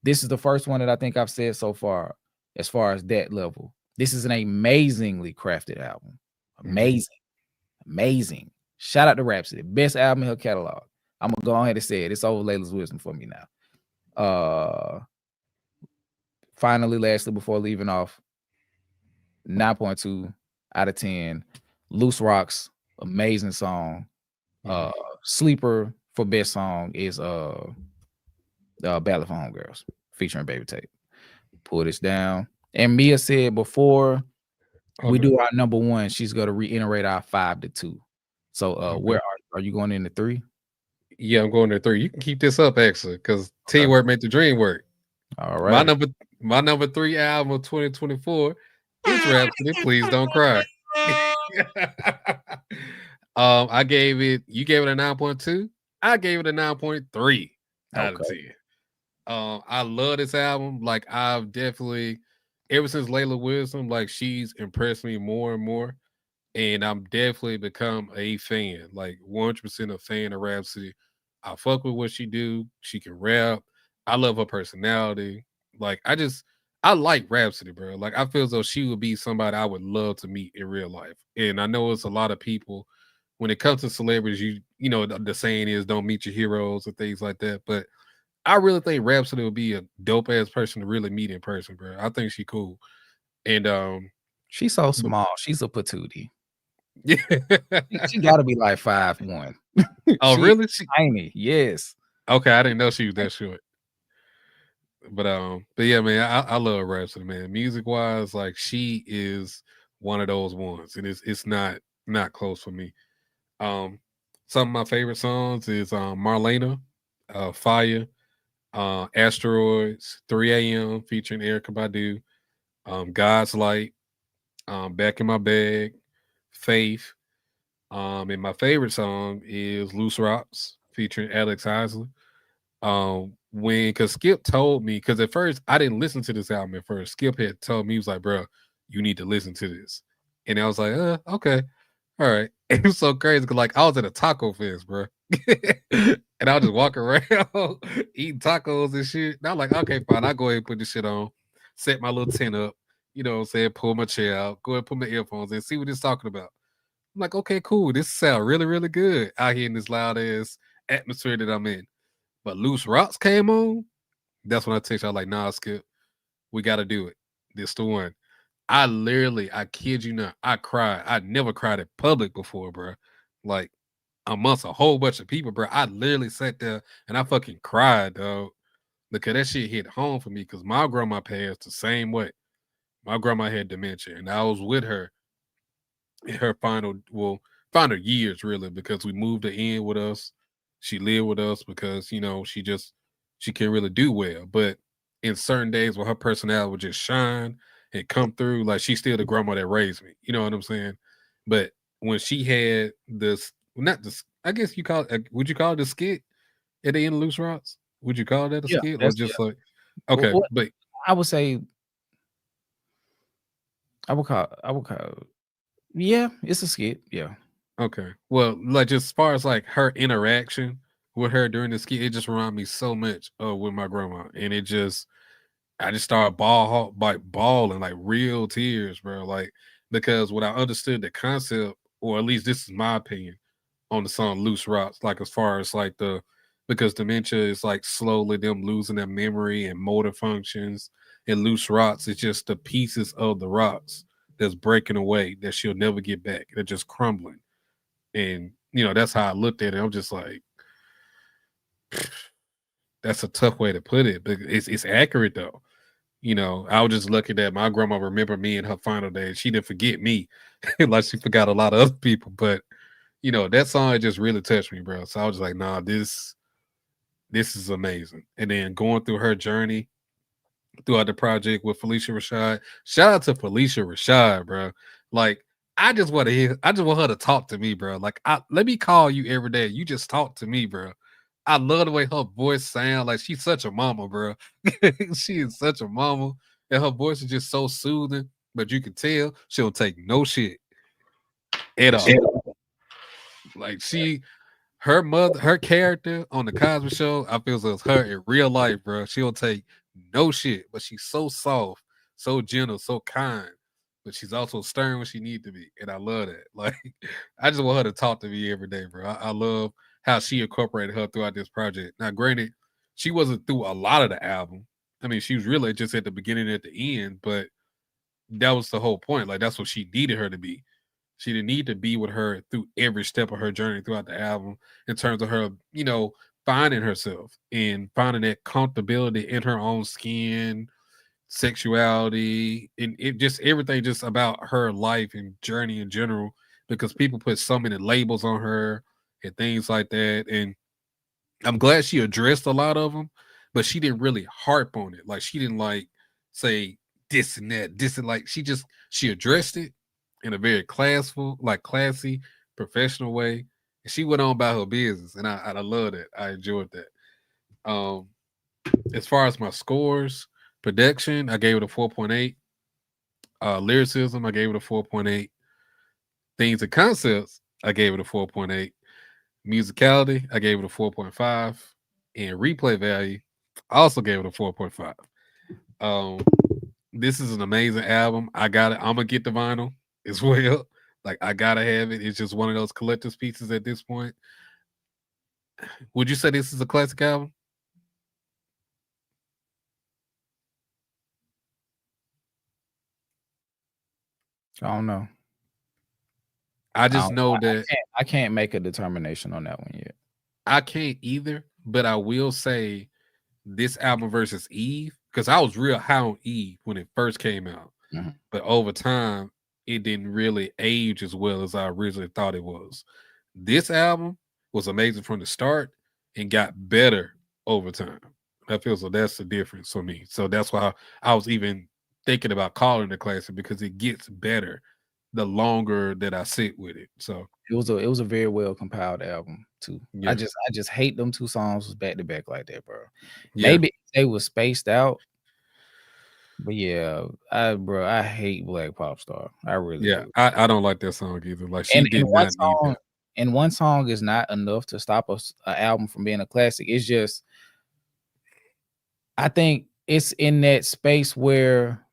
This is the first one that I think I've said so far as that level. This is an amazingly crafted album. Amazing. Shout out to Rhapsody. Best album in her catalog. I'm gonna go ahead and say it. It's over Layla's wisdom for me now. Finally, lastly, before leaving off, 9.2 out of 10. Loose Rocks, amazing song. Sleeper for best song is Ballad for Homegirls featuring Baby Tape. Pull this down. And Mia said before we do our number 1, she's gonna reiterate our 5 to 2. So where are you going into 3? Yeah, I'm going to 3. You can keep this up actually, because teamwork made the dream work. All right. My number 3 album of 2024 is Rhapsody. Please don't cry. I gave it. You gave it a 9.2. I gave it a 9.3 out of 10. I love this album. Like, I've definitely, ever since Layla Wisdom, like, she's impressed me more and more, and I'm definitely become a fan, like 100% a fan of Rhapsody. I fuck with what she do. She can rap. I love her personality. Like, I like Rhapsody, bro. Like, I feel as though she would be somebody I would love to meet in real life. And I know it's a lot of people, when it comes to celebrities, you know, the saying is don't meet your heroes and things like that. But I really think Rhapsody would be a dope ass person to really meet in person, bro. I think she cool. And she's so small. She's a patootie. Yeah. She gotta be like 5'1". Oh, really? She tiny. Yes. Okay, I didn't know she was that short. But yeah, man, I love Rhapsody, man. Music wise, like, she is one of those ones, and it's not close for me. Some of my favorite songs is Marlena, Fire, Asteroids, 3 a.m. featuring Erykah Badu, God's Light, Back in My Bag, Faith. And my favorite song is Loose Rocks featuring Alex Isley. Because Skip told me, because at first I didn't listen to this album at first. Skip had told me, he was like, bro, you need to listen to this. And I was like, okay. All right. It was so crazy because, like, I was at a taco fest, bro. And I was just walking around eating tacos and shit. And I'm like, okay, fine. I'll go ahead and put this shit on, set my little tent up, you know what I'm saying, pull my chair out, go ahead and put my earphones in, see what it's talking about. I'm like, okay, cool. This sounds really, really good out here in this loud ass atmosphere that I'm in. But Loose Rocks came on. That's when I text you. I was like, nah, Skip, we got to do it. This the one. I kid you not, I cried. I never cried in public before, bro. Like, amongst a whole bunch of people, bro. I literally sat there and I fucking cried, dog. Because that shit hit home for me, because my grandma passed the same way. My grandma had dementia, and I was with her in her final years, really, because we moved her in with us. She lived with us because, you know, she can't really do well. But in certain days when her personality would just shine and come through, like, she's still the grandma that raised me. You know what I'm saying? But when she had this, not this, I guess you call it, would you call it a skit at the end of Loose Rocks? Would you call that a skit? Or just like, okay, but I would say, I would call yeah, it's a skit. Yeah. Okay. Well, like, just as far as like her interaction with her during the skit, it just reminded me so much of with my grandma. And I just started bawling, like real tears, bro. Like, because when I understood the concept, or at least this is my opinion on the song Loose Rocks, like, as far as like because dementia is like slowly them losing their memory and motor functions, and Loose Rocks is just the pieces of the rocks that's breaking away that she'll never get back. They're just crumbling. And, you know, that's how I looked at it. I'm just like, that's a tough way to put it, but it's accurate though. You know, I was just looking at my grandma remember me in her final days. She didn't forget me like she forgot a lot of other people. But, you know, that song just really touched me, bro. So I was just like, nah, this is amazing. And then going through her journey throughout the project with Felicia Rashad. Shout out to Felicia Rashad, bro. Like, I just want her to talk to me, bro. Like, let me call you every day. You just talk to me, bro. I love the way her voice sounds. Like, she's such a mama, bro. She is such a mama. and her voice is just so soothing. But you can tell she don't take no shit at all. Like her character on the Cosby Show, I feel as though it's her in real life, bro. She don't take no shit, but she's so soft, so gentle, so kind. But she's also stern when she need to be, and I love that. Like, I just want her to talk to me every day, bro. I love how she incorporated her throughout this project. Now, granted, she wasn't through a lot of the album. I mean, she was really just at the beginning and at the end, but that was the whole point. Like, that's what she needed her to be. She didn't need to be with her through every step of her journey throughout the album in terms of her, finding herself and finding that comfortability in her own skin, sexuality, and it just everything just about her life and journey in general, because people put so many labels on her and things like that. And I'm glad she addressed a lot of them, but she didn't really harp on it. Like, she didn't say this and that, this and like, she addressed it in a very classy, professional way. And she went on about her business. And I love that. I enjoyed that. As far as my scores, production, I gave it a 4.8. Lyricism, I gave it a 4.8. Things and concepts, I gave it a 4.8. Musicality, I gave it a 4.5. And replay value, I also gave it a 4.5. This is an amazing album. I got it. I'm gonna get the vinyl as well. Like, I gotta have it. It's just one of those collector's pieces at this point. Would you say this is a classic album? I don't know. I just know that I can't make a determination on that one yet. I can't either, but I will say this album versus Eve, because I was real high on Eve when it first came out. Mm-hmm. But over time, it didn't really age as well as I originally thought it was. This album was amazing from the start and got better over time. I feel so that's the difference for me. So that's why I was even thinking about calling it a classic, because it gets better the longer that I sit with it. So it was a very well compiled album too. Yeah. I just hate them two songs back to back like that, bro. Yeah. Maybe they were spaced out, but yeah, I hate Black Pop Star. I really do. I don't like that song either. Like, she did not need that. And one song is not enough to stop an album from being a classic. It's just, I think it's in that space where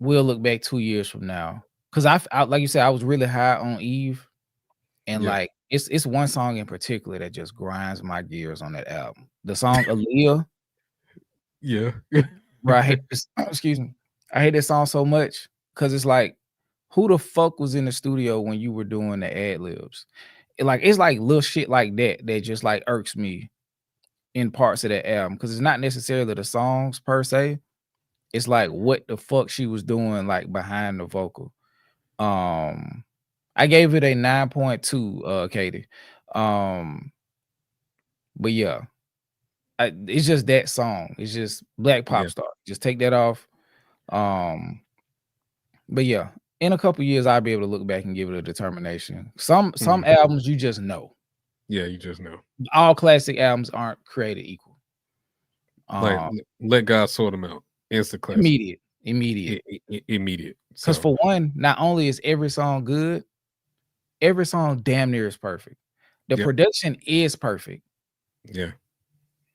we'll look back 2 years from now. Because I like you said, I was really high on Eve, and like it's one song in particular that just grinds my gears on that album. The song Aaliyah. Yeah. Bro, I hate this. Excuse me. I hate that song so much because it's like, who the fuck was in the studio when you were doing the ad libs? It's like little shit like that just like irks me in parts of that album, because it's not necessarily the songs per se. It's like what the fuck she was doing like behind the vocal. I gave it a 9.2, Katie. But yeah, it's just that song. It's just Black Pop Star. Just take that off. But yeah, in a couple years, I'll be able to look back and give it a determination. Some albums you just know. Yeah, you just know. All classic albums aren't created equal. Like, Let God Sort Them Out. Instant classic. Immediate. Because for one, not only is every song good, every song damn near is perfect. The production is perfect. Yeah.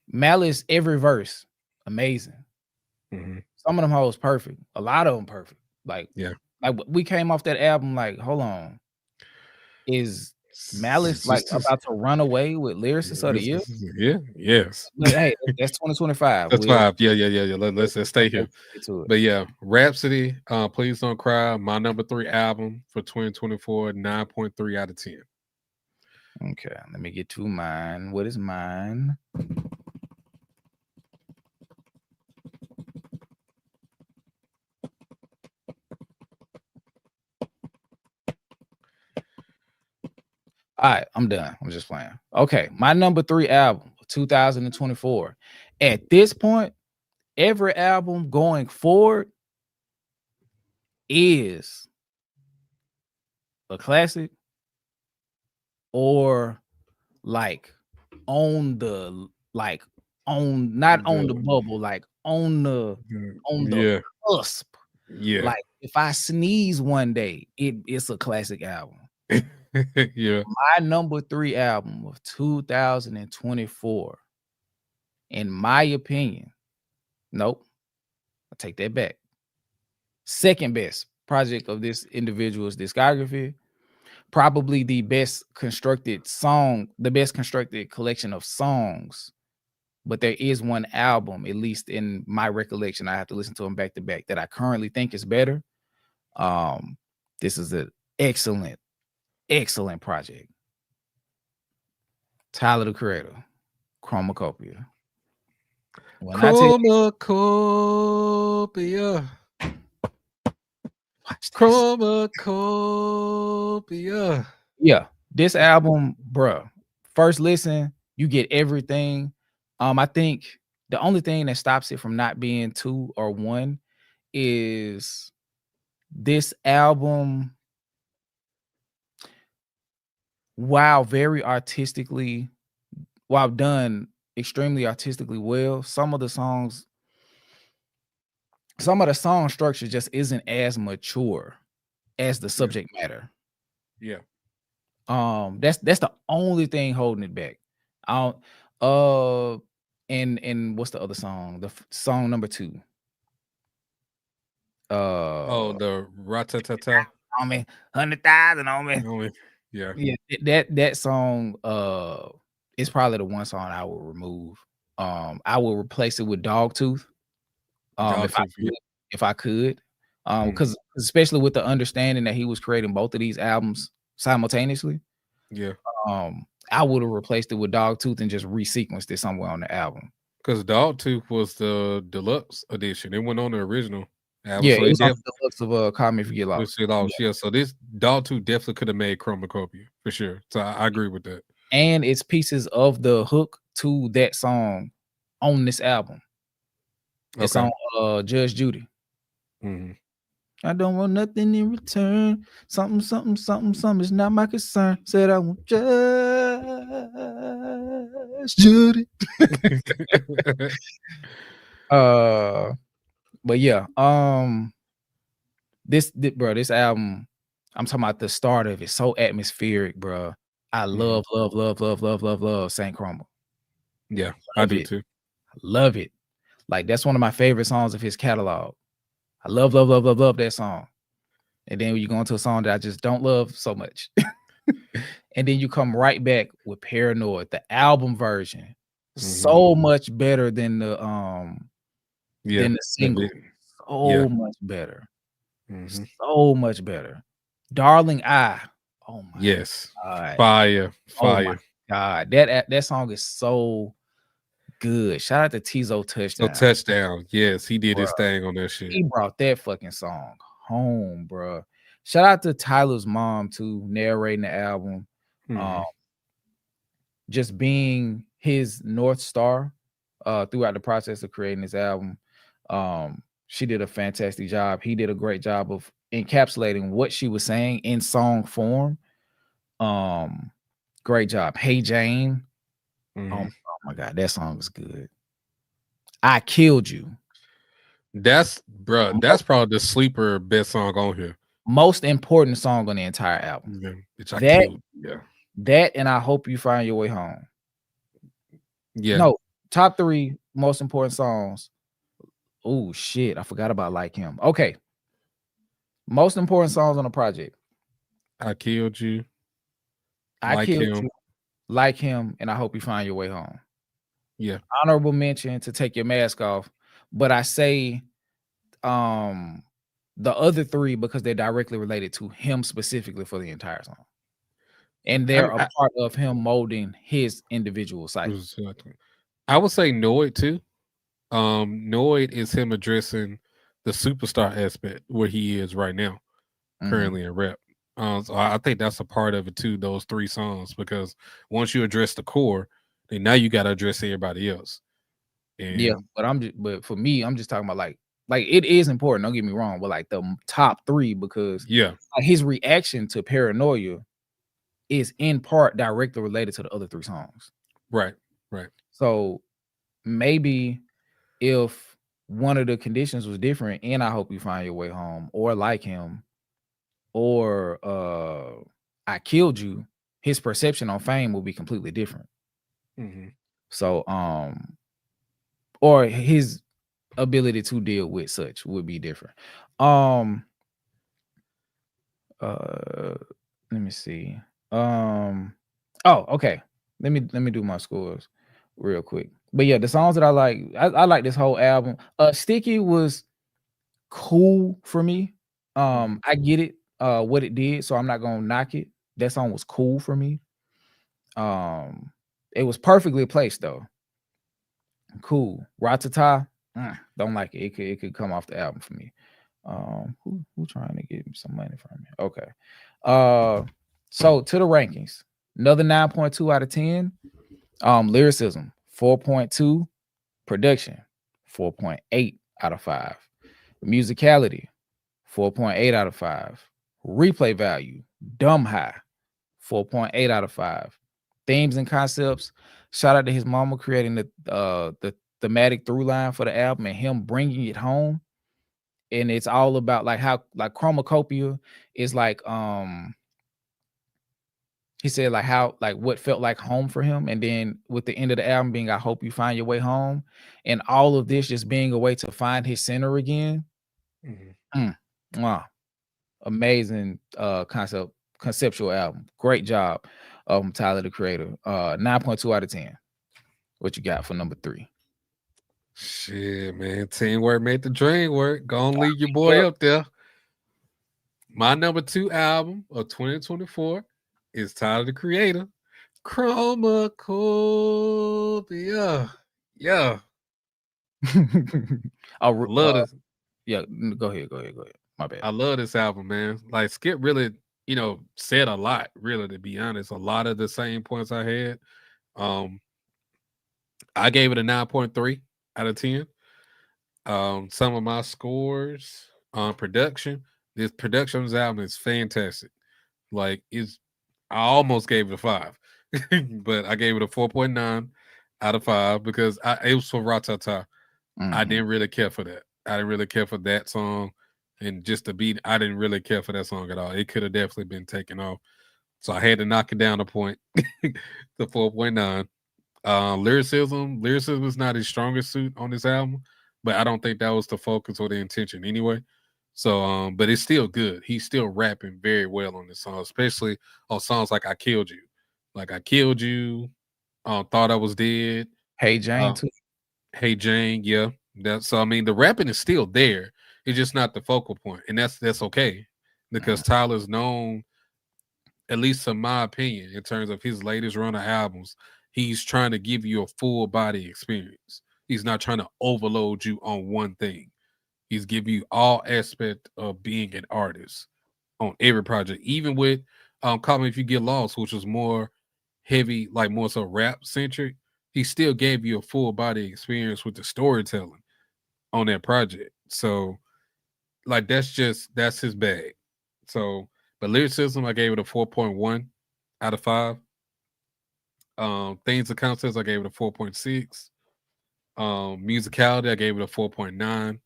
Malice, every verse, amazing. Mm-hmm. Some of them hoes perfect. A lot of them perfect. Like we came off that album like, hold on. Is Malice like about to run away with Lyricist of the Year? Yeah, yes. But hey, that's 2025. That's 5. Yeah. Let's stay here. But yeah, Rhapsody, Please Don't Cry, my number 3 album for 2024, 9.3 out of 10. Okay, let me get to mine. What is mine? All right, I'm done. I'm just playing. Okay, my number 3 album of 2024. At this point, every album going forward is a classic or like on the not on the bubble, like on the cusp Yeah. Like if I sneeze one day, it's a classic album. Yeah. My number 3 album of 2024, in my opinion, nope, I take that back. Second best project of this individual's discography, probably the best constructed song, the best constructed collection of songs. But there is one album, at least in my recollection, I have to listen to them back to back, that I currently think is better. This is an excellent project. Tyler the Creator, Chromacopia. When I tell you, Chromacopia. watch this. Chromacopia. Yeah, this album, bruh, first listen, you get everything. I think the only thing that stops it from not being 2 or 1 is this album, while very artistically, while done extremely artistically well, some of the song structure just isn't as mature as the subject matter. Yeah. That's the only thing holding it back. I don't and what's the other song? The song number 2. The Ratatata. On me, 100,000 on me. Yeah. Yeah, that song is probably the one song I will remove. I will replace it with Dogtooth. If I could. Because especially with the understanding that he was creating both of these albums simultaneously. Yeah. I would have replaced it with Dogtooth and just resequenced it somewhere on the album. Because Dogtooth was the deluxe edition. It went on the original album. Yeah, so it was on the deluxe of Call Me If You Get Lost. Yeah, so this Dogtooth definitely could have made Chromacopia for sure. So I agree with that. And it's pieces of the hook to that song on this album. It's on Judge Judy. Mm-hmm. I don't want nothing in return. Something is not my concern. Said I want Judge Judy. But yeah, this album, I'm talking about the start of it, so atmospheric, bro. I love Saint Chroma. Yeah, I do too. I love it. Like that's one of my favorite songs of his catalog. I love that song. And then when you go into a song that I just don't love so much. And then you come right back with Paranoid, the album version. So much better than the single. Much better. So much better. Darling I. Oh my God. Fire. Oh my God. That song is so good. Shout out to Tizo Touchdown. Touchdown. Yes, he did his thing on that shit. He brought that fucking song home, bro. Shout out to Tyler's mom too, narrating the album. Just being his North Star throughout the process of creating this album. She did a fantastic job. He did a great job of encapsulating what she was saying in song form. Great job. Hey Jane. Oh my God, that song is good. I Killed You. That's probably the sleeper best song on here. Most important song on the entire album. That and I Hope You Find Your Way Home. Yeah. No, top 3 most important songs. Oh shit, I forgot about Like Him. Okay. Most important songs on the project. I Killed You. I Killed You. Like Him, and I Hope You Find Your Way Home. Yeah. Honorable mention to Take Your Mask Off, but I say the other 3 because they're directly related to him specifically for the entire song. And they're a part of him molding his individual cycle. I would say Noid too. Noid is him addressing the superstar aspect where he is right now, currently in rap. So I think that's a part of it too, those 3 songs, because once you address the core, then now you got to address everybody else. And yeah, but for me, I'm just talking about like it is important, don't get me wrong, but like the top 3, because his reaction to Paranoia is in part directly related to the other 3 songs. Right. So maybe if one of the conditions was different, and I Hope You Find Your Way Home, or Like Him, or I Killed You, his perception on fame will be completely different. Mhm. So or his ability to deal with such would be different. Let me see. Oh, okay. Let me do my scores real quick. But yeah, the songs that I like this whole album. Sticky was cool for me. I get it, what it did, so I'm not gonna knock it. That song was cool for me. It was perfectly placed though. Cool. Ratata, don't like it. It could come off the album for me. Who trying to get some money from me? Okay. So to the rankings, another 9.2 out of 10. Lyricism, 4.2. Production, 4.8 out of 5. Musicality, 4.8 out of 5. Replay value, dumb high, 4.8 out of 5. Themes and concepts, shout out to his mama creating the thematic through line for the album and him bringing it home. And it's all about like how like Chromacopia is like he said like how like what felt like home for him, and then with the end of the album being I Hope You Find Your Way Home, and all of this just being a way to find his center again. Wow, amazing conceptual album. Great job, Tyler the Creator. 9.2 out of 10. What you got for number 3? Shit, man. Teamwork made the dream work. Go on, leave your boy up there. My number 2 album of 2024 is Tyler the Creator, Chromacopia. Yeah. I love this. Yeah, go ahead. My bad. I love this album, man. Like Skip really, said a lot, really, to be honest. A lot of the same points I had. I gave it a 9.3 out of 10. Some of my scores on production. This production's album is fantastic. Like I almost gave it a 5, but I gave it a 4.9 out of 5 because it was for Ratata. I didn't really care for that. I didn't really care for that song, and just the beat. I didn't really care for that song at all. It could have definitely been taken off, so I had to knock it down a point to 4.9. Lyricism is not his strongest suit on this album, but I don't think that was the focus or the intention anyway. So, but it's still good. He's still rapping very well on this song, especially on songs like I Killed You. Like I Killed You, Thought I Was Dead. Hey Jane too. Hey Jane, yeah. So I mean the rapping is still there. It's just not the focal point. And that's okay. Because Tyler's known, at least in my opinion, in terms of his latest run of albums, he's trying to give you a full body experience. He's not trying to overload you on one thing. He's giving you all aspect of being an artist on every project. Even with Call Me If You Get Lost, which was more heavy, like more so rap centric, he still gave you a full body experience with the storytelling on that project. So like that's his bag. So but lyricism, I gave it a 4.1 out of 5. Things and concepts, I gave it a 4.6. Musicality, I gave it a 4.9.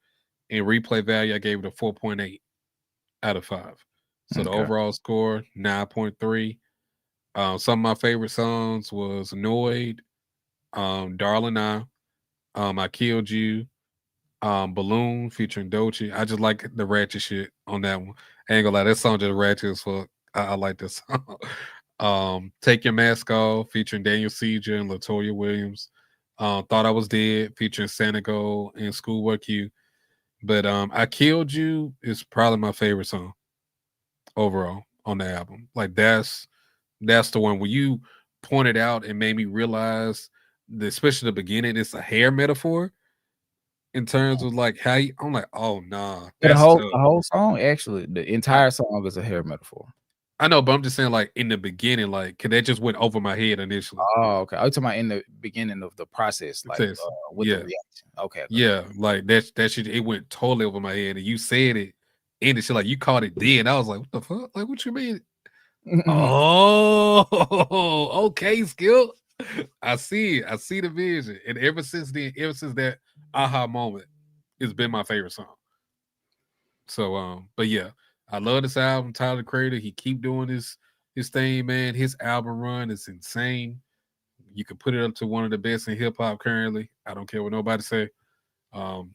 And replay value, I gave it a 4.8 out of 5. So the overall score, 9.3. Some of my favorite songs was Annoyed, Darling I Killed You, Balloon featuring Dolce. I just like the ratchet shit on that one. I ain't gonna lie, that song just ratchet as fuck. I like this song. Take Your Mask Off featuring Daniel Caesar and Latoya Williams. Thought I Was Dead featuring Sanago and Schoolboy Q. But I Killed You is probably my favorite song overall on the album. Like that's the one where you pointed out and made me realize that, especially the beginning, it's a hair metaphor in terms of like how I'm like, oh nah. The whole song, actually, the entire song is a hair metaphor. I know, but I'm just saying, like in the beginning, like, cause that just went over my head initially. Oh, okay. I was talking about in the beginning of the process, like with the reaction. Okay. Yeah, like that shit, it went totally over my head, and you said it, and it's like you caught it then. I was like, what the fuck? Like, what you mean? Oh, okay, Skill. I see it. I see the vision, and ever since then, ever since that aha moment, it's been my favorite song. So but yeah, I love this album. Tyler the Creator, he keep doing his thing, man. His album run is insane. You can put it up to one of the best in hip hop currently. I don't care what nobody say.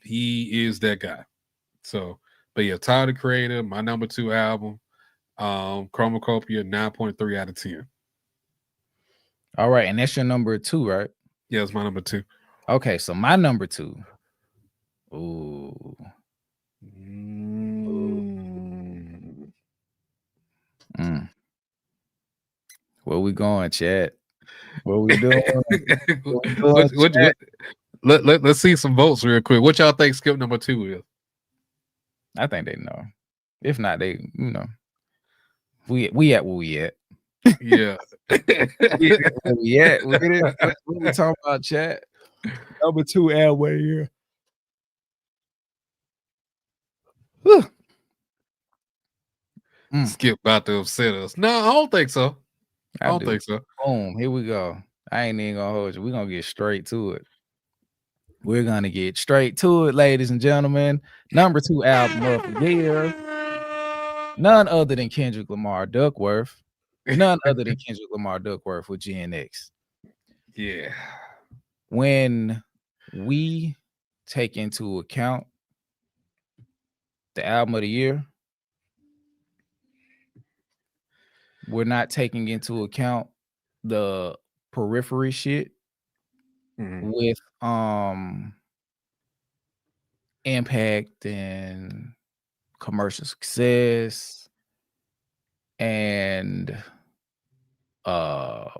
He is that guy. So, but yeah, Tyler the Creator, my number 2 album, Chromacopia, 9.3 out of 10. All right, and that's your number 2, right? Yeah, it's my number 2. Okay, so my number 2. Ooh. Where we going, chat? What we doing? Let's see some votes real quick. What y'all think Skip number 2 is? I think they know. If not, they we at where we at. Yeah. Yeah, what we talking about, chat? Number 2 Elway here. Skip about to upset us. No, I don't think so. I don't think so. Boom, here we go. I ain't even gonna hold you. We're gonna get straight to it. We're gonna get straight to it, ladies and gentlemen. Number 2 album of the year. None other than Kendrick Lamar Duckworth. None other than Kendrick Lamar Duckworth with GNX. Yeah. When we take into account the album of the year, we're not taking into account the periphery shit with impact and commercial success and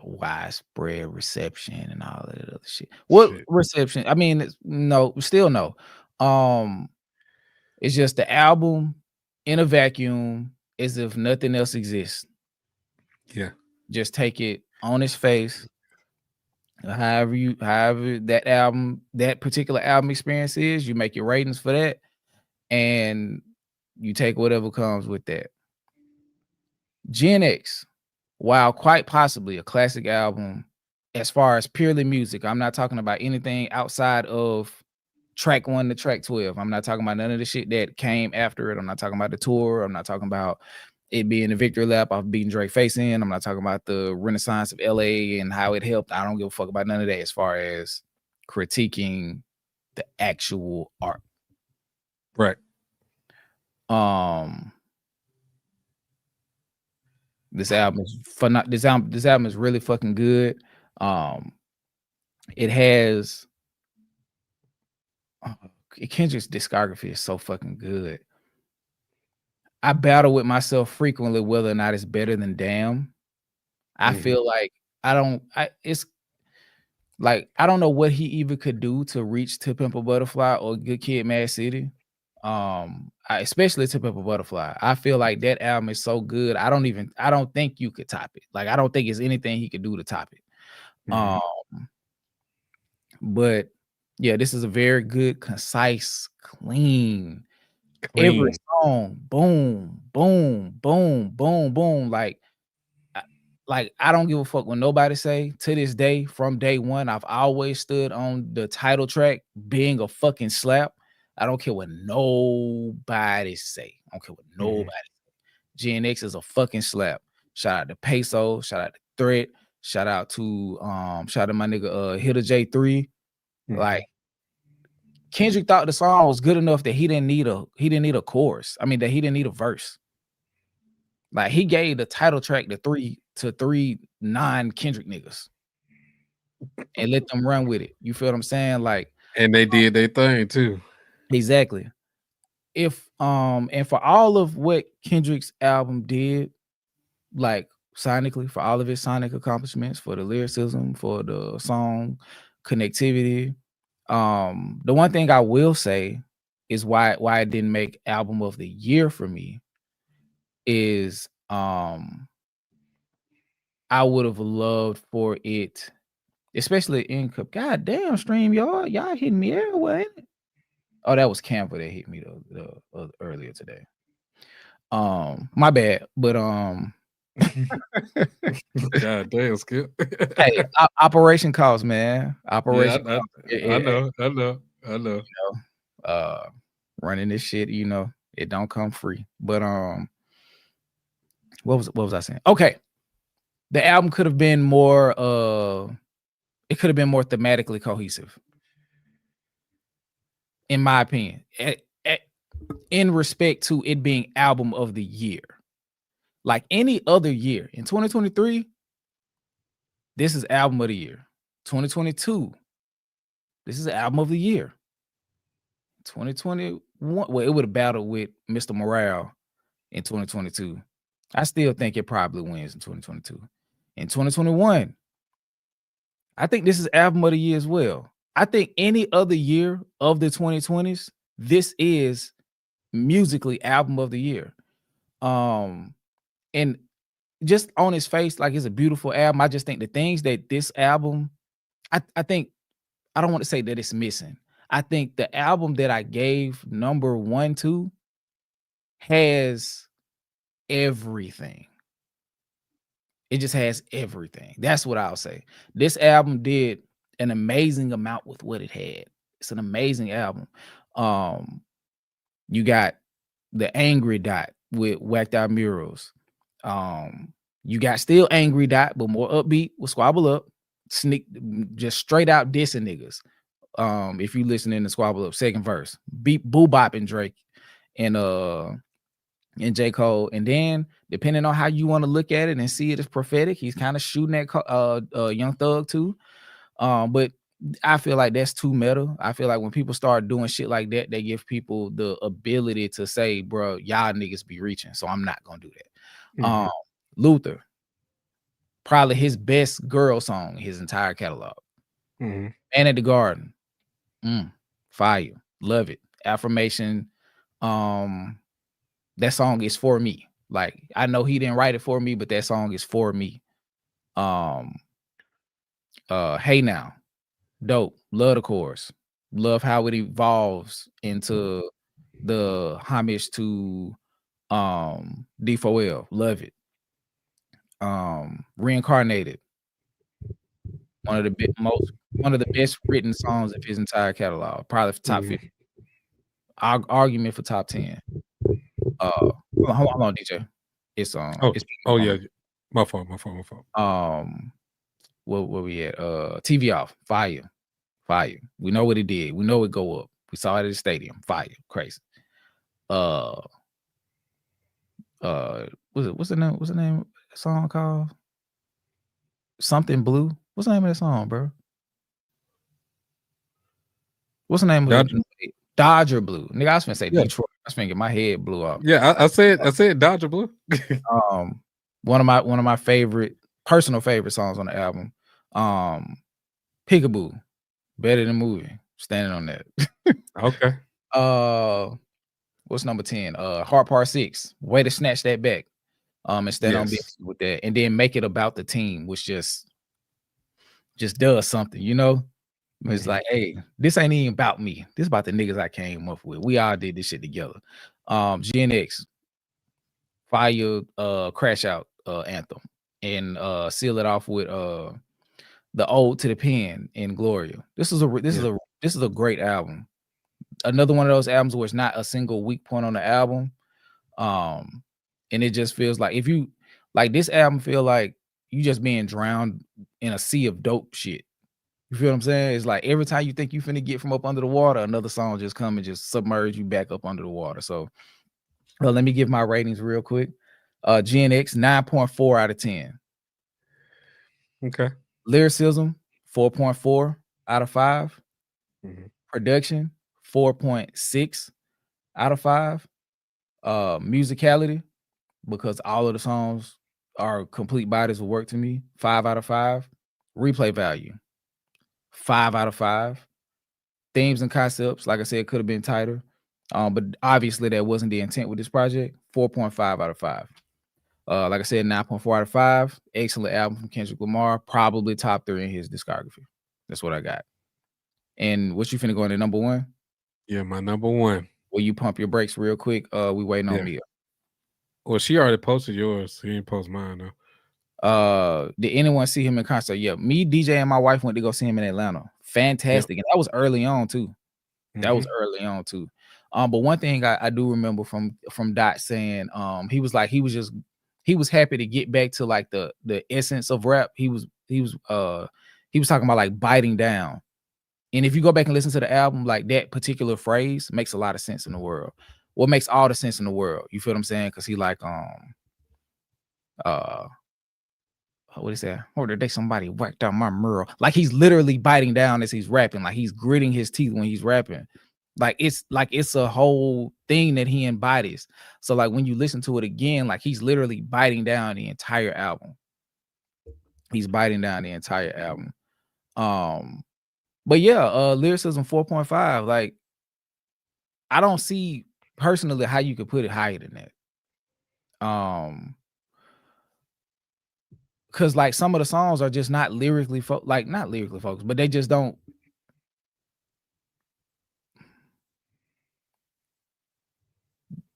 widespread reception and all that other shit. What reception? I mean, no, still no. It's just the album in a vacuum, as if nothing else exists. Yeah. Just take it on its face. However that particular album experience is, you make your ratings for that, and you take whatever comes with that. GNX, while quite possibly a classic album as far as purely music, I'm not talking about anything outside of track 1 to track 12. I'm not talking about none of the shit that came after it. I'm not talking about the tour. I'm not talking about it being a victory lap off beating Drake face in. I'm not talking about the renaissance of LA and how it helped. I don't give a fuck about none of that as far as critiquing the actual art. Right. This album is fun. This album is really fucking good. It has Kendrick's discography is so fucking good. I battle with myself frequently whether or not it's better than Damn. I feel like it's like I don't know what he even could do to reach To Pimp a Butterfly or Good Kid, Mad City. Especially To Pimp a Butterfly. I feel like that album is so good. I don't think you could top it. Like I don't think there's anything he could do to top it. But yeah, this is a very good, concise, clean. Every song, boom, boom, boom, boom, boom. Like I don't give a fuck when nobody say. To this day, from day one, I've always stood on the title track being a fucking slap. I don't care what nobody say. I don't care what nobody say. GNX is a fucking slap. Shout out to Peso. Shout out to Threat. Shout out to my nigga Hitter J3. Like Kendrick thought the song was good enough that he didn't need a chorus. I mean, that he didn't need a verse. Like he gave the title track to three non-Kendrick niggas and let them run with it. You feel what I'm saying? Like, and they did their thing too. Exactly. If and for all of what Kendrick's album did, like sonically, for all of his sonic accomplishments, for the lyricism, for the song connectivity, the one thing I will say is why it didn't make album of the year for me is I would have loved for it, especially in God damn stream, y'all hitting me everywhere. Oh, that was Canva that hit me the earlier today. My bad, but God damn, Skip. Hey, operation calls, man. Operation. Yeah, I know. You know, running this shit, you know, it don't come free. But what was I saying? Okay. The album could have been more it could have been more thematically cohesive, in my opinion. In respect to it being album of the year. Like any other year in 2023, this is album of the year. 2022, this is album of the year. 2021, well, it would have battled with Mr. Morale in 2022. I still think it probably wins in 2022. In 2021, I think this is album of the year as well. I think any other year of the 2020s, this is musically album of the year. And just on his face, like, it's a beautiful album. I just think the things that this album, I think, I don't want to say that it's missing. I think the album that I gave number 1 to has everything. It just has everything. That's what I'll say. This album did an amazing amount with what it had. It's an amazing album. You got the Angry Dot with Whacked Out Murals. You got still Angry Dot, but more upbeat with Squabble Up. Sneak, just straight out dissing niggas. If you listening to Squabble Up, second verse, beat Boo Bop and Drake and J. Cole. And then depending on how you want to look at it and see it as prophetic, he's kind of shooting at Young Thug too. But I feel like that's too meta. I feel like when people start doing shit like that, they give people the ability to say, bro, y'all niggas be reaching, so I'm not gonna do that. Mhm. Luther, probably his best girl song, his entire catalog. Mhm. Man at the Garden, fire, love it. Affirmation, that song is for me. Like, I know he didn't write it for me, but that song is for me. Hey Now, dope. Love the chorus. Love how it evolves into the homage to D4L. Love it. Reincarnated. One of the best written songs of his entire catalog. Probably for top 50. Argument for top 10. Hold on, DJ. It's yeah. My fault. Where we at? TV Off. Fire. We know what it did. We know it go up. We saw it at the stadium. Fire. Crazy. What's the name of the song called? Something Blue. What's the name of that song, bro? What's the name of it? Dodger Blue. Nigga, I was gonna say Detroit. I was gonna get my head blew up. Yeah, I said Dodger Blue. One of my personal favorite songs on the album. Peekaboo. Better Than Moving. Standing on that. Okay. What's number 10? Heart Part 6. Way to snatch that back. And stand on with that, and then make it about the team, which just does something, you know. It's like, hey, this ain't even about me. This about the niggas I came up with. We all did this shit together. GNX, fire, Crash Out anthem, and seal it off with the Ode to the Pen in Gloria. This is a great album. Another one of those albums where it's not a single weak point on the album. And it just feels like, if you like this album, feel like you just being drowned in a sea of dope shit. You feel what I'm saying? It's like every time you think you finna get from up under the water, another song just come and just submerge you back up under the water. So, well, let me give my ratings real quick. GNX 9.4 out of 10. Okay. Lyricism 4.4 out of 5. Production 4.6 out of 5. Musicality, because all of the songs are complete bodies of work to me, 5 out of 5. Replay value 5 out of 5. Themes and concepts, like I said, could have been tighter, but obviously that wasn't the intent with this project. 4.5 out of 5. Like I said, 9.4 out of 5. Excellent album from Kendrick Lamar, probably top 3 in his discography. That's what I got. And what you finna go into number 1? Yeah, my number 1. Will you pump your brakes real quick? We waiting on Mia. Well, she already posted yours. She didn't post mine though. Did anyone see him in concert? Yeah, me, DJ, and my wife went to go see him in Atlanta. Fantastic. And that was early on too. That was early on too. But one thing I do remember from Dot saying, he was like, he was happy to get back to like the essence of rap. He was talking about like biting down. And if you go back and listen to the album, like that particular phrase makes a lot of sense in the world. What makes all the sense in the world? You feel what I'm saying? Because he like what is that? Or did somebody whacked out my mural? Like he's literally biting down as he's rapping, like he's gritting his teeth when he's rapping. Like it's a whole thing that he embodies. So like when you listen to it again, like he's literally biting down the entire album. He's biting down the entire album. But yeah, lyricism 4.5. Like I don't see personally how you could put it higher than that. Because like some of the songs are just not lyrically not lyrically focused, but they just don't.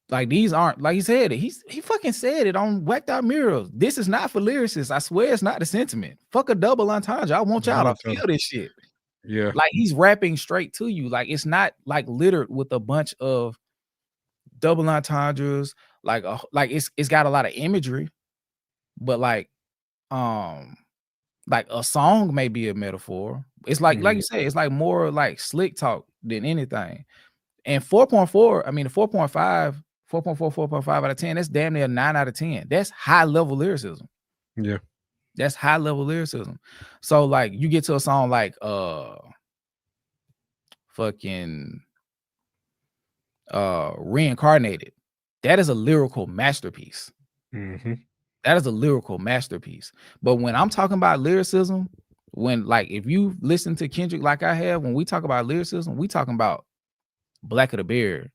Like these aren't, like he said it. He fucking said it on Whacked Out Murals. This is not for lyricists. I swear it's not the sentiment. Fuck a double entendre. I want y'all to feel this shit. Yeah. Like he's rapping straight to you. Like it's not like littered with a bunch of double entendres. Like it's got a lot of imagery, but like a song may be a metaphor. It's like you say, it's like more like slick talk than anything. And 4.4, I mean, the 4.5, 4.4, 4.5 out of 10, that's damn near 9 out of 10. That's high level lyricism. Yeah. That's high level lyricism. So like you get to a song like Reincarnated. That is a lyrical masterpiece. That is a lyrical masterpiece. But when I'm talking about lyricism, when like if you listen to Kendrick like I have, when we talk about lyricism, we talking about Black of the Beard.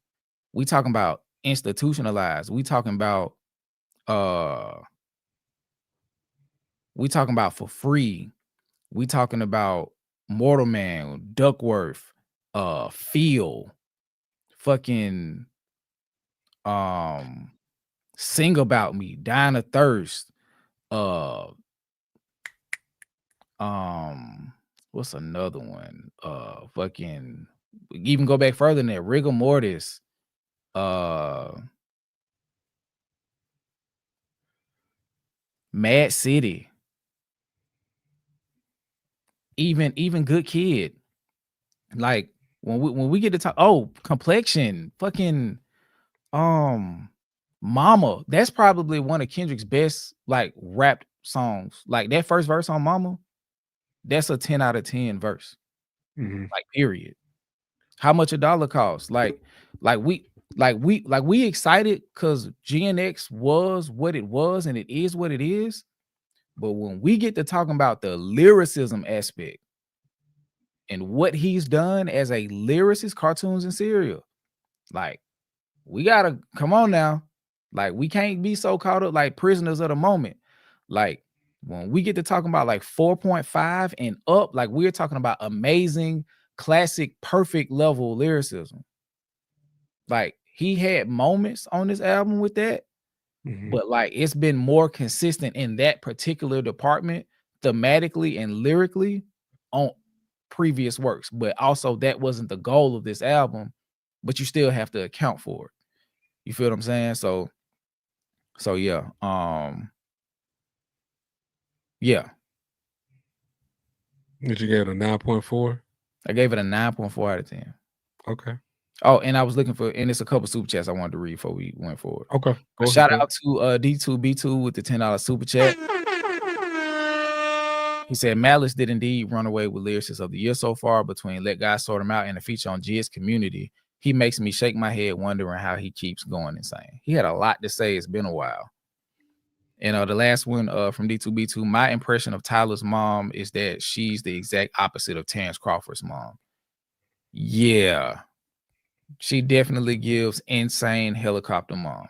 We talking about Institutionalized. We talking about For Free. We talking about Mortal Man, Duckworth, Feel, fucking Sing About Me, Dying of Thirst, what's another one? Fucking even go back further than that, Rigor Mortis, Mad City, even Good Kid. Like when we get to talk, Complexion, fucking Mama. That's probably one of Kendrick's best like rap songs. Like that first verse on Mama, that's a 10 out of 10 verse. Like period. How much a dollar costs? Like we excited because GNX was what it was and it is what it is. But when we get to talking about the lyricism aspect and what he's done as a lyricist, cartoons and cereal, like we gotta come on now. Like we can't be so caught up like prisoners of the moment. Like when we get to talking about like 4.5 and up, like we're talking about amazing, classic, perfect level lyricism. Like he had moments on this album with that, but like it's been more consistent in that particular department thematically and lyrically on previous works. But also that wasn't the goal of this album, but you still have to account for it. You feel what I'm saying? So yeah. Yeah. Did you give it a 9.4? I gave it a 9.4 out of 10. Okay. Oh, and I was looking for, and it's a couple super chats I wanted to read before we went forward. Okay. Shout out to D2B2 with the $10 super chat. He said Malice did indeed run away with lyricist of the year so far between Let God Sort Him Out and a feature on Jizz Community. He makes me shake my head wondering how he keeps going insane. He had a lot to say. It's been a while. And the last one from D2B2, my impression of Tyler's mom is that she's the exact opposite of Terrence Crawford's mom. Yeah. She definitely gives insane helicopter mom.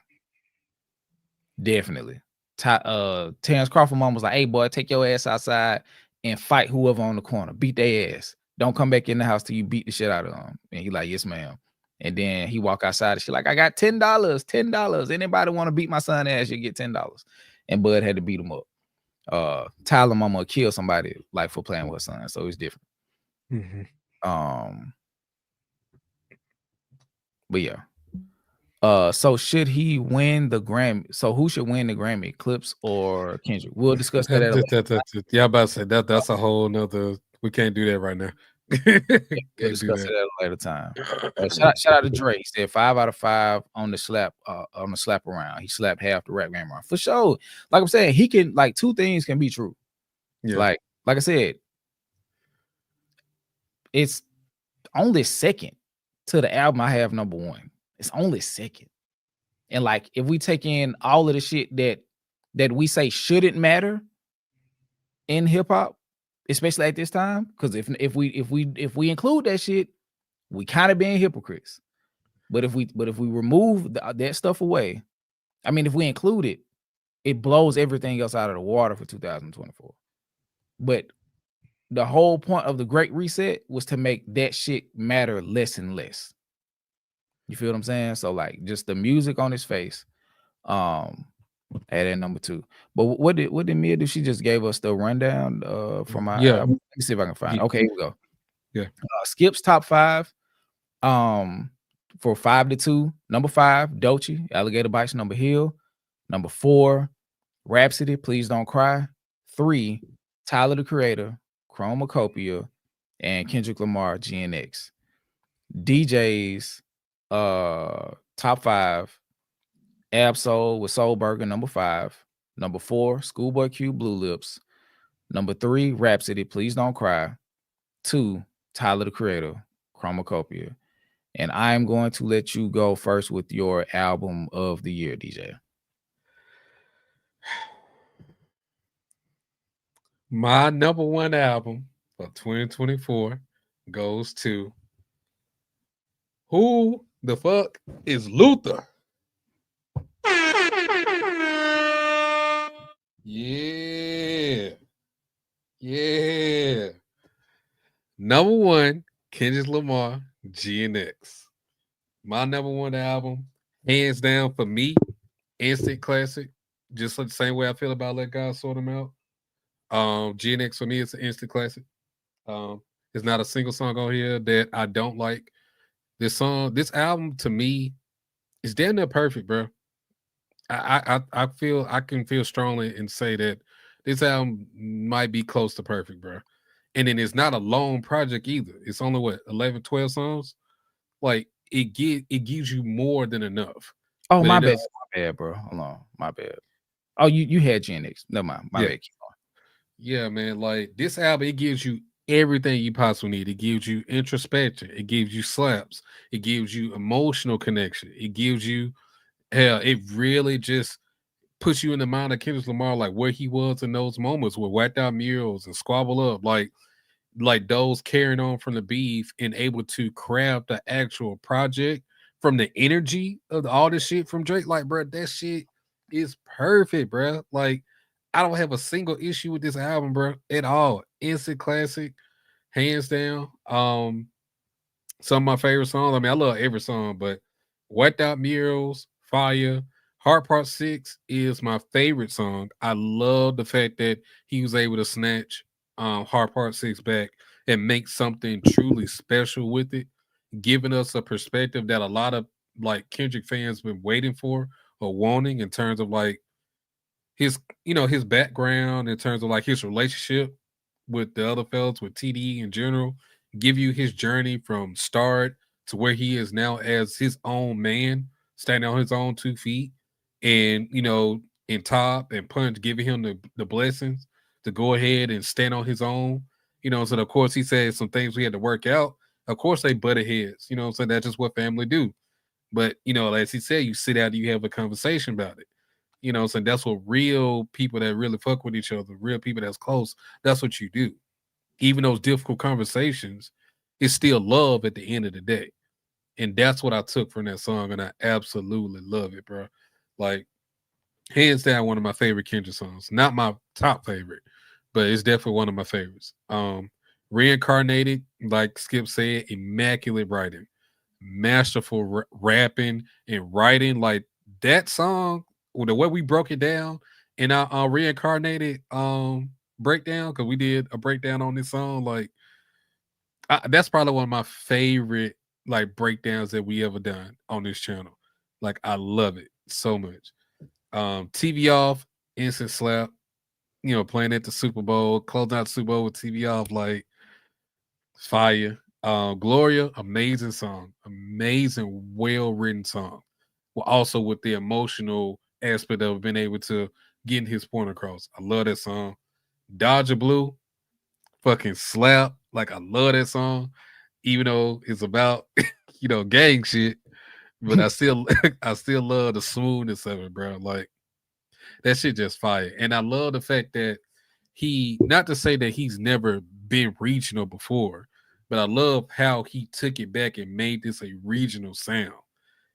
Definitely. Terrence Crawford mom was like, hey boy, take your ass outside and fight whoever on the corner. Beat their ass. Don't come back in the house till you beat the shit out of them. And he like, yes, ma'am. And then he walk outside and she like, I got $10. Anybody want to beat my son ass, you get $10. And Bud had to beat him up. Tyler mama killed somebody like for playing with her son, so it's different. But yeah. So should he win the Grammy? So who should win the Grammy? Clips or Kendrick? We'll discuss that at a later. Yeah, I'm about to say that's a whole nother. We can't do that right now. We'll Can't do discuss it that. at a later time. Shout out to Dre. He said 5 out of 5 on the slap around. He slapped half the rap game around. For sure. Like I'm saying, he can, like, two things can be true. Yeah. Like I said, it's only second to the album I have number 1. It's only second. And like, if we take in all of the shit that we say shouldn't matter in hip hop, especially at this time, because if we include that shit, we kind of being hypocrites. But if we remove that stuff away, I mean, if we include it, it blows everything else out of the water for 2024. But the whole point of the Great Reset was to make that shit matter less and less. You feel what I'm saying? So like, just the music on his face, at number 2. But what did Mia do? She just gave us the rundown from my album. Let me see if I can find it. Okay, here we go. Yeah. Skip's top 5. For 5-2, number 5, Doechii, Alligator Bites, Number Hill. Number 4, Rhapsody, Please Don't Cry. 3, Tyler the Creator, Chromacopia, and Kendrick Lamar, GNX. DJ's top 5, Absol with Soul Burger, number 5. Number 4, Schoolboy Q, Blue Lips. Number 3, Rhapsody, Please Don't Cry. 2, Tyler the Creator, Chromacopia. And I'm going to let you go first with your album of the year, DJ. My number 1 album for 2024 goes to Who the Fuck is Luther? Yeah. Yeah. Number 1, Kendrick Lamar, GNX. My number 1 album, hands down for me, instant classic. Just like the same way I feel about Let God Sort Them Out. GNX for me is an instant classic. There's not a single song on here that I don't like. This album to me is damn near perfect, bro. I feel I can feel strongly and say that this album might be close to perfect, bro. And then it's not a long project either. It's only what 11, 12 songs. Like it gives you more than enough. Oh, my bad, bro. Hold on, my bad. Oh, you had GNX. Never mind. My bad. Keep going. Yeah, man. Like this album, it gives you everything you possibly need. It gives you introspection. It gives you slaps. It gives you emotional connection. It gives you hell. It really just puts you in the mind of Kendrick Lamar, like where he was in those moments with Whacked Out Murals and Squabble Up, like those carrying on from the beef and able to craft the actual project from the energy of all this shit from Drake. Like, bro, that shit is perfect, bro. Like, I don't have a single issue with this album, bro, at all. Instant classic, hands down. Some of my favorite songs. I mean, I love every song, but Whacked Out Murals, Fire, Heart Part 6 is my favorite song. I love the fact that he was able to snatch Heart Part 6 back and make something truly special with it, giving us a perspective that a lot of like Kendrick fans been waiting for or wanting in terms of like his background, in terms of like his relationship with the other fellas, with TDE in general, give you his journey from start to where he is now as his own man, standing on his own 2 feet, and in Top and Punch giving him the blessings to go ahead and stand on his own. So of course he said some things we had to work out. Of course they butted heads, so that's just what family do. But as he said, you sit down and you have a conversation about it. So that's what real people that really fuck with each other, real people that's close, that's what you do. Even those difficult conversations, it's still love at the end of the day. And that's what I took from that song, and I absolutely love it, bro. Like, hands down, one of my favorite Kendrick songs. Not my top favorite, but it's definitely one of my favorites. Reincarnated, like Skip said, immaculate writing, masterful rapping and writing. Like that song, the way we broke it down in our Reincarnated breakdown, because we did a breakdown on this song. Like, that's probably one of my favorite like breakdowns that we ever done on this channel. Like I love it so much. TV off, instant slap. You know, playing at the Super Bowl, closing out the Super Bowl with TV off, like fire. Gloria, amazing song, amazing, well written song. Well, also with the emotional aspect of being able to getting his point across. I love that song. Dodger Blue, fucking slap. Like I love that song, even though it's about gang shit. But I still I still love the smoothness of it, bro. Like that shit just fire. And I love the fact that he, not to say that he's never been regional before, but I love how he took it back and made this a regional sound.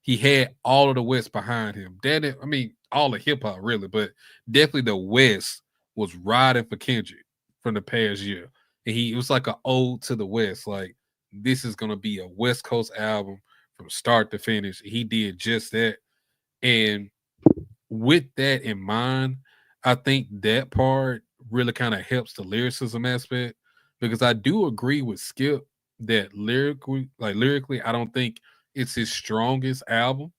He had all of the West behind him. I mean, all of hip hop really, but definitely the West was riding for Kendrick from the past year. And it was like an ode to the West. Like, this is gonna be a West Coast album from start to finish. He did just that. And with that in mind, I think that part really kind of helps the lyricism aspect, because I do agree with Skip that lyrically, I don't think it's his strongest album.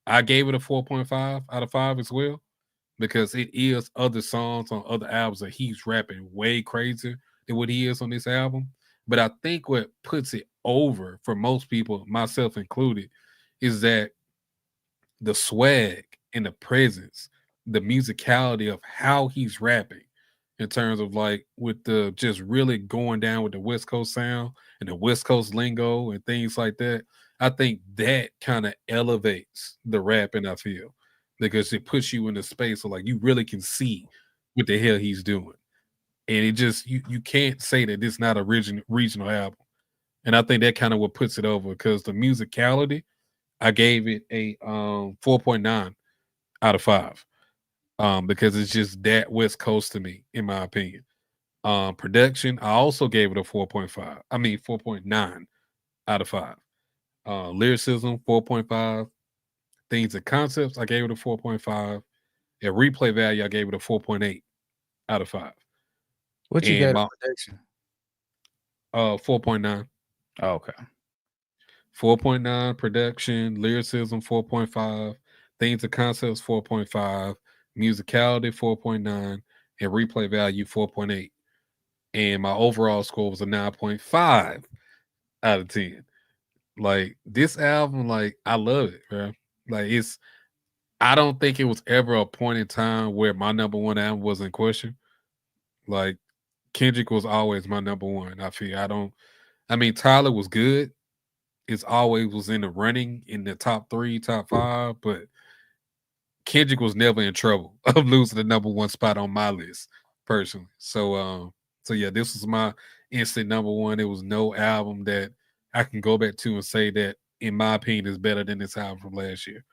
I gave it a 4.5 out of 5 as well, because it is other songs on other albums that he's rapping way crazier than what he is on this album. But I think what puts it over for most people, myself included, is that the swag and the presence, the musicality of how he's rapping, in terms of like with the just really going down with the West Coast sound and the West Coast lingo and things like that. I think that kind of elevates the rapping, I feel, because it puts you in a space of like you really can see what the hell he's doing. And it just you can't say that it's not a regional album. And I think that kind of what puts it over, because the musicality, I gave it a 4.9 out of 5. Because it's just that West Coast to me, in my opinion. Production, I also gave it a 4.5. I mean 4.9 out of 5. Lyricism, 4.5. Things and concepts, I gave it a 4.5. At replay value, I gave it a 4.8 out of 5. What you And got production? 4.9. Oh, okay. 4.9 production, lyricism 4.5, things and concepts 4.5, musicality 4.9, and replay value 4.8. And my overall score was a 9.5 out of 10. Like this album, like I love it, bro. Like I don't think it was ever a point in time where my number one album was in question. Like Kendrick was always my number one. I mean Tyler was good. It's always was in the running in the top 3, top 5, but Kendrick was never in trouble of losing the number one spot on my list personally. So yeah, this was my instant number one. It was no album that I can go back to and say that, in my opinion, is better than this album from last year.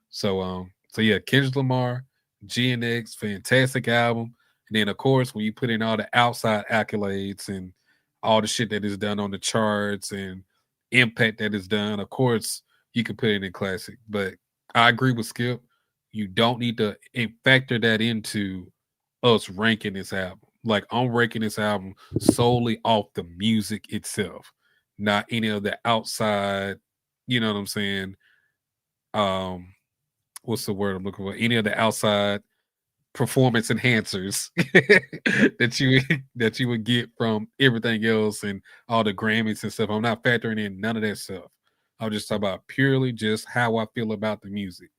So yeah, Kendrick Lamar, GNX, fantastic album. And then of course, when you put in all the outside accolades and all the shit that is done on the charts and impact that is done, of course, you can put it in classic. But I agree with Skip. You don't need to factor that into us ranking this album. Like I'm ranking this album solely off the music itself, not any of the outside, you know what I'm saying? What's the word I'm looking for? Any of the outside performance enhancers that you would get from everything else and all the Grammys and stuff. I'm not factoring in none of that stuff. I'll just talk about purely just how I feel about the music.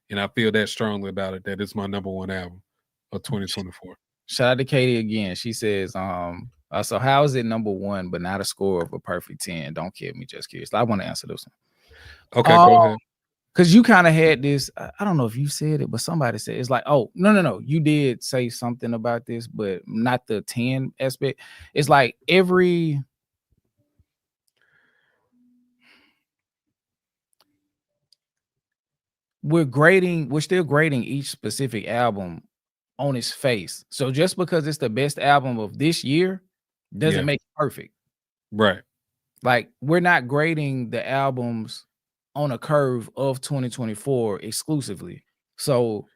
And I feel that strongly about it, that it's my number one album of 2024. Shout out to Katie again. She says, so how is it number one, but not a score of a perfect 10? Don't kill me, just curious. I want to answer this one. Okay, go ahead. Because you kind of had this, I don't know if you said it, but somebody said, it's like, oh, no. You did say something about this, but not the 10 aspect. It's like we're still grading each specific album on its face. So just because it's the best album of this year doesn't make it perfect. Right. Like we're not grading the albums on a curve of 2024 exclusively. So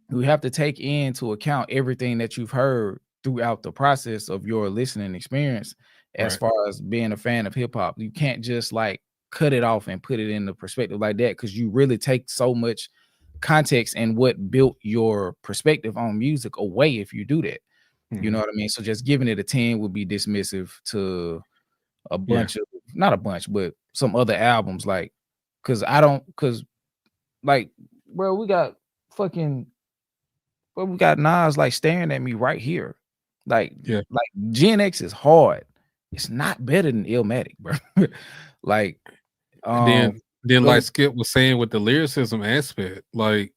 we have to take into account everything that you've heard throughout the process of your listening experience as far as being a fan of hip hop. You can't just like cut it off and put it in the perspective like that, because you really take so much context and what built your perspective on music away if you do that. You know what I mean? So just giving it a 10 would be dismissive to a bunch of, not a bunch, but some other albums, like, because like, bro, we got Nas like staring at me right here. Like GNX is hard. It's not better than Illmatic, bro. Like, then like Skip was saying with the lyricism aspect, like,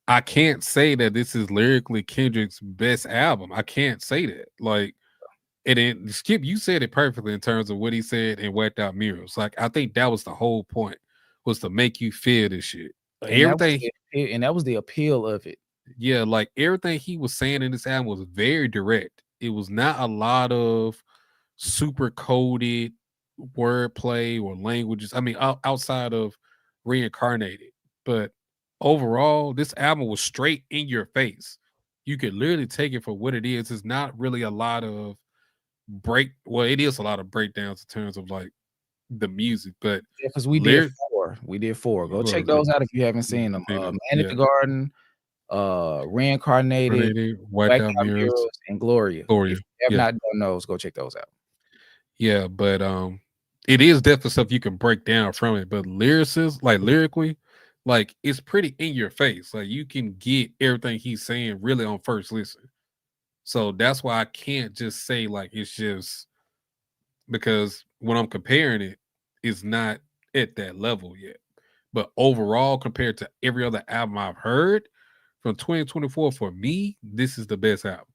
I can't say that this is lyrically Kendrick's best album. I can't say that. Like, and then Skip, you said it perfectly in terms of what he said in Whacked Out Mirrors. Like, I think that was the whole point, was to make you feel this shit. And that was the appeal of it. Yeah, like everything he was saying in this album was very direct. It was not a lot of super coded wordplay or languages. I mean, outside of Reincarnated, but overall, this album was straight in your face. You could literally take it for what it is. It's not really a lot of it is a lot of breakdowns in terms of like the music, but because we did four. Go check those out if you haven't seen them. Man at the Garden, Reincarnated, Whacked Out Mirrors, and Gloria. If you have not done those, go check those out. Yeah, but it is definitely stuff you can break down from it. But lyrically, like, it's pretty in your face. Like, you can get everything he's saying really on first listen. So that's why I can't just say like it's just because when I'm comparing it, it's not at that level yet. But overall, compared to every other album I've heard from 2024, for me, this is the best album.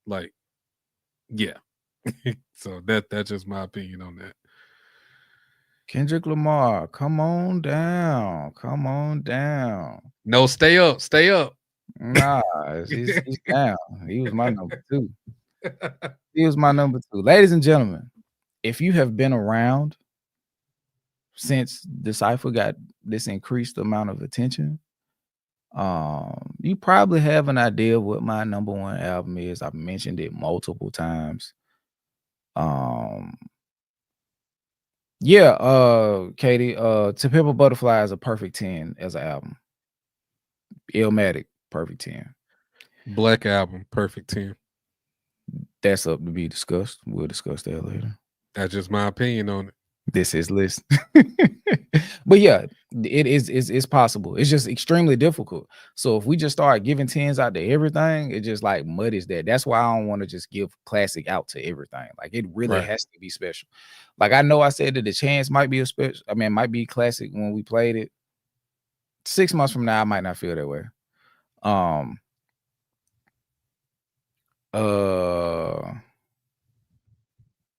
Like, yeah. So that's just my opinion on that. Kendrick Lamar, come on down. No, stay up. Nah, he's down. He was my number 2. Ladies and gentlemen, if you have been around since DeCypher got this increased amount of attention, you probably have an idea of what my number 1 album is. I've mentioned it multiple times. Katie, To Pimp a Butterfly is a perfect 10 as an album. Illmatic, perfect 10. Black Album, perfect 10. That's up to be discussed. We'll discuss that later. That's just my opinion on it. This is list. But yeah, it's possible. It's just extremely difficult. So if we just start giving 10s out to everything, it just like muddies that. That's why I don't want to just give classic out to everything. Like, it really has to be special. Like, I know I said that the chance might be might be classic when we played it. 6 months from now, I might not feel that way.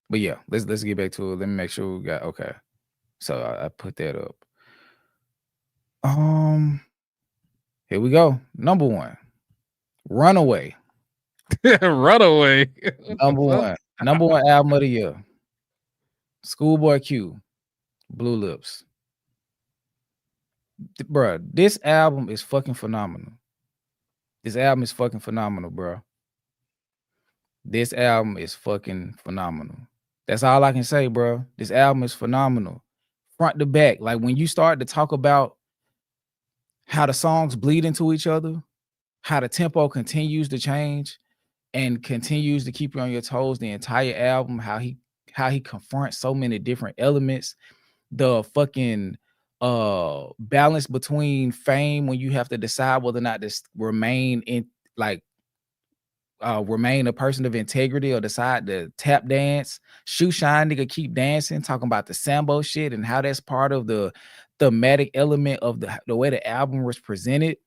But yeah, let's get back to it. Let me make sure we got okay. So I put that up. Here we go. Number 1, Runaway. Runaway. Number one album of the year. Schoolboy Q, Blue Lips. Bruh, this album is fucking phenomenal. This album is fucking phenomenal, bro. This album is fucking phenomenal. That's all I can say, bro. This album is phenomenal. Front to back. Like, when you start to talk about how the songs bleed into each other, how the tempo continues to change and continues to keep you on your toes the entire album, how he confronts so many different elements, the fucking balance between fame when you have to decide whether or not to remain a person of integrity or decide to tap dance, shoe shine, nigga, keep dancing, talking about the Sambo shit and how that's part of the thematic element of the way the album was presented.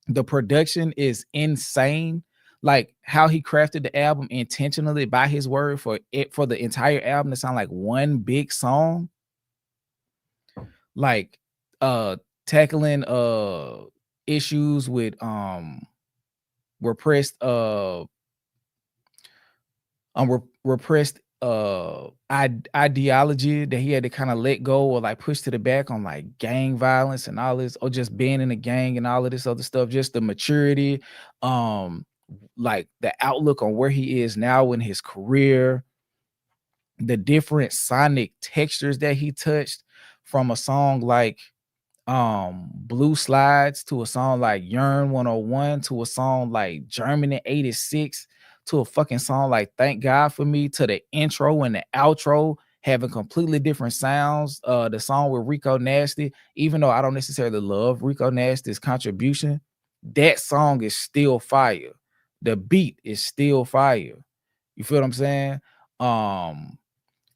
The production is insane. Like, how he crafted the album intentionally by his word for the entire album to sound like one big song. Like, tackling issues with repressed ideology that he had to kind of let go or like push to the back on, like gang violence and all this, or just being in a gang and all of this other stuff. Just the maturity, like the outlook on where he is now in his career, the different sonic textures that he touched, from a song like Blue Slides to a song like Yearn 101 to a song like Germany 86 to a fucking song like Thank God for Me to the intro and the outro having completely different sounds. The song with Rico Nasty, even though I don't necessarily love Rico Nasty's contribution, that song is still fire. The beat is still fire. You feel what I'm saying?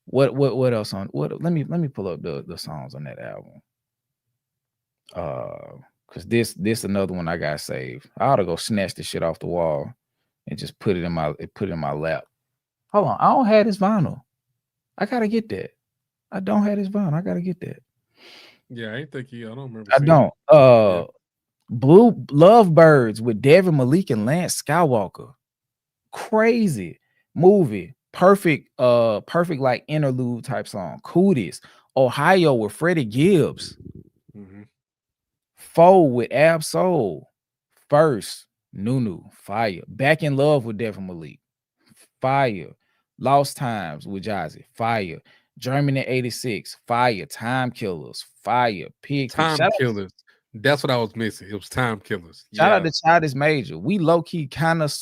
What else on what? Let me pull up the songs on that album. Cause this another one I got saved. I ought to go snatch this shit off the wall and just put it in my lap. Hold on, I don't have this vinyl. I gotta get that. I don't have this vinyl. I gotta get that. Yeah, I ain't think I don't remember. I don't. Yeah. Blue Lovebirds with Devin Malik and Lance Skywalker. Crazy movie. Perfect like interlude type song. Cooties. Ohio with Freddie Gibbs. Mm-hmm. Foe with Ab Soul. First, Nunu. Fire. Back in Love with Devin Malik. Fire. Lost Times with Jazzy. Fire. Germany 86. Fire. Time Killers. Fire. Pig. Time Killers. That's what I was missing. It was Time Killers. Shout out to Childish Major. We low-key kind of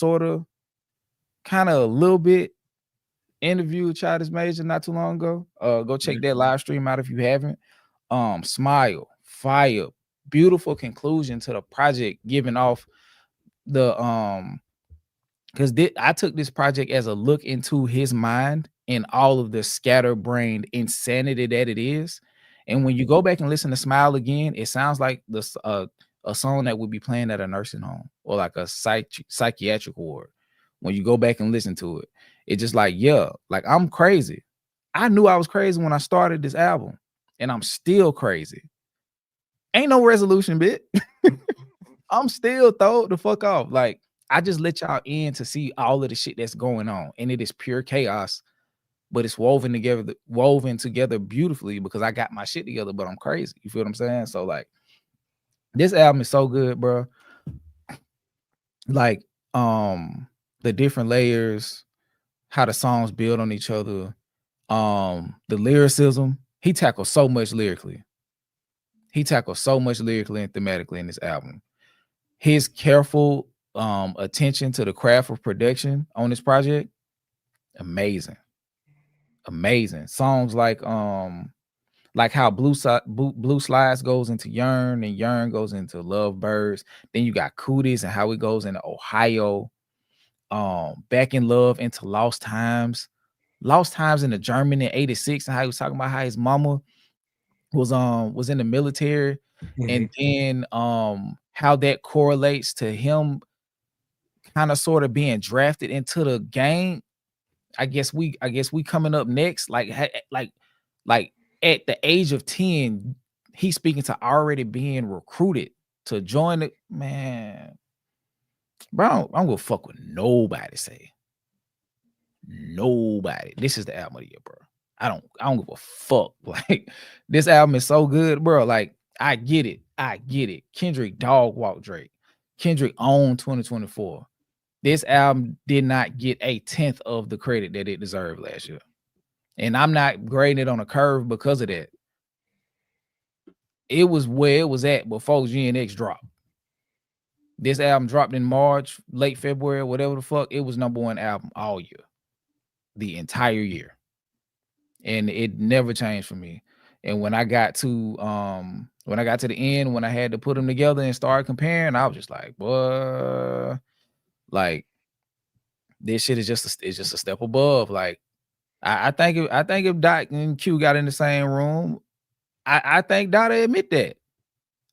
a little bit interviewed Childish Major not too long ago. Go check that live stream out if you haven't. Smile. Fire. Beautiful conclusion to the project, giving off the because I took this project as a look into his mind and all of the scatterbrained insanity that it is. And when you go back and listen to Smile again, it sounds like this a song that would be playing at a nursing home or like a psychiatric ward. When you go back and listen to it, it's just like, yeah, like I'm crazy. I knew I was crazy when I started this album, and I'm still crazy. Ain't no resolution, bit. I'm still throwed the fuck off. Like, I just let y'all in to see all of the shit that's going on, and it is pure chaos, but it's woven together beautifully because I got my shit together, but I'm crazy. You feel what I'm saying? So like, this album is so good, bro. Like, the different layers, how the songs build on each other, the lyricism. He tackles so much lyrically. He tackles so much lyrically and thematically in this album. His careful attention to the craft of production on this project, amazing. Songs like how Blue Slides goes into Yearn and Yearn goes into Lovebirds. Then you got Cooties and how it goes into Ohio. Back in Love into Lost Times into Germany in 86, and how he was talking about how his mama was in the military, and then how that correlates to him kind of sort of being drafted into the game. I guess we coming up next, like at the age of 10, he's speaking to already being recruited to join the man. Bro, I'm gonna fuck with nobody say. Nobody. This is the album of the year, bro. I don't give a fuck. Like, this album is so good, bro. Like, I get it. Kendrick dog walk Drake. Kendrick owned 2024. This album did not get a 10th of the credit that it deserved last year. And I'm not grading it on a curve because of that. It was where it was at before GNX dropped. This album dropped in March, late February, whatever the fuck. It was #1 album all year. The entire year. And it never changed for me. And when I got to the end, when I had to put them together and start comparing, I was just like, boy, like, this shit is just a step above. Like, I think if Dot and Q got in the same room, I think Dot would admit that.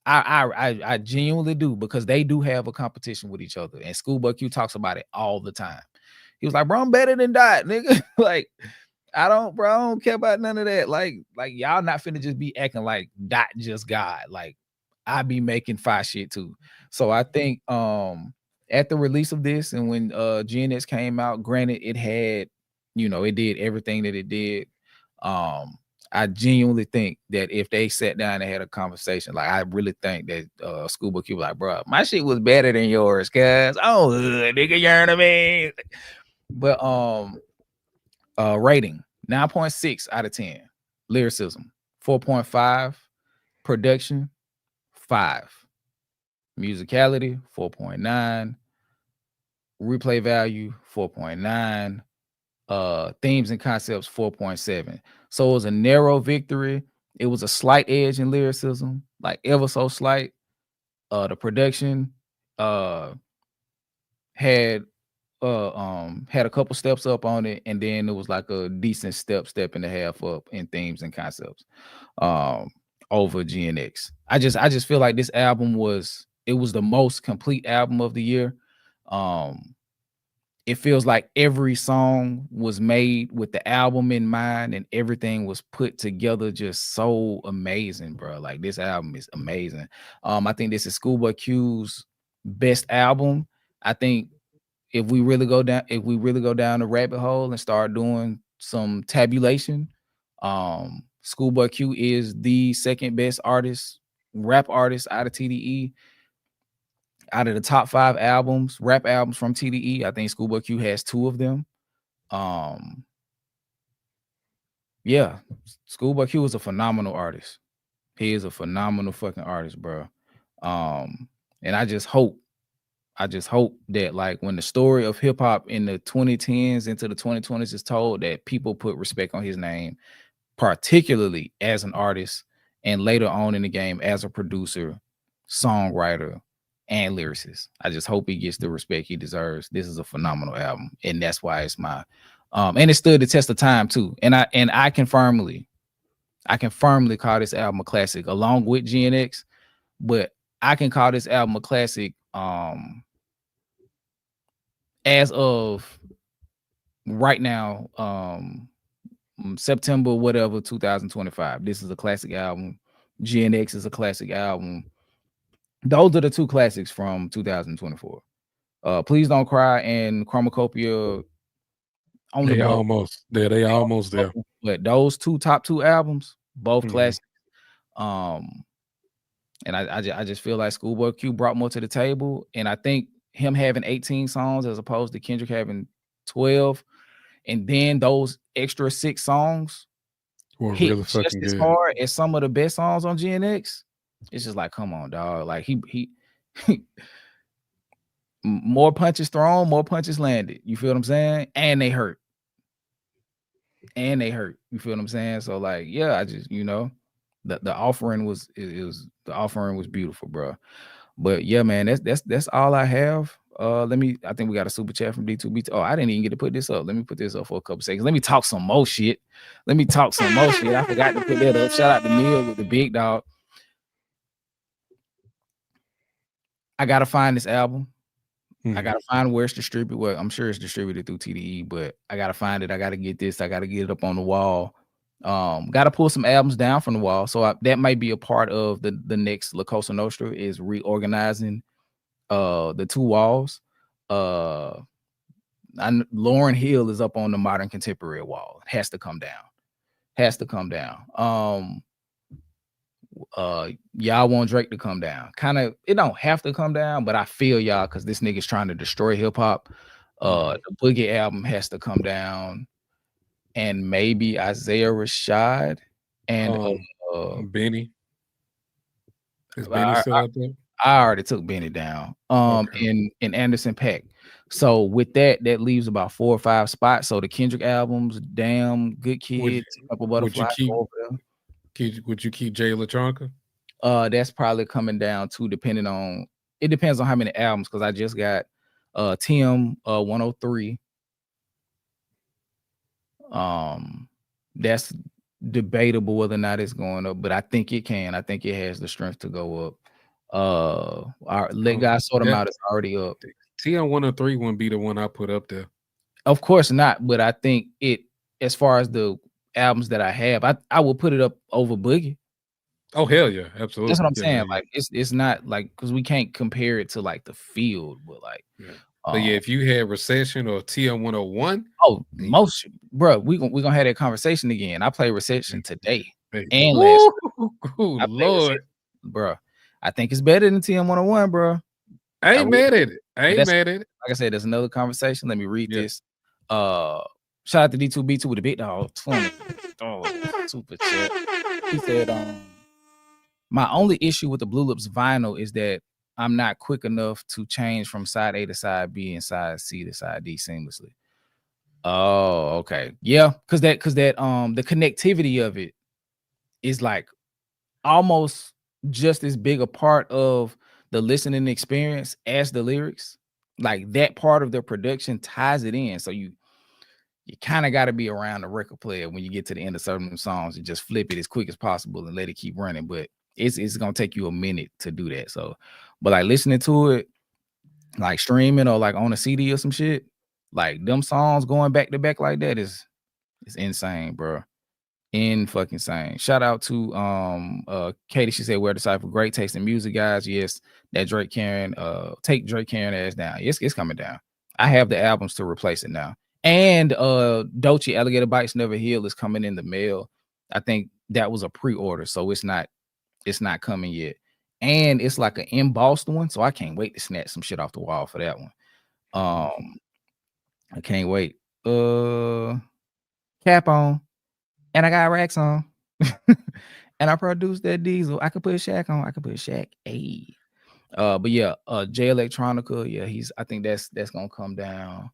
I genuinely do, because they do have a competition with each other, and Schoolboy Q talks about it all the time. He was like, bro, I'm better than Dot, nigga. Like, I don't care about none of that. Like y'all not finna just be acting like Dot just God. Like, I be making fire shit too. So I think at the release of this, and when GNX came out, granted it had, it did everything that it did. I genuinely think that if they sat down and had a conversation, like, I really think that Schoolboy Q was like, bro, my shit was better than yours, cuz nigga, you know what I mean? But rating 9.6 out of 10. Lyricism 4.5. Production, 5. Musicality, 4.9. Replay value, 4.9. Themes and concepts, 4.7. So it was a narrow victory. It was a slight edge in lyricism, like ever so slight. The production had a couple steps up on it, and then it was like a decent step and a half up in themes and concepts over GNX. I just feel like this album was the most complete album of the year. It feels like every song was made with the album in mind, and everything was put together just so amazing, bro. Like, this album is amazing. I think this is Schoolboy Q's best album. I think if we really go down the rabbit hole and start doing some tabulation, Schoolboy Q is the second best rap artist out of TDE. Out of the top 5 rap albums from TDE, I think Schoolboy Q has 2 of them. Yeah, Schoolboy Q is a phenomenal artist. He is a phenomenal fucking artist, bro. And I just hope that, like, when the story of hip hop in the 2010s into the 2020s is told, that people put respect on his name, particularly as an artist, and later on in the game as a producer, songwriter, and lyricist. I just hope he gets the respect he deserves. This is a phenomenal album, and that's why it's my and it stood the test of time too. And I can firmly call this album a classic, along with GNX. But I can call this album a classic as of right now, September whatever 2025. This is a classic album. GNX is a classic album. Those are the 2 classics from 2024. Please Don't Cry and Chromacopia. They almost there. But those top 2 albums, both classics. And I just feel like Schoolboy Q brought more to the table. And I think him having 18 songs as opposed to Kendrick having 12, and then those extra 6 songs were hit really fucking just as good. hard as some of the best songs on GNX. It's just like, come on, dog. Like, he more punches thrown, more punches landed. You feel what I'm saying? And they hurt. You feel what I'm saying? So, like, yeah, I just, the offering was beautiful, bro. But yeah, man, that's all I have. I think we got a super chat from D2B2. Oh, I didn't even get to put this up. Let me put this up for a couple seconds. Let me talk some more shit. I forgot to put that up. Shout out to Mill with the big dog. I gotta find this album. I gotta find where it's distributed. Well, I'm sure it's distributed through TDE, but I gotta find it. I gotta get this. I gotta get it up on the wall. Gotta pull some albums down from the wall. So that might be a part of the next La Cosa Nostra, is reorganizing the 2 walls. Lauryn Hill is up on the modern contemporary wall. It has to come down. Y'all want Drake to come down. It don't have to come down, but I feel y'all, because this nigga's trying to destroy hip-hop. The Boogie album has to come down, and maybe Isaiah Rashad and Benny. Is Benny still out there? I already took Benny down. And Anderson .Paak. So with that leaves about 4 or 5 spots. So the Kendrick albums, Damn, Good Kid, Couple Butterflies. Would you keep Jay Electronica? That's probably coming down too, depending on. It depends on how many albums, because I just got TM 103. That's debatable whether or not it's going up, but I think it can. I think it has the strength to go up. Let God Sort Them Out is already up. TM 103 wouldn't be the one I put up there. Of course not, but I think it, as far as the albums that I have, I will put it up over Boogie. Oh, hell yeah, absolutely. That's what I'm saying. Like, it's not like, because we can't compare it to like the field, but like, but yeah, if you had Recession or TM 101, most, bro, we gonna have that conversation again. I play Recession today and last week. Lord, bro, I think it's better than TM 101, bro. I ain't mad at it. Like I said, there's another conversation. Let me read this. Shout out to D2B2 with the big dog 20. super chat. He said, my only issue with the Blue Lips vinyl is that I'm not quick enough to change from side A to side B and side C to side D seamlessly. Oh, okay. Yeah, because that the connectivity of it is like almost just as big a part of the listening experience as the lyrics. Like that part of the production ties it in. So you kind of got to be around the record player when you get to the end of certain songs and just flip it as quick as possible and let it keep running. But it's gonna take you a minute to do that. So, but like listening to it, like streaming or like on a CD or some shit, like them songs going back to back like that is insane, bro. In fucking insane. Shout out to Katie. She said, "We're DeCypher, great taste in music, guys." Yes, that Drake Karen, take Drake Karen ass down. It's coming down. I have the albums to replace it now. And Dolce Alligator Bites Never Heal is coming in the mail. I think that was a pre-order, so it's not coming yet. And it's like an embossed one, so I can't wait to snatch some shit off the wall for that one. I can't wait. Cap on. And I got racks on. And I produced that Diesel. I could put Shaq on. I could put Shaq. Hey. But yeah, J Electronica. Yeah, I think that's gonna come down.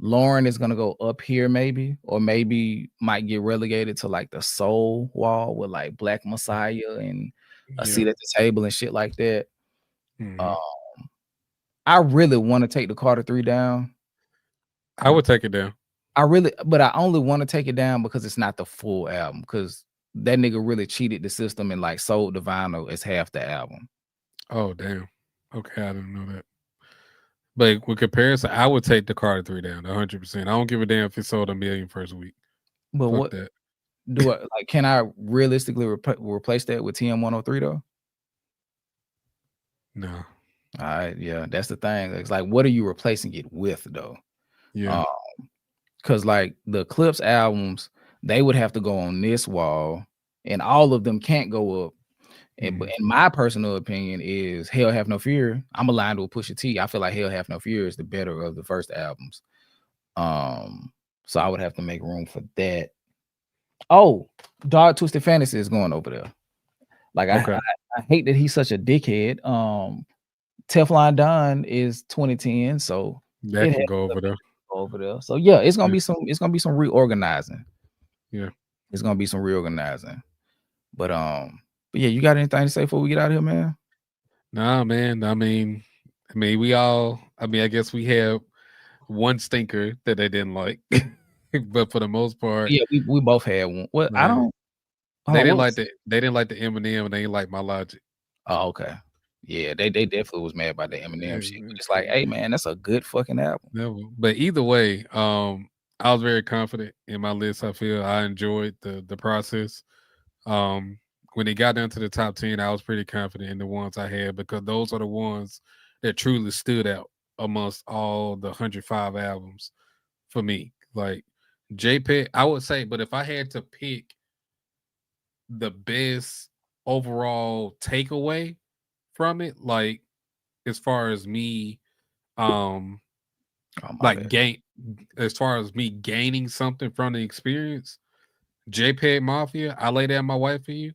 Lauren is gonna go up here, maybe, or maybe might get relegated to like the soul wall with like Black Messiah and a seat at the table and shit like that. I really want to take the Carter 3 down. I would take it down. But I only want to take it down because it's not the full album, because that nigga really cheated the system and like sold the vinyl as half the album. Oh, damn. Okay, I didn't know that. But with comparison, I would take the Carter 3 down 100%. I don't give a damn if it sold 1 million first week. But Fuck what that. do I like? Can I realistically replace that with TM103 though? No. All right, yeah, that's the thing. It's like, what are you replacing it with though? Yeah. Because like the Clips albums, they would have to go on this wall, and all of them can't go up. And but in my personal opinion is Hell Have No Fear. I'm aligned with Pusha T. I feel like Hell Have No Fear is the better of the first albums. So I would have to make room for that. Oh, Dark Twisted Fantasy is going over there. Like I hate that he's such a dickhead. Teflon Don is 2010, so that can go over there. Over there. So yeah, it's gonna be some reorganizing. Yeah, it's gonna be some reorganizing. But yeah, you got anything to say before we get out of here, man? Nah, man. I mean, I guess we have one stinker that they didn't like, but for the most part, yeah, we both had one. Well, man, I don't. They didn't like the Eminem, and they didn't like My Logic. Oh, okay. Yeah, they definitely was mad about the Eminem shit. But it's like, hey, man, that's a good fucking album. No, but either way, I was very confident in my list. I feel I enjoyed the process. When it got down to the top 10, I was pretty confident in the ones I had, because those are the ones that truly stood out amongst all the 105 albums for me. Like JPEG, I would say, but if I had to pick the best overall takeaway from it, like as far as me, as far as me gaining something from the experience, JPEG Mafia, I Lay Down My Wife For You,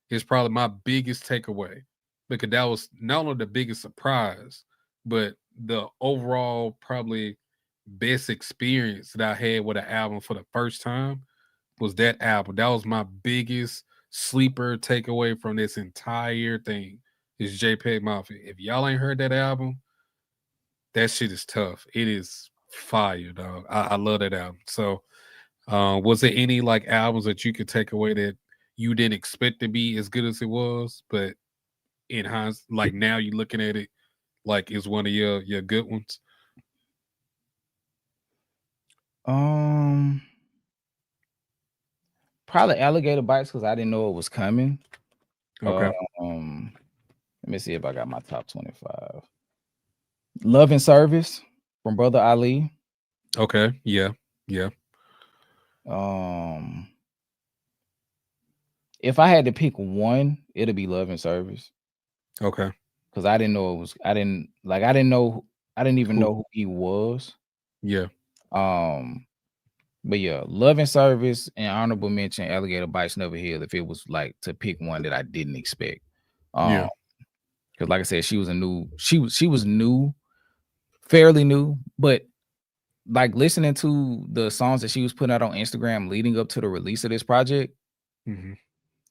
is probably my biggest takeaway, because that was not only the biggest surprise, but the overall probably best experience that I had with an album for the first time was that album. That was my biggest sleeper takeaway from this entire thing, is JPEG Mafia. If y'all ain't heard that album, that shit is tough. It is fire, dog. I love that album. So was there any like albums that you could take away that you didn't expect to be as good as it was, but in hindsight, like now you're looking at it like it's one of your good ones? Probably Alligator Bites, because I didn't know it was coming. Okay. Let me see if I got my top 25. Love and Service from Brother Ali. Okay. Yeah. If I had to pick one, it'd be Love and Service. Okay. Because I didn't know I didn't even know who he was. Yeah. But yeah, Love and Service and honorable mention Alligator Bites Never Healed if it was like to pick one that I didn't expect. Yeah. Because like I said, she was new, fairly new, but like listening to the songs that she was putting out on Instagram leading up to the release of this project,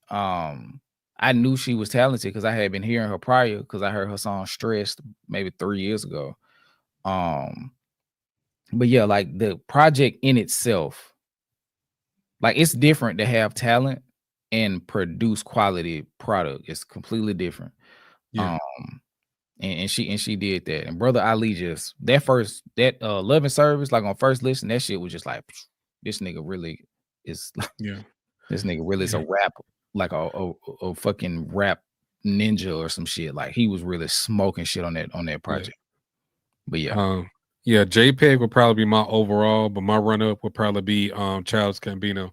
I knew she was talented because I had been hearing her prior because I heard her song Stressed maybe 3 years ago. But yeah, like the project in itself, like it's different to have talent and produce quality product. It's completely different. Yeah. And she did that. And Brother Ali just that Love and Service, like on first listen, that shit was just like this nigga really is this nigga really is a rap, like a fucking rap ninja or some shit. Like he was really smoking shit on that project. But yeah. JPEG would probably be my overall, but my run-up would probably be Childish Gambino,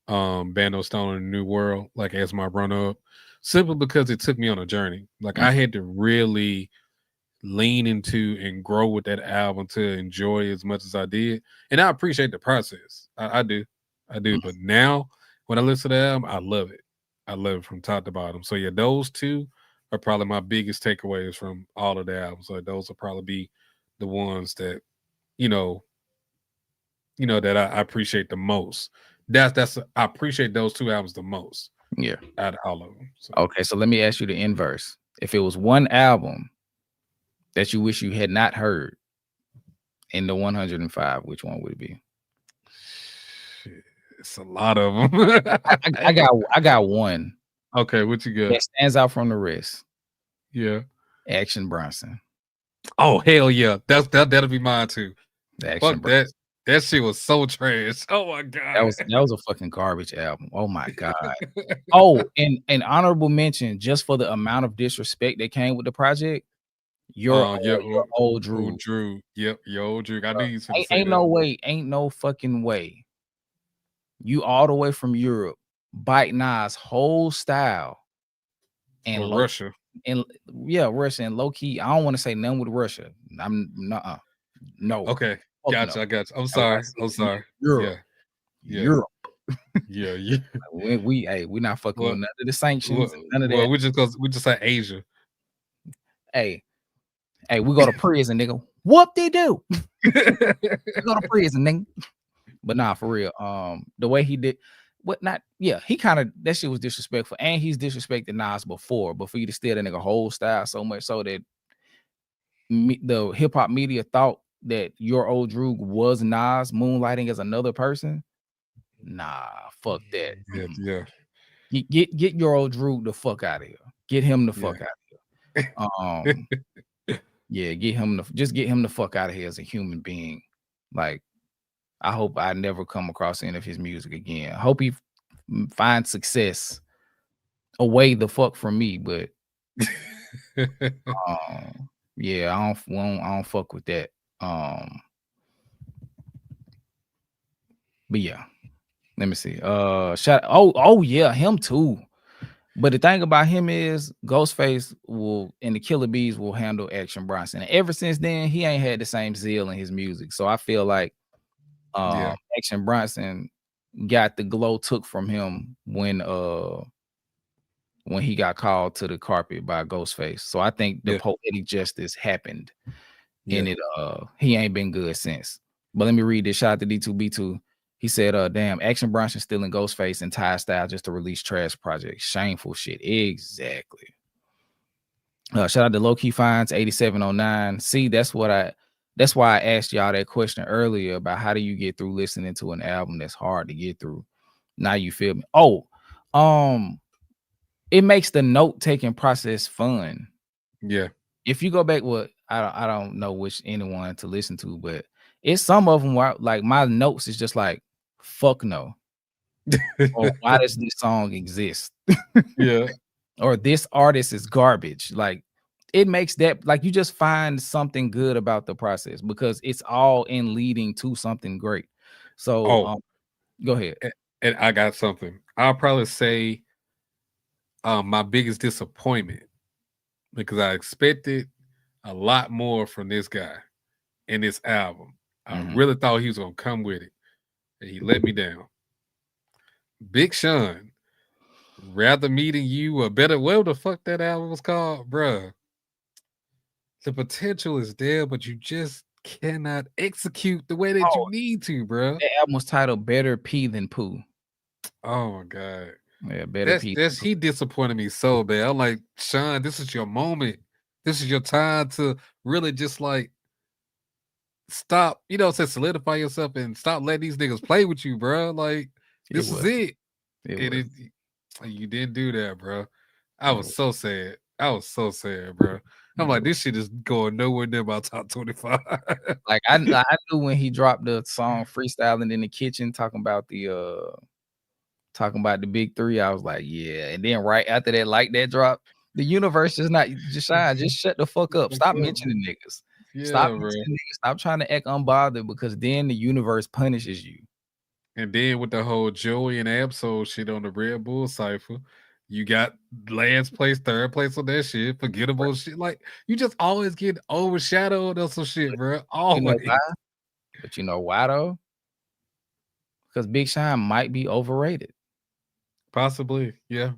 Bando Stone in the New World, like as my run-up. Simply because it took me on a journey. Like I had to really lean into and grow with that album to enjoy as much as I did. And I appreciate the process. I do. But now when I listen to the album, I love it. I love it from top to bottom. So yeah, those two are probably my biggest takeaways from all of the albums. So those will probably be the ones that, that I appreciate the most. I appreciate those two albums the most. Yeah. Out of all of them. So. Okay, so let me ask you the inverse. If it was one album that you wish you had not heard in the 105, which one would it be? Shit, it's a lot of them. I got one. Okay, what you got? That stands out from the rest. Yeah. Action Bronson. Oh hell yeah. That'll be mine too. Fuck that. That shit was so trash. Oh my god. That was a fucking garbage album. Oh my god. Oh, and honorable mention just for the amount of disrespect that came with the project. Your old Drew. Drew. Yep, your old Drew. I knew you said ain't no fucking way. You all the way from Europe, bite Nas whole style. And Russia. And Russia and low key. I don't want to say none with Russia. I'm not. No. Okay. Gotcha. No. I got you. I'm sorry. Europe. Yeah. Europe. Yeah. We not fucking with none of the sanctions. None of that. We just say Asia. Hey, we go to prison, nigga. What they do? We go to prison, nigga. But nah, for real. The way he did, he kind of, that shit was disrespectful, and he's disrespected Nas before. But for you to steal that nigga whole style so much so that the hip hop media thought that your old Drew was Nas moonlighting as another person. Nah, fuck that. Yeah. Get your old Drew the fuck out of here. Get him the fuck out of here. Get him the fuck out of here as a human being. Like, I hope I never come across any of his music again. I hope he finds success away the fuck from me, but I don't fuck with that. But yeah, let me see. Him too. But the thing about him is Ghostface and the Killer Bees will handle Action Bronson. And ever since then, he ain't had the same zeal in his music. So I feel like Action Bronson got the glow took from him when he got called to the carpet by Ghostface. So I think the poetic justice happened. And he ain't been good since. But let me read this. Shout out to D2B2. He said, damn, Action Bronson stealing Ghostface and Ty Style just to release trash project. Shameful shit. Exactly. Shout out to Low Key Finds 8709. See, that's why I asked y'all that question earlier about how do you get through listening to an album that's hard to get through. Now you feel me. It makes the note-taking process fun. Yeah. If you go back, I don't know which anyone to listen to, but it's some of them where like my notes is just like, fuck no. Or why does this song exist? Yeah. Or this artist is garbage. Like it makes that, like you just find something good about the process because it's all in leading to something great. So go ahead. And I got something. I'll probably say my biggest disappointment, because I expected a lot more from this guy in this album. I really thought he was gonna come with it. and he let me down. Big Sean, Rather Meeting You or Better. What the fuck that album was called, bruh? The potential is there, but you just cannot execute the way that you Oh, need to, bruh. that album was titled "Better Pee Than Poo." Oh my god. Yeah, Better Pee. That's he disappointed me so bad. I'm like, Sean, this is your moment. This is your time to really just like stop, say solidify yourself and stop letting these niggas play with you, bro. Like, this is it. It was. You didn't do that, bro. I was so sad. I was so sad, bro. I'm like, this shit is going nowhere near my top 25. Like I knew when he dropped the song "Freestyling in the Kitchen," talking about the big three. I was like, yeah. And then right after that, like that drop, the universe is not just shine. Just shut the fuck up. Stop mentioning niggas. Stop mentioning niggas. Stop trying to act unbothered because then the universe punishes you. And then with the whole Joey and Absol shit on the Red Bull cipher, you got last place, third place on that shit, forgettable shit. Like you just always get overshadowed on some shit, bro. Always. You know why? But you know why though? Because Big Sean might be overrated. Possibly, yeah.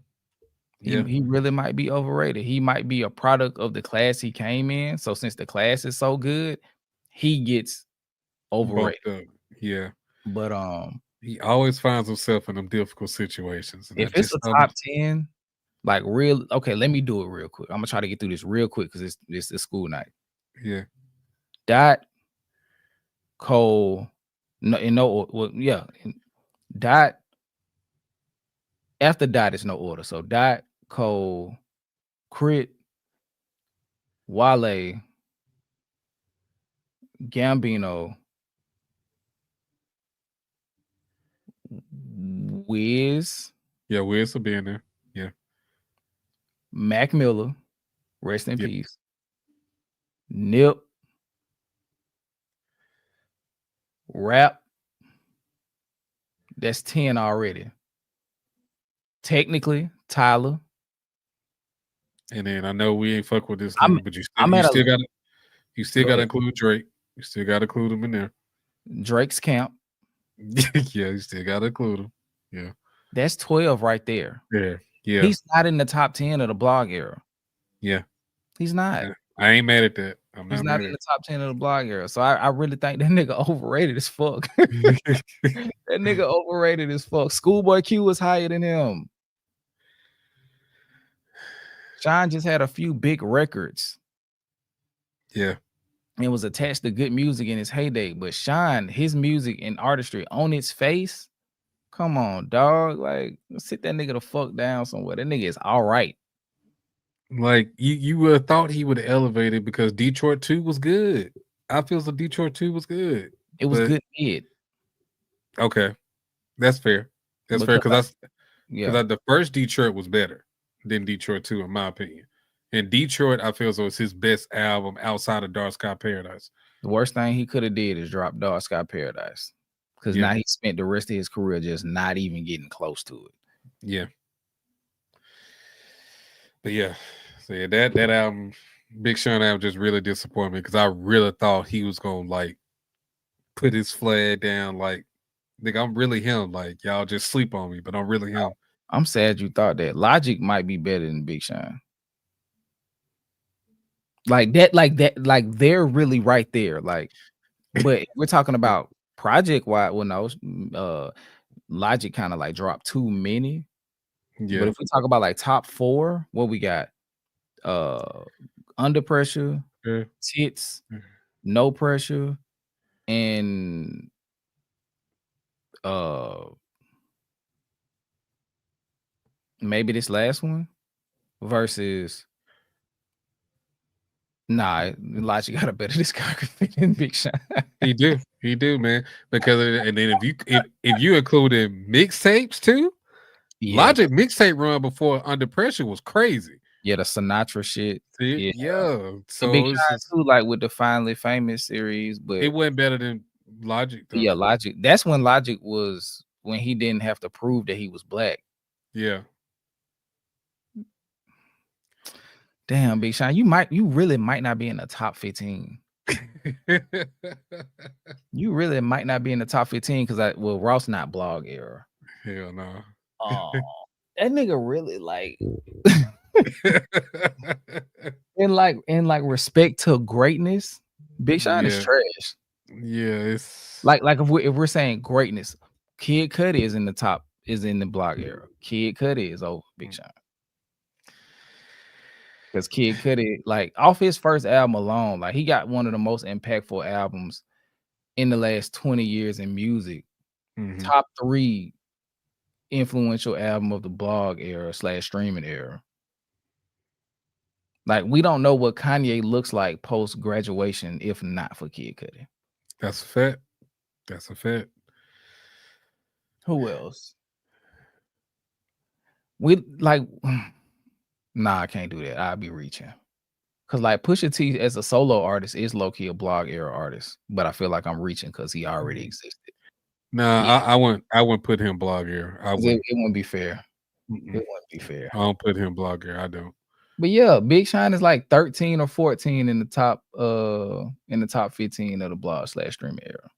He really might be overrated. He might be a product of the class he came in. So since the class is so good, he gets overrated. Yeah. But he always finds himself in them difficult situations. If it's a top 10, like real, okay, let me do it real quick. I'm gonna try to get through this real quick because it's a school night. Yeah. Dot, Cole, Dot. After Dot is no order. So Dot, Cole, Crit, Wale, Gambino, Wiz. Yeah, Wiz will be in there. Yeah. Mac Miller, rest in peace. Nip, Rap. That's 10 already. Technically, Tyler. And then I know we ain't fuck with this thing, but you still gotta include Drake. You still gotta include him in there. Drake's camp. Yeah, you still gotta include him. Yeah. That's 12 right there. Yeah. Yeah. He's not in the top 10 of the blog era. Yeah. He's not. I ain't mad at that. He's not in the top 10 of the blog era. So I really think that nigga overrated as fuck. That nigga overrated as fuck. Schoolboy Q was higher than him. Sean just had a few big records. Yeah. And was attached to good music in his heyday. But Sean, his music and artistry on its face, come on, dog. Like, sit that nigga the fuck down somewhere. That nigga is all right. Like, you would have thought he would have elevated because Detroit 2 was good. I feel the Detroit 2 was good. It was good mid. Okay. That's fair. That's fair because the first Detroit was better than Detroit 2, in my opinion. And Detroit, I feel so it's his best album outside of Dark Sky Paradise. The worst thing he could have did is drop Dark Sky Paradise. Because now he spent the rest of his career just not even getting close to it. Yeah. But yeah. So yeah, that album, Big Sean album, just really disappointed me because I really thought he was gonna like put his flag down, like, nigga, I'm really him. Like, y'all just sleep on me, but I'm really him. I'm sad you thought that. Logic might be better than Big Sean. Like they're really right there. Like, but we're talking about project wide. Well, no, Logic kind of like dropped too many. Yeah. But if we talk about like top 4, what we got? Under Pressure, Tits, No Pressure, and maybe this last one versus Logic got a better discography than Big Sean. He do, man. Because and then if you included mixtapes too, Logic mixtape run before Under Pressure was crazy. Yeah, the Sinatra shit. See? Yeah. So Big Sean too, like with the Finally Famous series, but it wasn't better than Logic though. Yeah, Logic. That's when Logic was when he didn't have to prove that he was black. Yeah. Damn, Big Sean, you really might not be in the top 15. You really might not be in the top 15 because Ross not blog era. Hell no. Oh, that nigga really like in like respect to greatness, Big Sean is trash. Yeah, it's like if we're saying greatness, Kid Cudi is in the top, is in the blog era. Kid Cudi is over Big Sean. Because Kid Cudi, like off his first album alone, like he got one of the most impactful albums in the last 20 years in music. Top 3 influential album of the blog era / streaming era. Like we don't know what Kanye looks like post graduation if not for Kid Cudi. That's a fact. That's a fact. Who else? We like nah, I can't do that. I'll be reaching. Cause like Pusha T as a solo artist is low-key a blog era artist, but I feel like I'm reaching because he already existed. Nah, yeah. I wouldn't put him blog era. It wouldn't be fair. It wouldn't be fair. I don't put him blog era. I don't. But yeah, Big Sean is like 13 or 14 in the top 15 of the blog / streaming era.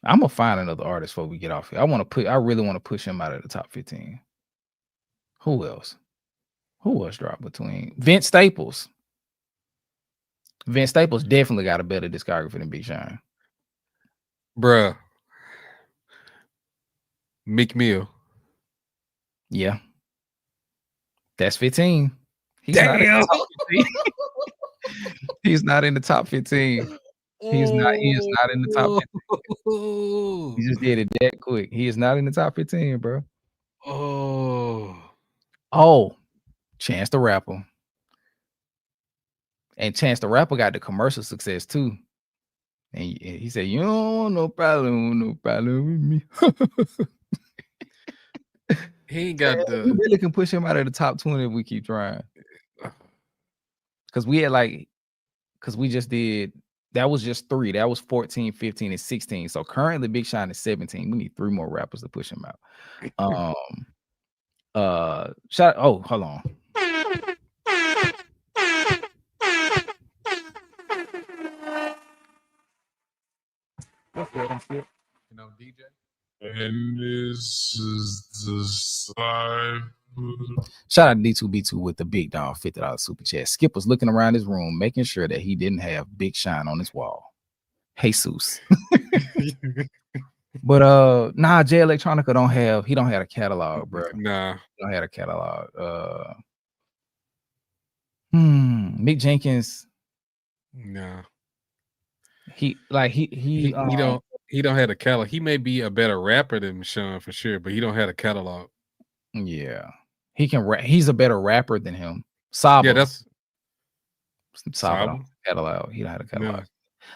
I'm gonna find another artist before we get off here. I really want to push him out of the top 15. Who else? Who else dropped between Vince Staples? Vince Staples definitely got a better discography than Big Sean. Bruh. Meek Mill. Yeah. That's 15. He's Damn. He's not in the top 15. He is not in the top 15. He just did it that quick. He is not in the top 15, bro. Oh, Chance the Rapper. And Chance the Rapper got the commercial success too. And he said, "You don't want no problem with me." He ain't got We really can push him out of the top 20 if we keep trying. Because we had we just did, that was just 3. That was 14, 15, and 16. So currently Big Sean is 17. We need 3 more rappers to push him out. Hold on. What's that? You know, DJ. And this is the side. Shout out to D2B2 with the big dog $50 super chat. Skip was looking around his room, making sure that he didn't have Big Sean on his wall. Jesus. But nah, Jay Electronica don't have a catalog, bro. Nah. He don't have a catalog. Mick Jenkins. Nah. He don't have a catalog. He may be a better rapper than Sean for sure, but he don't have a catalog. Yeah. He can rap. He's a better rapper than him. Saba. Yeah, that's Saba. Catalog. He don't have a catalog. No.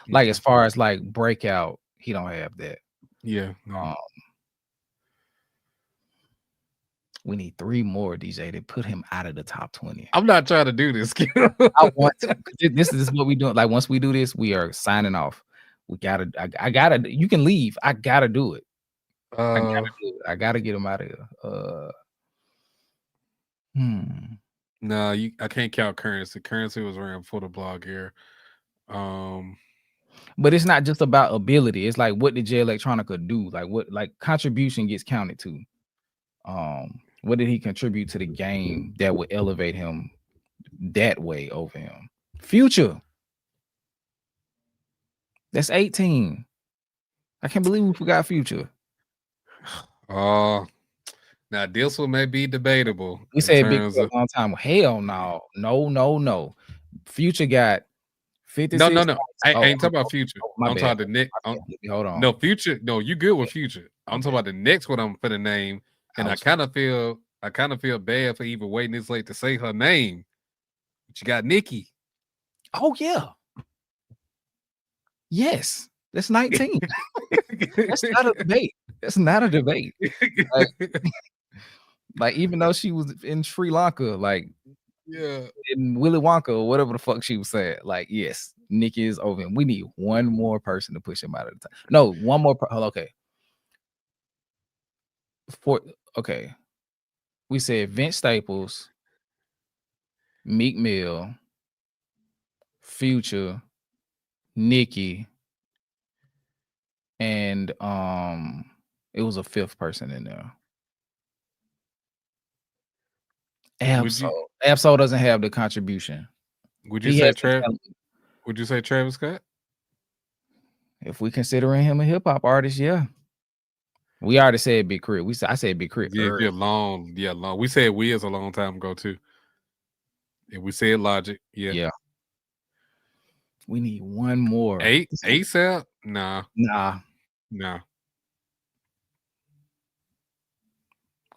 Like as far as like breakout, he don't have that. Yeah. No. We need 3 more, DJ, to put him out of the top 20. I'm not trying to do this. I want to. This is what we do. Like once we do this, we are signing off. We gotta. I gotta. You can leave. I gotta do it. I gotta get him out of here. No, I can't count Currency. Currency was around before the blog era. But it's not just about ability. It's like, what did Jay Electronica do? Like what? Like contribution gets counted too. What did he contribute to the game that would elevate him that way over him? Future. That's 18. I can't believe we forgot Future. Now this one may be debatable. We said big for a long time. Hell no. No. Future got 56. No. I ain't talking about Future. I'm talking the next. Hold on. No, Future. No, you good with Future. I'm talking about the next one I'm finna name. And I kind of feel bad for even waiting this late to say her name. But you got Nicki. Oh yeah. Yes, that's 19. That's not a debate. That's not a debate. Like even though she was in Sri Lanka, like in Willy Wonka or whatever the fuck she was saying, like yes, Nicki is over him. We need 1 more person to push him out of the time. No, 1 more. Okay. We said Vince Staples, Meek Mill, Future, Nicki, and it was a fifth person in there. Absol doesn't have the contribution. Would you He say has the talent. Would you say Travis Scott? If we considering him a hip hop artist, yeah. We already said Big Crit. I said Big Crit. Yeah, long. We said Wiz a long time ago too. And we said Logic. Yeah. We need one more. ASAP? Nah.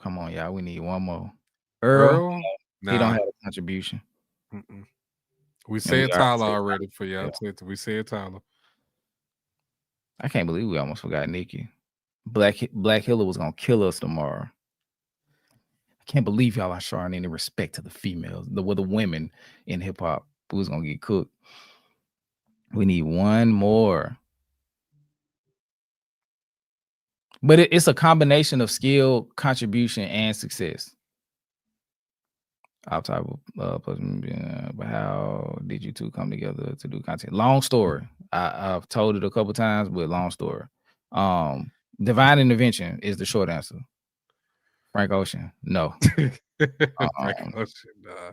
Come on, y'all. We need one more. Earl? Nah. He don't have a contribution. We said Tyler already for y'all. We said Tyler. I can't believe we almost forgot Nicki. Black Hiller was gonna kill us tomorrow. I can't believe y'all are showing any respect to the females, the women in hip hop. Who's gonna get cooked? We need one more. But it's a combination of skill, contribution, and success. But how did you two come together to do content? Long story. I've told it a couple times, but long story. Divine intervention is the short answer. Frank Ocean, no. Frank Ocean, nah.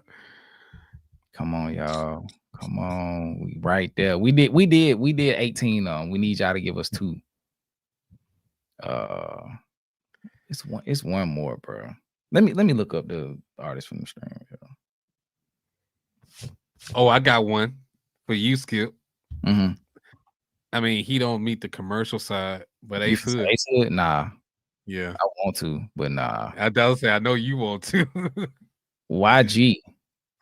Come on, y'all. Come on, we right there. We did 18. We need y'all to give us 2. It's one more, bro. Let me look up the artist from the stream. Oh, I got one for you, Skip. Mm-hmm. I mean, he don't meet the commercial side, but Ace Hood. Ace Hood, nah. Yeah, I want to, but nah. I don't say I know you want to. YG.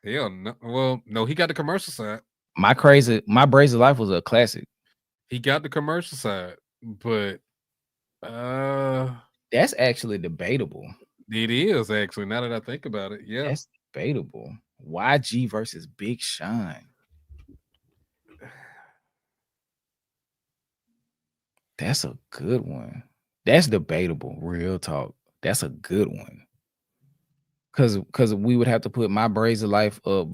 Hell no. Well, no, he got the commercial side. My Crazy Life was a classic. He got the commercial side, but that's actually debatable. It is actually, now that I think about it. Yeah, that's debatable. YG versus Big Sean. That's a good one. That's debatable. Real talk. That's a good one. Cause we would have to put My Braids of Life up.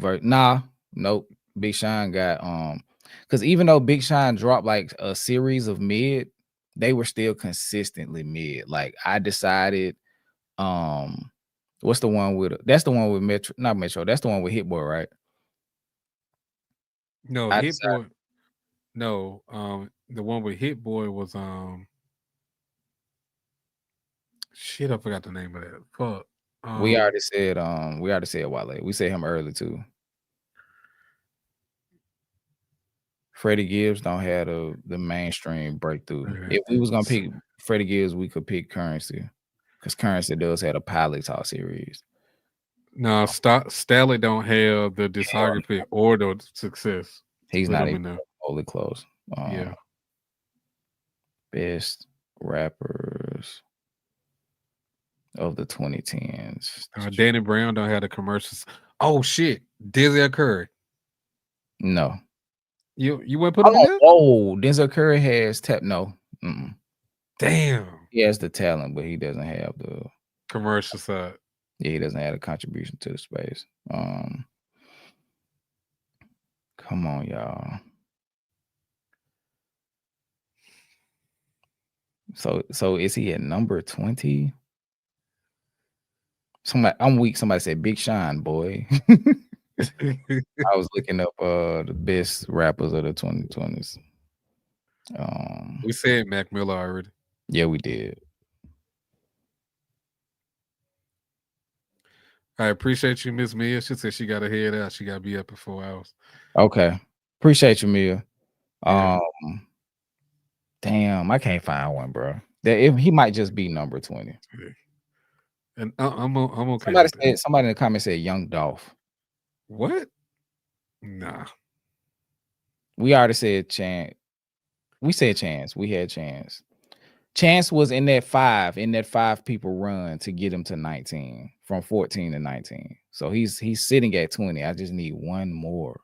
Nope. Big Sean got because even though Big Sean dropped like a series of mid, they were still consistently mid. Like I decided, what's the one with? That's the one with Metro, not Metro. That's the one with Hit Boy, right? No, Hit Boy. No, the one with Hit Boy was shit. I forgot the name of that. Fuck. We already said Wale. We said him early too. Freddie Gibbs don't have the mainstream breakthrough. If we was gonna pick Freddie Gibbs, we could pick Currency, because Currency does have a Pilot Talk series. No, Staley don't have the discography or the success. He's not even totally close. Yeah. Best rappers of the 2010s. Danny Brown don't have the commercials. Oh shit, Denzel Curry. No. You wouldn't put him in there? Oh, Denzel Curry has no. Damn. He has the talent, but he doesn't have the commercial side. Yeah, he doesn't have a contribution to the space. Come on, y'all. So is he at number 20? I'm weak. Somebody said Big Sean, boy. I was looking up the best rappers of the 2020s. We said Mac Miller already. Yeah, we did. I appreciate you, Miss Mia. She said she got to head out. She got to be up in 4 hours. Okay. Appreciate you, Mia. Yeah. Damn, I can't find one, bro. He might just be number 20. And I'm okay. Somebody in the comments said Young Dolph. What? Nah. We already said Chance. We said Chance. We had Chance. Chance was in that 5 people run to get him to 19, from 14 to 19. So he's sitting at 20. I just need one more.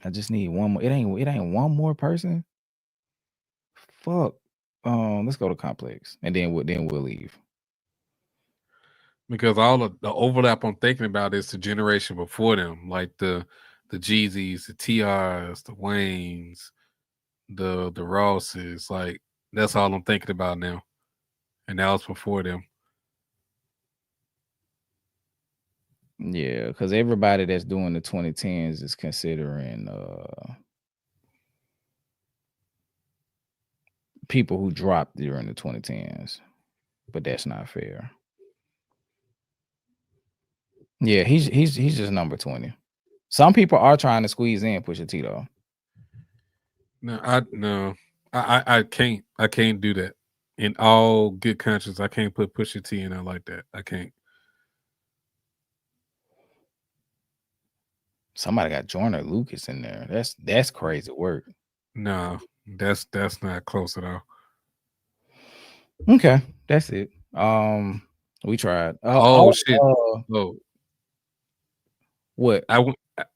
It ain't one more person. Fuck. Let's go to Complex, and then we'll leave. Because all of the overlap I'm thinking about is the generation before them, like the the Jeezys, the TRs, the Waynes, the Rosses. Like that's all I'm thinking about now. And that was before them. Yeah, because everybody that's doing the 2010s is considering people who dropped during the 2010s, but that's not fair. Yeah, he's just number 20. Some people are trying to squeeze in Pusha T though. I can't do that. In all good conscience, I can't put Pusha T in there like that. I can't. Somebody got Joyner Lucas in there. That's crazy work. No, that's not close at all. Okay, that's it. We tried. Shit. What?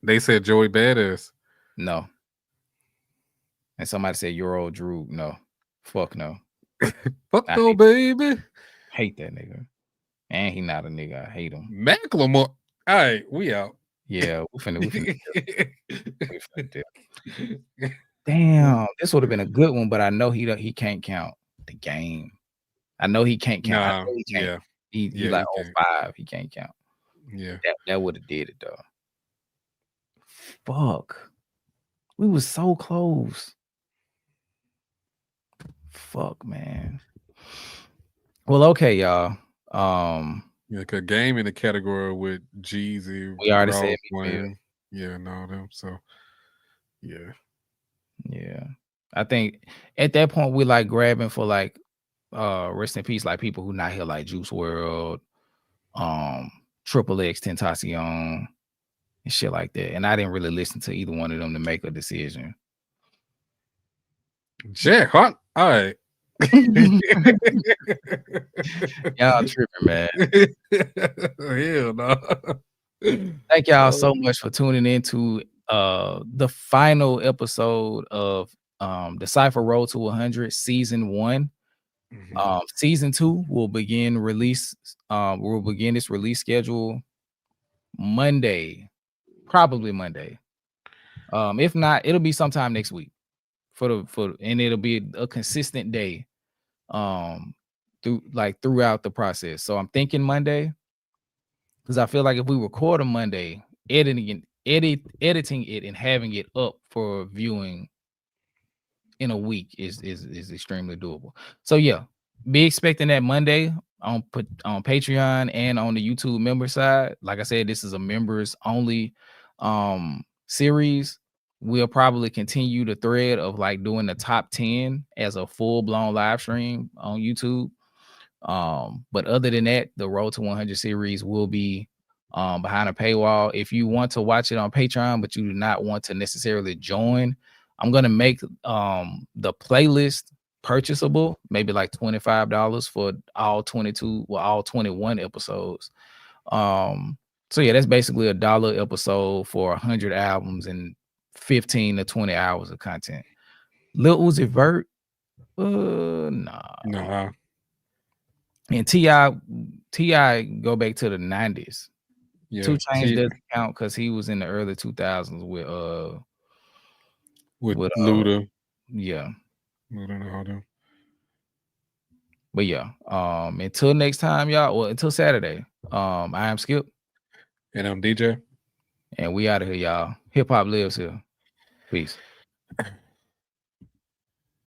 They said Joey Badass. No. And somebody said Euro Drew. No. Fuck no. Fuck no, baby. Hate that nigga. And he not a nigga. I hate him. Macklemore. All right, we out. Yeah, we finna Damn, this would have been a good one, but I know he can't count the game. I know he can't count. I know he can't. He like 05. He can't count. Yeah. That would have did it though. Fuck. We was so close. Fuck, man. Well, okay, y'all. Yeah, cause game in the category with Jeezy. We already said Wayne. Yeah, and all them. So yeah. Yeah. I think at that point we like grabbing for like rest in peace, like people who not here like Juice WRLD, Triple X Tentacion, and shit like that. And I didn't really listen to either one of them to make a decision. Jack Hot. All right. Y'all tripping, man. Hell no. Thank y'all so much for tuning into the final episode of DeCypher Road to 100 season 1. Season 2 will begin release. We'll begin this release schedule Monday, probably Monday. If not, it'll be sometime next week and it'll be a consistent day throughout the process. So I'm thinking Monday, because I feel like if we record on Monday, editing it and having it up for viewing in a week is extremely doable. So yeah, be expecting that Monday on Patreon and on the YouTube member side. Like I said, this is a members only series. We'll probably continue the thread of like doing the top 10 as a full-blown live stream on YouTube. But other than that, the Road to 100 series will be behind a paywall. If you want to watch it on Patreon, but you do not want to necessarily join, I'm gonna make the playlist purchasable, maybe like $25 for all 21 episodes. So yeah, that's basically $1 episode for 100 albums and 15 to 20 hours of content. Lil Uzi Vert, nah. And T.I. go back to the 90s. Yeah, 2 Chainz doesn't count because he was in the early 2000s with Luda. Yeah. Luda and all them. But yeah, until next time, y'all. Well, until Saturday. I am Skip. And I'm DJ. And we out of here, y'all. Hip hop lives here. Peace.